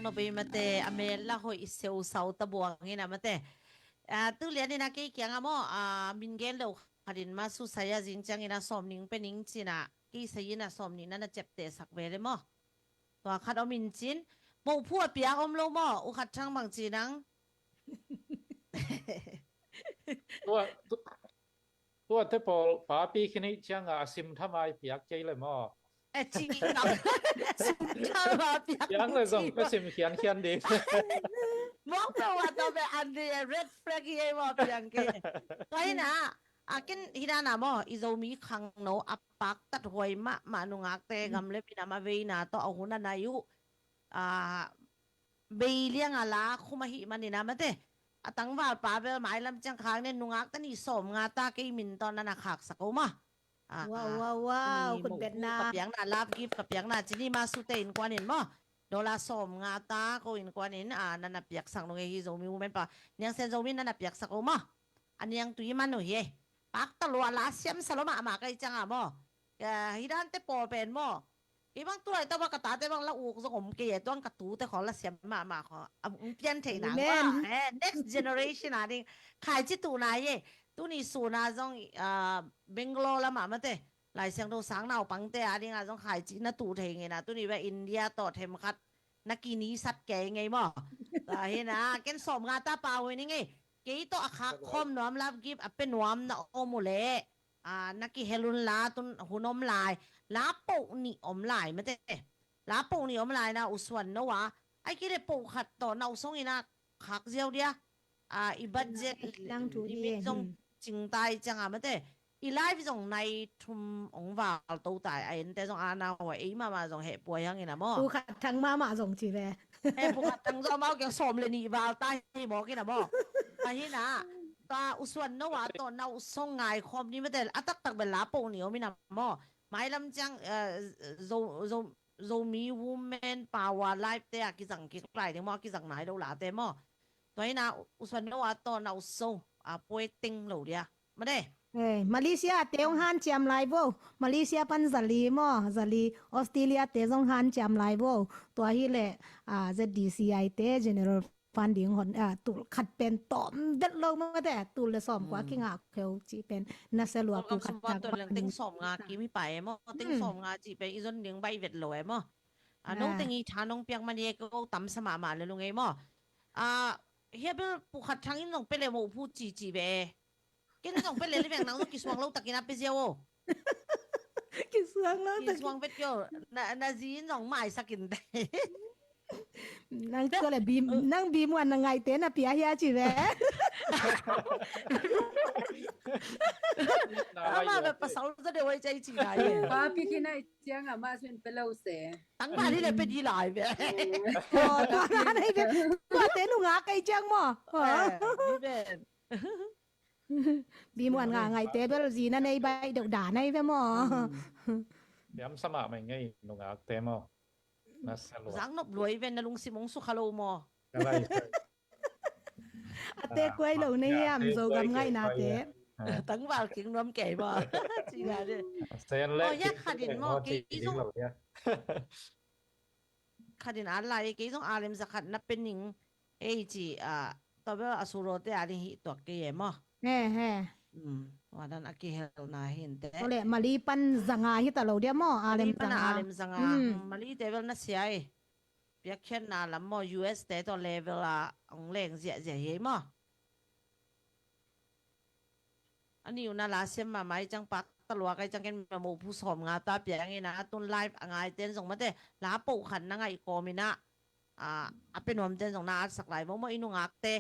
เราไปมาแต่อเมริกาหอยเซลเซาตะบวงนี่นะมาแต่ตู้เรียนนี่นะกี่เกียงอ่ะมั้งมินเกลเราขัดินมาสุสายจินจังนี่นะสอมนิงเป็นนิงจีน่ะกี่สายนะสอมนิงนั่นเจ็บเตะสักเวเลยมั้งตัวขัดเอามินจินปูพูดเปียกอมโลมั้งอุขัดช่างบางจีนังตัวเทปอลป้าปีคินิจังอาซิมทำไมเปียกใจเลยมั้ง จีกับสุดท้ายมาเปียก ยังเลยส่งก็สิมเขียนดี มองไปว่าตัวเป็นอันเดีย red flag ยังมาเปียกกันก็เห็นนะกินที่นั่นนะมั้งอีโซมีขังโนอัปปักตัดหวยมานุงักเตะกำเล็บพี่นามาเวนะต่อเอาหุ่นนายุเบลเลียงอะไรคุมาหิมันนี่นะมันเตะตั้งว่าป้าเบลหมายลำจังค้างเนี่ยนุงักตันนี่สมงาตาเกยมินตอนนั้นนะขากสักมาว้าวคุณเป็ดนา กับยังน่ารับกิฟกับยังน่าจีนี่มาสุเตนกว่านี่มั้งโดลาสมงาตาก็อินกว่านี่นั่นน่ะเปียกสังลงเอฮิโซมีวูแมนป่ะยังเซนโซมินนั่นน่ะเปียกสักมาอันนี้ยังตุยมันหน่อยเย่ปักตลอดลาเสียมสลมามาไกจังอ่ะมั้งฮิดันเตปอเป็นมั้งอีบางตัวไอ้ตัวกระตาแต่บางละอูกสมเกยต้นกระตูแต่ขอละเสียมมาขอเปลี่ยนเทนังว่าnext generation อ่ะนี่ขายจิตุนายเย่ตัวนี้สูน่าจงเบงกอลละมาเตหลายเสียงดูสังเอาปังเตะอะไรเงี้ยต้องขายจีนตู่เทงไงนะตัวนี้ว่าอินเดียต่อเทมคัดนักกินีสัตว์แก่ไงมั้งแต่เห็นนะแกนสมงาตาเปล่าไว้นี่ไงเกี่ยตัวอักคอมน้อมรับกิฟเป็นน้อมนะโอโมเลนักกิเฮลุนลาตุนหุ่นอมลายลาปูนี่อมลายไม่เตะลาปูนี่อมลายนะอุสวนนะวะไอ้กิเลปูขัดต่อนาส่งอีนะขักเจียวเดียอีบัดเจ็ด ดังถูก อี ดี มีจงจิงตายจังอ่ะไม่เตะอีไลฟ์จงในทุ่มองว่าตัวตายไอ้แต่จงอาณาหัวไอ้มาจงเหตุป่วยยังไงนะมั้ง กูขัดทั้งมาส่งจีแว เอ้พวกตั้งใจมาเกี่ยวสมเลยนี่ว่าตายให้บอกกินนะมั้งไอ้นะตาอุสวนนะว่าตอนเราส่งไงคอมนี่ไม่แต่อัตตักเป็นลาปูนี่ไม่นะมั้งหมายลำจังมี woman power life แต่กิจังกิไกลถึงมั้งกิจังไหนเราหลาแต่มั้งตัวนี้นะอุสวนนะว่าตอนเราส่งป่วยติงเราเดียไม่ได้มาเลเซียเตงฮันจำไลโบมาเลเซียปันซาลีมอซาลีออสเตรเลียเตจงฮันจำไลโบตัวฮีเล่ZDCI เต General Funding หอนตุขัดเป็นตอมเด็ดลงมาแต่ตุเลยสอมกว่ากิงาเขาจีเป็นนัสลัวปูขัดจาก ตัวเรื่องติ้งสมงากี่ไม่ไปมั้งติ้งสมงาจีเป็นอีส่วนเลี้ยงใบเวทลอยมั้งน้องติ้งอีชาน้องเปียงมันเยก็ตั้มสมาเลยลุงไงมั้งเฮียเป็นปูขัดทั้งนี้น้องเป็นเลยมูพูจีเบกินน้องเป็นเลยเรื่องนั้นต้องกิสวงเราตะกินอะไรเจ้ากิสวงแล้วกิสวงเป็นเจ้านาจีน้องไม่สักกินได้นั่งก็เลยบีมนั่งบีมวันยังไงเต้นอะเปียเฮียจีแวมาแบบภาษาจะเดี๋ยวไว้ใจจีได้ป้าพี่ที่ไหนเจียงอ่ะมาเป็นเล่าเสตั้งมาที่เลยเป็นยี่หลายเว้ยโอ้ตอนนั้นไอ้เป็นตัวเต้นหนูงักไอ้จังมั้งบีมวันไงเต้เป็นจีนั่นไอ้ใบเดือดด่าในเว้ยมั้งเดี๋ยวสมัครไม่ไงนุงอาเตมอนัสลัวสังนบรวยเป็นนลุงสิมงสุขโลมออะไรเต้กล้วยเหล่านี้มโซกำไงนะเต้ตั้งว่ากินน้ำแก่บ่จริงอ่ะเนี่ยเซนเล็กแยกขัดินมอกี่ต้องขัดินอะไรกี่ต้องอาริมสักขัดนับเป็นหนิงจีตัวเบลอสุโรเตอาริหิตัวเกี่ยมอแฮ่ว่าดันอากิเฮลนาเห็นแต่ก็เลยมาลีปันจังอาฮิตาเราเดียมออาริมจังอามาลีเดเวลน่าเสียเปียกเช่นน่ะลำมอ US แต่ตัวเลเวลองเล่งเสียเหี้ยมออันนี้อยู่น่าลาเสียมาไหมจังปักตลอดไกจังกันมาโมผู้สมงาตาเปียงไงนะต้นไลฟ์อ่างเต้นส่งมาเตะลาปูขันนั่งไงก็มีนะเป็นหนุ่มเต้นส่งนาสักหลายโมอินุงักเตะ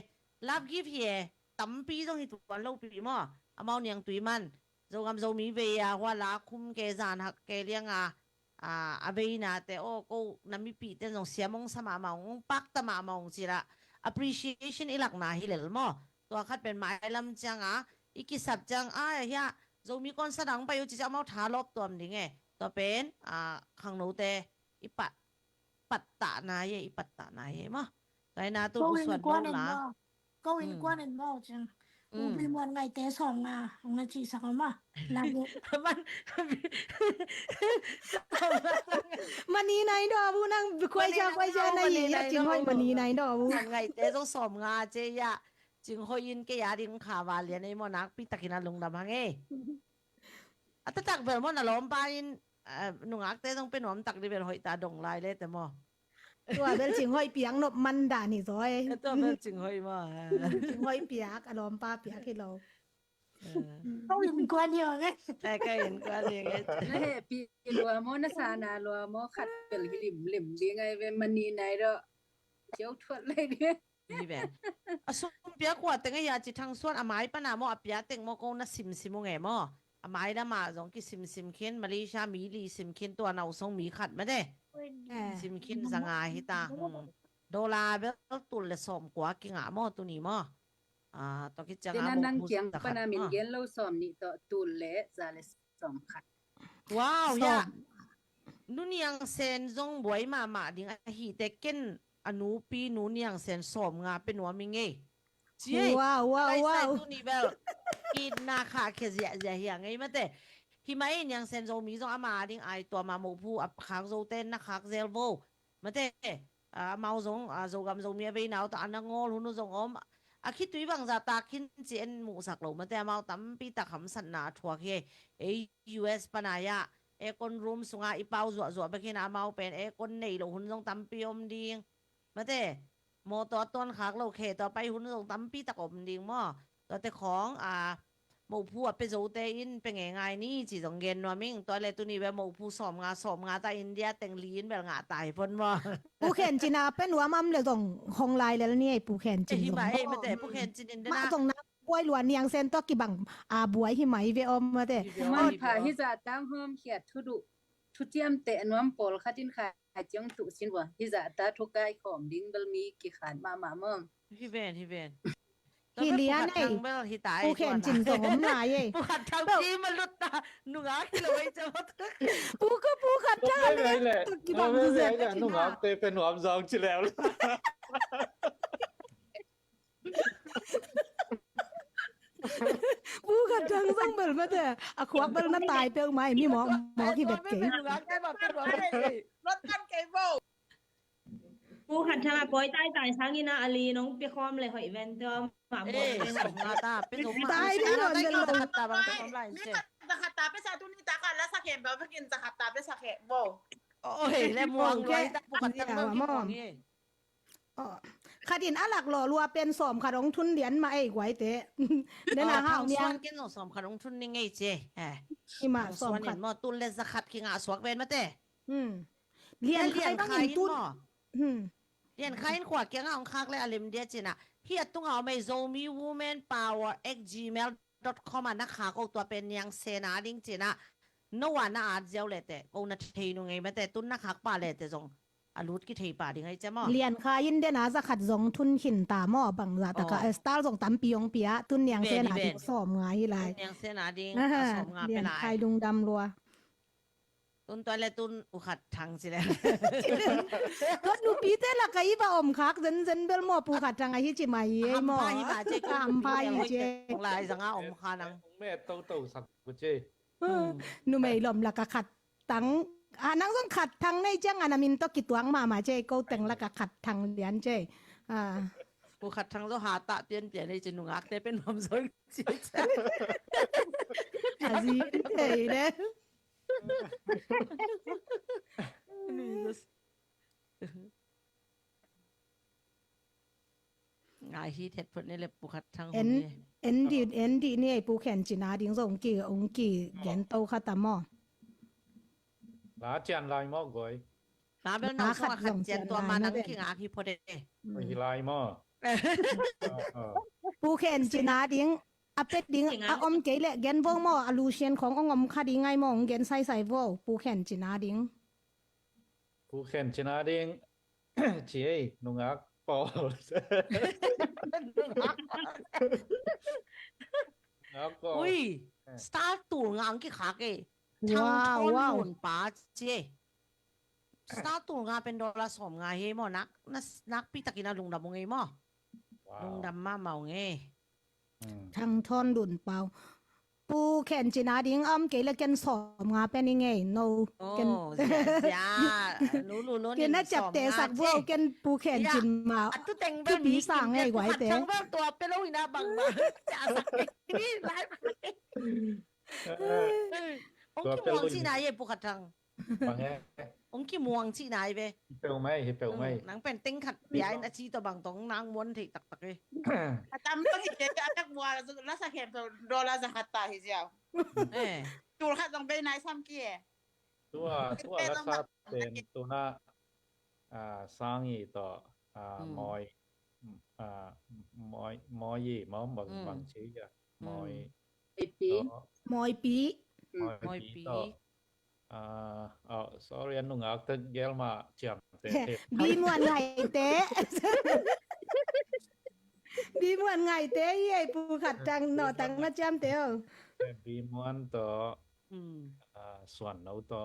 ลาบกิฟเฮียตั้มปีต้องหิตัวเราปีมอเอาเนียงตุยมันโจกำโจมีเวียว่าลาคุมเกจานหักเกเลียงอาเวีนะแต่โอ้ก็น้ำมีปีเต้นส่งเสียมงสมามงปักตมามงสิละ appreciation อีหลักนาฮิเลลมอตัวคัดเป็นไม้ลำจังอีกิสับจังเฮียโจมีคนแสดงไปอยู่จะเอาท้าลบตัวมันไงตัวเป็นขังโนเตอีปัตตานายอีปัตตานายมั้งแต่นาตัวส่วนโน้นนะก็วินกว่านั่นบ่จังมีมวนไงเตะสองงาจีสักมาลามันนี้ไหนดอบูนั่งคุยชาในยี่จริงห้อยมันนี้ไหนดอบูไงเตะต้องสมงาเจียจึงหอยยินแกยาดิงขาวาเลียนในมอนักปีตะกินาลงดำฮังแต่ตักเบลมอนล้อมไปหนุ่งอักเตะต้องเป็นหอมตักดิเบลหอยตาดงลายเลยแต่มอตัวเบลจิงห้อยเปียงนบมันด่านี่ซอยตัวเบลจิงห้อยมาจิงห้อยเปียกอารมณ์ป้าเปียกให้เรา Không thì mình quen nhiều đấy. แต่ก็เห็นกว่าเองไง na he pi lua mo na sa na lua mo khat pel lim lim di ngai ve mani nai ro chiao thot lai di นี่แบนสุ่มเปียกว่าแต่ก็อยากจะทางส่วนอไม้ปะนะมอเปียเต็งมอก็น่ะซิมไงมออไม้ละมาสองกี่ซิมเข็นมาเลเซียมีลีซิมเข็นตัวเนาทรงมีขัดมาเด้ ซิมเข็นสังหาฮิตาโดลาเบลตุลเลยสมกว่ากิงอ่ะมอตัวนี้มอตอกิจัง te อ่ะ na มอ nang พูด kiang สัก pa na min gen lo som ni to tul le za le som khat ว้าว ส ยะ อบ นูเนียงเซนจงบวยมาดิงฮีเตเก้นอนูปีนูเนียงเซนสมงาเป็นหัวมิงเอเจี๋ย ว้าวว้าว ไอ้ ว้า ใส่ ว ตัวนี้เบลกินนาคาเคเสียเหียงไงมาแต่ที่ไม่ยังเซนโซมีจงอามาดิงไอตัวมาโมพูอับคางโซเต้นนักคักเซลโวมาแต่เมาจงโซกำจงมีไปหนาวตาอันนังงอลุ่นจงอมคิดตุยบังจะตาคินเจนหมูสักหลงมาแต่เมาตั้มปีตะคำสันนาทัวร์เคUS ปนายะคนรุมสุงาอีเปาจั่วไปกินอาเมาเป็นคนในหลงหุ่นจงตั้มปีอมดิงมาแต่โมตัวต้นขากโลเคต่อไปหุ่นจงตั้มปีตะกบดิงมั่วตัวแต่ของหมูผู้ไปโจเตอินเป็นไงนี่จีจงเงินว่ามิ่งตัวอะไรตัวนี้แบบหมูผู้สอมงาตาอินเดียแต่งลีนแบบงาตายพ้นว่า ปูแขนจินาเป็นหัวมัมเลยตรงฮงไลแล้วนี่ปูแขนจิน หิ ตรง มะมาแต่พวกเห็นจินเด มา นะ ตรงนั้นกล้วยหลวนเนียงเซนตัวกี่บังบวยหิไหมเวอมมาแต่ man pha hi za tang hom khiat thu du thu tiam te anwam pol khatin kha chang tu sin wa hi za ta thu kai khom ding dal mi ki khan ma mong ฮิเวนฮิตาย ปูแขนจินตรงหลายเอ้ ปูขัดทางจีมันลุดตาหนุ่งอาคิโลไว้จะมาตึก ปูก็ปูขัดจ้า ไม่ เล เลย ย แหละ ตัวกี่บัง ไม่ ดู เล เซ็ ย น แหละนุ่งอับเตเป็นหัวซองชิแล้ว ปูขัดจังซ่องเบลมาแต่ขวักเบลน่าตายเปียงไหมมีหมอที่เบ็ดเก๋ หนุ่งอาแค่แบบเป็นหัวรถกันเกมโบ ปูขัดทางปอยใต้ตายช้างกินนะอลีน้องเปียคอมเลยหอยแวนตัวหมาบ เอ้ อก สมงาตาเป็นสมงา ตายได้หรอ ได้ เดี๋ยว กิน เรา ขัดตาบางตัวทำไร นี่ เจ๊ ก็จะขัดตาไปใส่ตุนี่ตากันแล้วสักเห็นแบบว่ากินจะขัดตาไปสักเห็นโบ โอ้ยแล้วมวงไว้ตาปูขัดจังเมื่อกี้มวงนี่ คดินอลักหล่อรัวเป็นสอมขดงทุนเหรียญมาไอ้ไว้เตะเดี๋ยวนะฮะ เนี่ เนี่ย ย กินสมขนมทุนนี่ไงเจ๊ที่มาส ส่ อ ว ม น ขั เห็ ด นมอตุนเลสขัดขิงอาสวกเวนมาเต้ เรียนใครบ้างเห็นตุ้น เรียนใครขวาเกี่ยงของคักเลยอลิมเดียจินะเฮียตุ้งเอาไม่ zomi woman power x gmail.com นักข่าวตัวเป็นยังเซนาดิ้งจินะโนวันน่าอาจเจ้าเลยแต่กูนัดเทนุไงมาแต่ตุ้นนักข่าวป่าเลยแต่จงอารุดกี่เทป่าดิ้งไงเจ้าหมอ เรียนคายินเดนะจะขัดสงทุนหินตาหม้อบังละแต่ก็สตาร์ส่งตำปียงเปียตุนยังเสนาดิสอมไงไร ยังเซนาดิ้งสมงา เรี เป็ ย น น ไร ใครดุงดำรัว ตุ้นตัวเลยตุ้นอุขัดทังสิแล้ว ก็นูปีเตละก็อีบาอมคักเซนเบลหม้อปูขัดจังไงฮิจิมาเย่หม้อ อัมพายเจลายสังอาอมคานัง แม่โตสักกุเจ นูไม่หลอมละก็ขัดตังนังต้องขัดทางในจังอนามินตกิตวงมาเจก็แต่งละก็ขัดทางเรียนเจกูขัดทางต้องหาตะเปลี่ยนในจินุงักแต่เป็นความสนใจ อาซีเฮ้ยเด้งายฮีเท็ดพดนี่เลยปูขัดทาง เอ็นดีนี่ปูแขนจินาดิ้งส่งกี่องกี่แกนโตขัดตามอ ลาเจียนลายมอกอย น้าเบลน้าขัดเจียนตัวมานังขี้งาขี้พอดี ไม่ลายมอ ปูแขนจินาดิ้งอเป็ดดิ้งอมเกลแกนวงมออลูเชียนขององมคดีไงมองแกนใส่วปูแขนจินาดิ้ง ผู้เขียนชนะดิ้งเจีนุ่งอักปอแล้วก็ อุ้ยสตาร์ตูงางกี่ขาเกทางทนหมุนป้าเจสตาร์ตูงาเป็นดอลลาร์สมงาเฮมอนักพี่ตะกินาลุงดำมงไงมอลุงดำมาเมาไง ทางทอนดุนเปล่าปูแขนจินาดิ้งเกลแกนสอมงาเป็นยังไงโน โอ้ แกน ยารู้ แกนน่าจับเตะสักแกนปูแขนจินมา อัดตุแต่ง คือปีสางไงไว้แต่ ทั้งแบบตัวเป็นโลหินะบังจะสักนี่ไลฟ์องค์ที่มองสินายปูขัดทัง บางแห่ องกี่ม่วงที่ไหนเว้ย เปลวไหมเปลวไหม นังเป็นติ้งขัดใหญ่นาทีตัวบางตรงนางม้วนที่ตักเลย Atam pang ite atak buwa la sa kem to dola zakat ta hijaw. เอ้ย Tur khat dong be nai sam ki e. ตัวรักษาเป็นตัวน่าสร้างอีต่อมอยมอยยี่มบางชี้จ้ะมอย Pipi. มอยปี มอยปี ต่อsorry นุ่งอักตะเกลมาเจียมเตะ บีมวนไงเตะ บีมวนไงเตะเย่ปูขัดจังหนอตังมาจำเตะ บีมวนต่อ อืม ส่วนเอาต่อ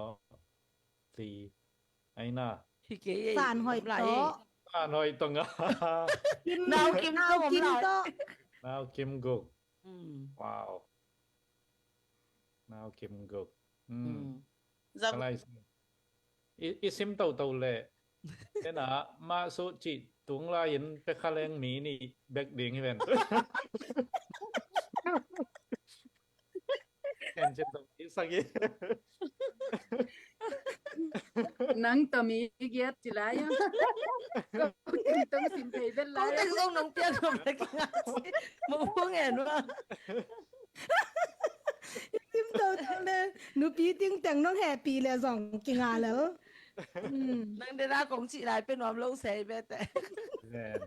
ตีไอ้น่ะ พี่เก๋ สารหอยโตะ หน่อยต้อง นาวกิม นาว ต้ม กิม หน่อย โตะ นาวกิมกุก อืม ว้าวนาวกิมกุก อืม อะไรisim tau le tena ma so chi tung la yin pe khaleng mi ni back ding event kan chen tau isagi Nang tami giat chilaya. Tong sim thei ben ก็ la. แต่ส่งน้องเปียกมากินงานสิมาพูดเห็นว่า กิมโตะเลยหนูปีติ้งแต่งน้องแห่ปีแล้วสองกิงาแล้วนังเดน่าของจีไรเป็นความรู้สึกแบบแต่ ven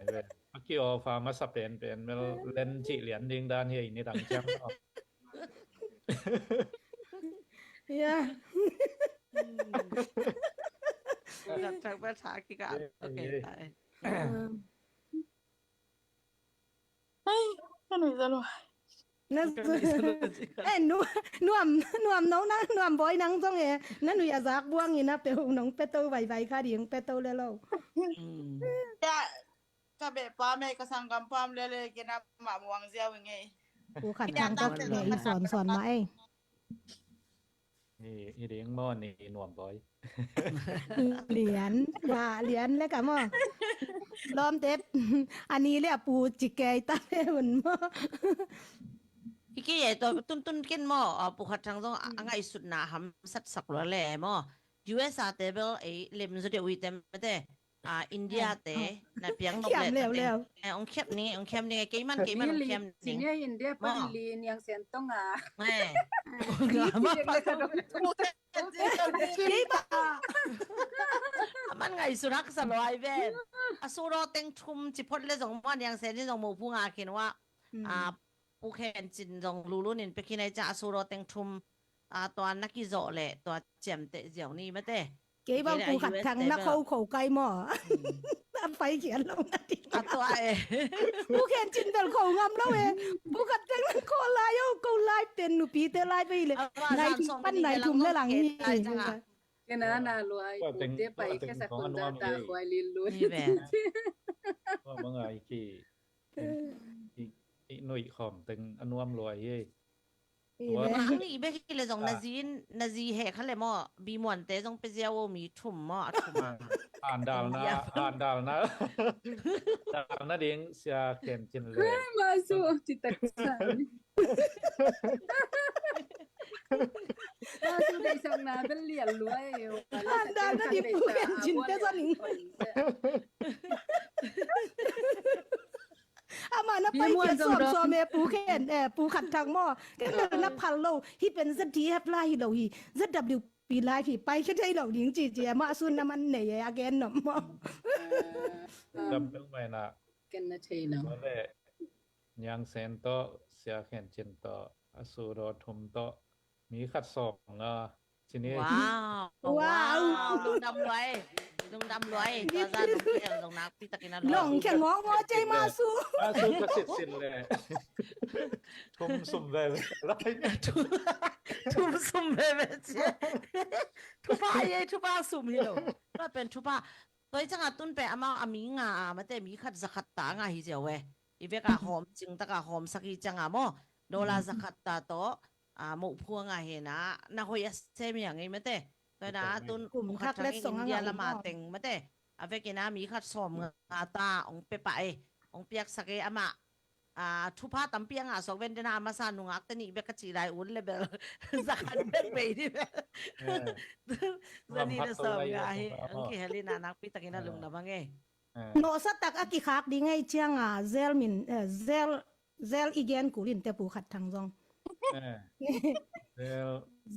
aki o fa ma sa pen mel len chi lian ding dan he ni dang chang เนี่ย จากจากภาษากี่กันโอเคได้ นั่นเอ้หนูน้องนะหนูบอยนังจ้องเอ๋นั่นหนูอยากซักบ้วงอีนะเปียวน้องเป็ดโตไวค่ะดิงเป็ดโตแล้ว Ya ka be pa me ka sanggam pam lele kina ma muang zia wingi. ปูขัดทางก็แห่สอนมาเอ้ นี่อีเดียงมอนี่หนวมบอย เหรียญว่าเหรียญแล้วก็มอล้อมเต็บอันนี้เลยปูจิกเกยตาหุ่นมอ พี่กี้ใหญ่ตัวตุ้นกินหม้อปุขัดทางต้องง่ายสุดนะหำสัดสักหล่อแหล่หม้อ US เตเบิลไอ้เล่มสุดเดียววิเต็มไม่ได้อินเดียเตนะเพียงนก เขียม เล็ เร็ว องเข้มนี่องเข้มนี่กี่มันองเข้มนี่ Sinya India pa lin yang sentong ah. แม่ กี่บา มันไงสุนัขสลอยเวนสู้รอเต็งทุ่มจิพดเลยสองวันยังเซนที่สองหมู่ผู้งาเขียนว่าผู้แข่งจินสองลูนินไปคิดในจะสู้รอเต็งทุ่มตัวนักกีฬาแหละตัวเจียมเตะเจียวนี่ไม่เตะ กี่บางปูขัดทางนักเขาไกลมอไฟเขียนลงนาที ตัวผู้แข่งจินเดลเขางามแล้วเองผู้ขัดทางนักเขาลายเขาลายเป็นหนูปีเตลายไปเลยในปั้นไหนทุ่มแล้วหลังนี่ Kena na luai. Pute pai ke sakunda ta khoi lin lu. นี่แหละ ว่าบางไอ้กี่อีหนุ่ยขอมตึงอนวมรวยเฮ้ มังนี่ไม่คิดเลยสองนาซีแหกเขาเลยมั่วบีมวนเตะต้องไปเจียวมีทุ่มมั่วทุ่ม อ่านดาวนะดาวนะเดียงเสียเข็มจินเลย Masuk diteksan. Masuk dari sana belian luai. Anda di bukan cinta saling. Amanaไปเกี่ยวสอบแม่ปูแค่ปูขัดทางหม้อแค่นับพันโลที่เป็นสัตทีแฮปไลท์เราฮี ZWP ไลฟ์ที่ไปแค่ได้เราหญิงจีเจียมาซุนน้ำมันเหนื่อยอแกนหนอม จำเป็นไหมนะ Kena China. ว่าเลยยังเซนโตเสียเข็มจินโตอสูรทุมโตมีขัดสองทีนี้ ว้าวลุงดำรวยตัวซาลุงเกี่ยวตรงนักพี่ตะกินนะ หลงแค่งอใจมาสู้ ก็สินเลยทุ่มสุ่มเวลไร ทุ่มสุ่มเวเจียทุบ้าเย่ทุบ้าสุ่มฮิโร่ก็เป็นทุบ้าตัวจังตุ้นไปอามาอามิงามาแต่มีขัดสักตางาฮิเจียวเวอีเวกาหอมจึงตะกาหอมสักอีจังอาโมโดลาสักตาโตหมู่พวงาเฮนะนาโฮยัสเซมีอย่างงี้มาแต่ตัวนะตุ้นขัดทางอินเดียละมาเต็งมาแต่อาเวกินะมีขัดสอมงาตาองเปไปองเปียกสักอามา ทุพาตัมเปียงสองเวนเดนามาซานุงักตนี่เบกจีไรอุ่นเลยเบลสักเบกไปดิเบลวันนี้เราสอบไงอังกี้เฮลินานักพิตากินาลุงนะบังเอ no sa tak aki khak di ngai chiang zel min zel igen kulin te pu khat thang jong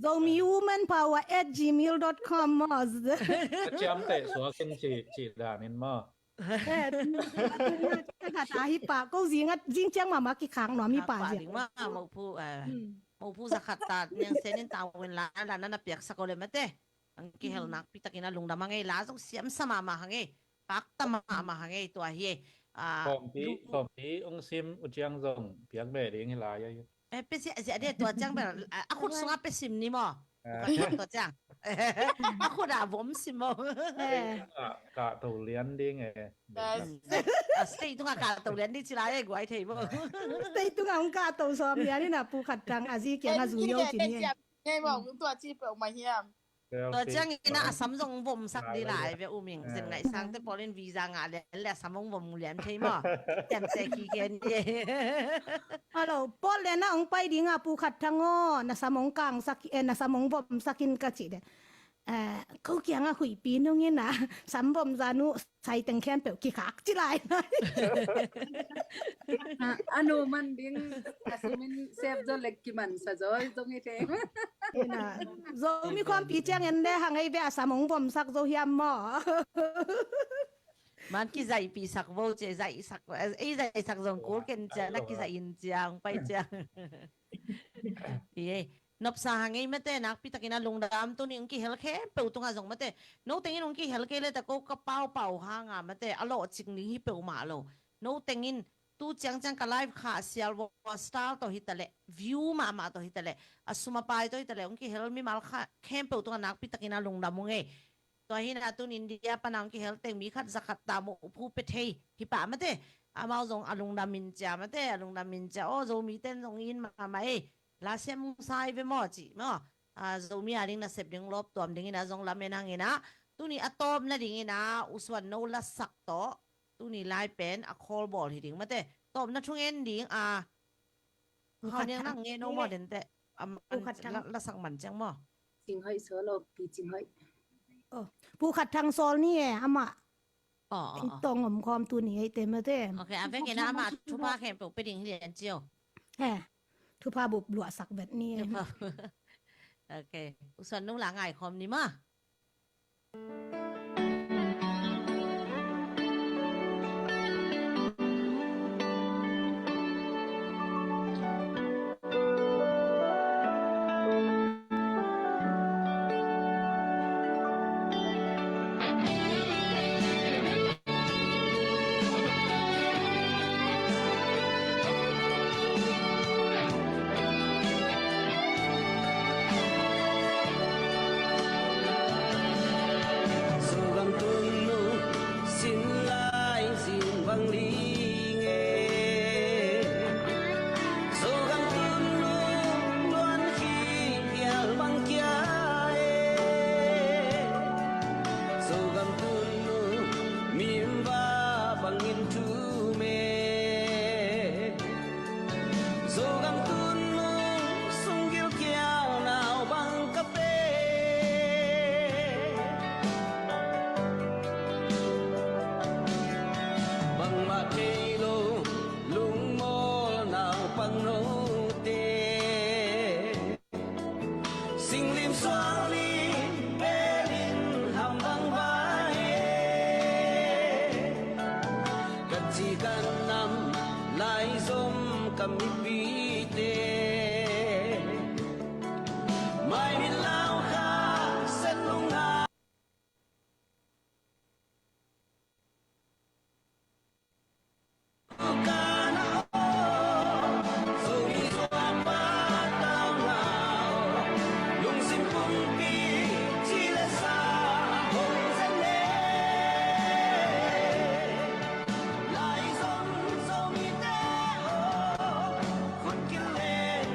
zomi womanpower@gmail.com มา จำแต่สัวกินจีด่านินมาถ้าตาฮิปะก็จิงจังมามากี่ครั้งหนอมีป่า เสี เสี ย ย งว่าหมูผู้สักขัดตายังเซนินตาเวลาแล้วนั่นเปียกสักคนเลยมั้ยเต้อังกี้เฮลนักพิตากินาลุงนะบังเอลาต้องเสียมสมามาหังเอปักตมาหังเอตัวเฮผมที่องซิมอุจังจงเปียกแม่เลี้ยงให้ลายอยู่เป็นเสียเดียตัวจังแบบคุณสงบเป็นซิมนี่มั้งตัวจังคุณด่าผมซิมกะตัวเลี้ยนดิ้งไงสเตย์ตุ้งกาตัวเลี้ยนนี่ชิลายกวยเทมั้งสเตย์ตุ้งองกาตัวซ้อมเนี่ยนี่นะปูขัดจังอาซีเกียงอาซูโยจินี่ไงบอกตัวจีบออกมาเฮียมตัวจังนี่นะสัมจงผมสักดีหลายไปอุ้มิงเส้นไหนสร้างแต่พอเล่นวีซ่างานแล้วสัมจงผมเลี้ยนใช่มั้งแจ่มใสขี้เกียจฮัลโหลปอลเลนะองไปดิงาปูขัดทั้งอ้อนะสมองกลางสักนะสมองผมสักินกะจิเดเขาเกียงหุยปีนงเงี้ยนะสัมผมจานุใส่ตังแค้นเปลวกี่ขากจิไรอนุมันดิ้งอาซิมินเซฟจนเล็กกี่มันซะจอยตรงนี้เองนะโซมีความปีเจียงเงินได้หังไอเบะสมองผมสักโซเฮียมหม้อมันกี่ใจปีสักโวเจใจสักใจสักจงกูเกินจะนักกี่ใจอินจางไปจางนบสาหังไงไม่เต้นักพิตากินาลุงดามตัวนี้องค์กี่เฮลเคเปิลตรงอาจงไม่เต้โน้ตเต็งอินองค์กี่เฮลเคเลยแต่ก็กระเป๋าเป่าห่างไม่เต้อโลจิงนี้ฮิเปิลมาโลโน้ตเต็งอินตู้จังกับไลฟ์ขาเซียลวอสตาร์ตัวฮิตเลวิวมาตัวฮิตเลสุมาไปตัวฮิตเลองค์กี่เฮลมีมาค่ะแค่เปิลตรงนักพิตากินาลุงดามงเงตัวฮินาตุนอินเดียปนังกี่เฮลเต็งมีขัดสักตามผู้เป็ดเฮฮิปะไม่เต้อามาจงอลุงดามินจาไม่เต้อลุงดามินจาโอ้จงมีเต้นจงอินมาไหมลาเซมุงไซเวมอจิมั้งจงมีอะไรนะเสพดิ้งลบตัวดิ้งนะจงลาเมนังนะตัวนี้อะตอมนะดิ้งนะอุสวันโนละสักโตตัวนี้ไลเป็นอะคอลบอลดิ้งมาเต้ตอมนะช่วงเอ็นดิ้งเขาเนี่ยนั่งเงี้ยโนมอเดนเต้ละสักมันจังมั้งจริงให้เสือโลปีจริงให้ปูขัดทางโซลนี่อามาตรงอมคอมตัวนี้เต็มมาเต้โอเคอาเฟกินะอามาทุพาแข่งไปดิ้งเรียนเจียวทุพาบุบหลวสักแบบนี้โอเคส่วนนุ่งหลังไงคอมนี่มั้งคนกินเลน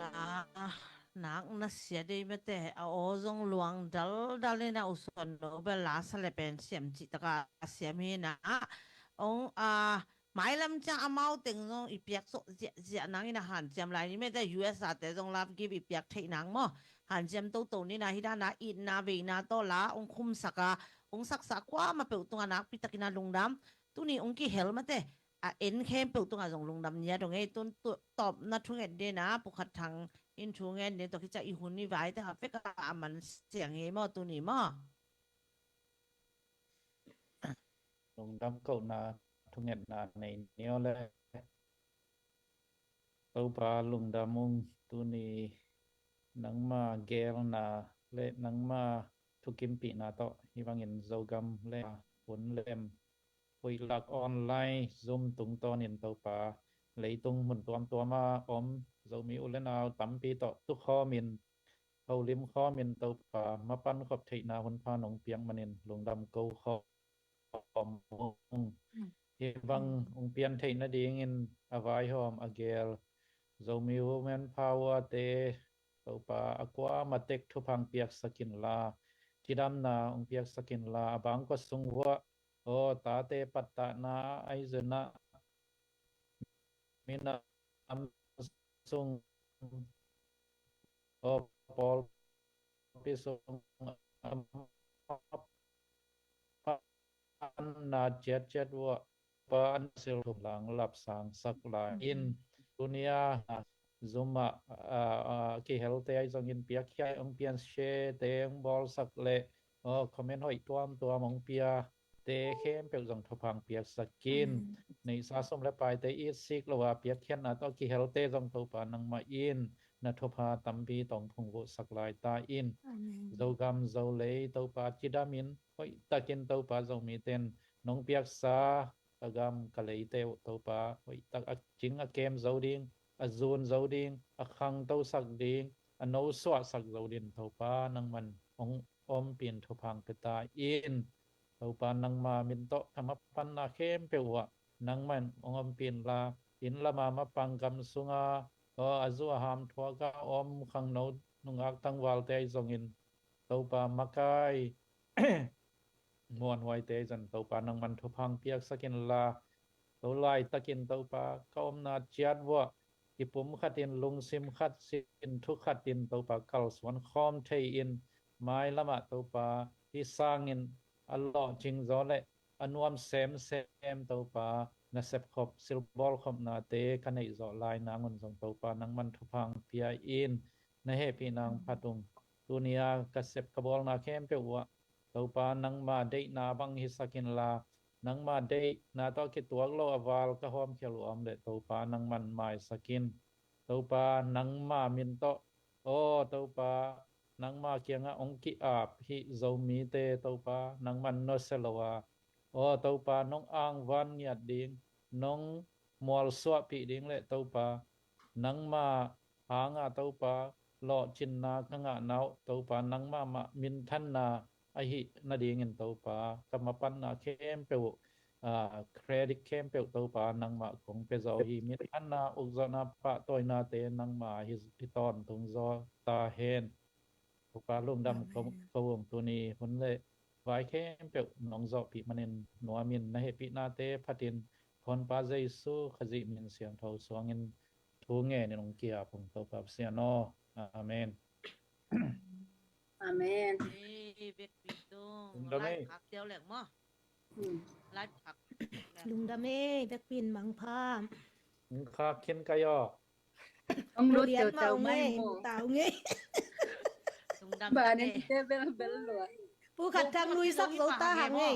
นักนักเสียดีไม่แต่เอาจงหลวงดัลเลยนะอุศนโนเบลาสเลเป็นเสียมจิตกาเสียมีนะองหมายลำจังอามาตึงจงอีเปียกโซเสียนังนี่นะหันเจียมไรนี่ไม่ได้ US แต่จงรับกีบอีเปียกเทนังมั้งหันเจียมโตนี่นะฮิดานะอินนาเวนาโตละองคุมสักองสักสักว่ามาเปิดตัวนักพิตกินาลุงดำตัวนี้องกี้เฮลมาแต่เอ็นเข้มเปิดตัวจงลุงดำเนี่ยตรงไอ้ต้นตอบนัดทุกเอ็นเดนะปุขัดทางอินทูเงินเนี่ยตัวที่จะอีหุ่นนี่ไว้แต่ค่ะเฟกมันเสียงเงี้ยมั้งตัวนี้มั้ง lùng đâm cậu na thu nhận na này nhiều lệ tàu ba lùng đâm mông tu ni nắng ma gel na lệ nắng ma thu kim pi na to hi vang in dâu gam lệ cuốn lem quay lạc online zoom tung to in tàu ba lấy tung mình tuam ma om dâu mi u lên nào tắm pi to tu kho min câu lim kho min tàu ba ma pan khop thị na hun pha nong piang manin lùng đâm câu kho hi vang ong pian thei na ding in avai hom agel zomi women power te topa aqua matek thupang piak sakin la tidam na ong piak sakin la abang ko sungwa o ta te patta na aizena mina am sung o pol pisung na chat wa pan sil lang lap sang sak la in dunia zuma ki health ai jong in pia kya ong pian she te ong bol sak le comment hoi tuam ong pia te khem pe jong thopang pia sakin nei sa som le pai te i sik lo wa pia khen na to ki health te jong to pa nang ma in na thopa tambi tong phung wo sak lai ta in zogam zole to pa chidamin hoi takin to pa zong mi ten nong piak sa tagam kalei te to pa hoi tak ching a kem zoding a zun zoding a khang to sak ding a no swa sak zodin to pa nang man ong om pin thopang peta in to pa nang ma min to thama pan na khem pe wa nang man ong om pin la in la ma pangam sunga azu ham thwa ka om khang no nungak tangwal te zongin to pa makai muan hoi te jan to pa nang man thopang piak sakin la to lai takin to pa ka om na chiat wa ki pum khatin lung sim khat sin thu khatin to pa kal swan khom thei in mai lama to pa hi sangin allo jing zo le anuam sem to pa na sep khop sil bol khop na te kanei zo lai na ngon jong to pa nang man thopang pia in na he pi nang phatung dunia ka sep ka bol na khem pe wa to pa nang ma dei na bang hi sakin la nang ma dei na to ki tuak lo awal ka hom khelu am le to pa nang man mai sakin to pa nang ma min to to pa nang ma kianga ong ki ap hi zo mi te to pa nang man no selowa to pa nong ang van nyat ding nong mol swa pi ding le to pa nang ma hanga to pa lo chin na kanga nau to pa nang ma min than na ai hi na ding in to pa kamapan na kem pe credit kem pe to pa nang ma kong pe zo hi min than na ukzana pa toy na te nang ma hi ton tung zo ta hen to pa lum dam ko wong tu ni hun le vai kem pe nong zo pi manen no min na he pi na te phatin phon pa jaisu khaji min siam tho swangin thu nge ni nong kia phung to pa sia no amen amen việc bị tung Đâm lại ấy.ผักเดียวแหลกมั้งไล่ผัก ลุงดำเอเบกปินมังพา kha khen kayo ong lu เรียน teu มา teu เง mai ย mo ตาวเงย Tùng đâm ba tê. nên te bel bel lo ผู้ขัดทางลุยซักโซตาหางเงย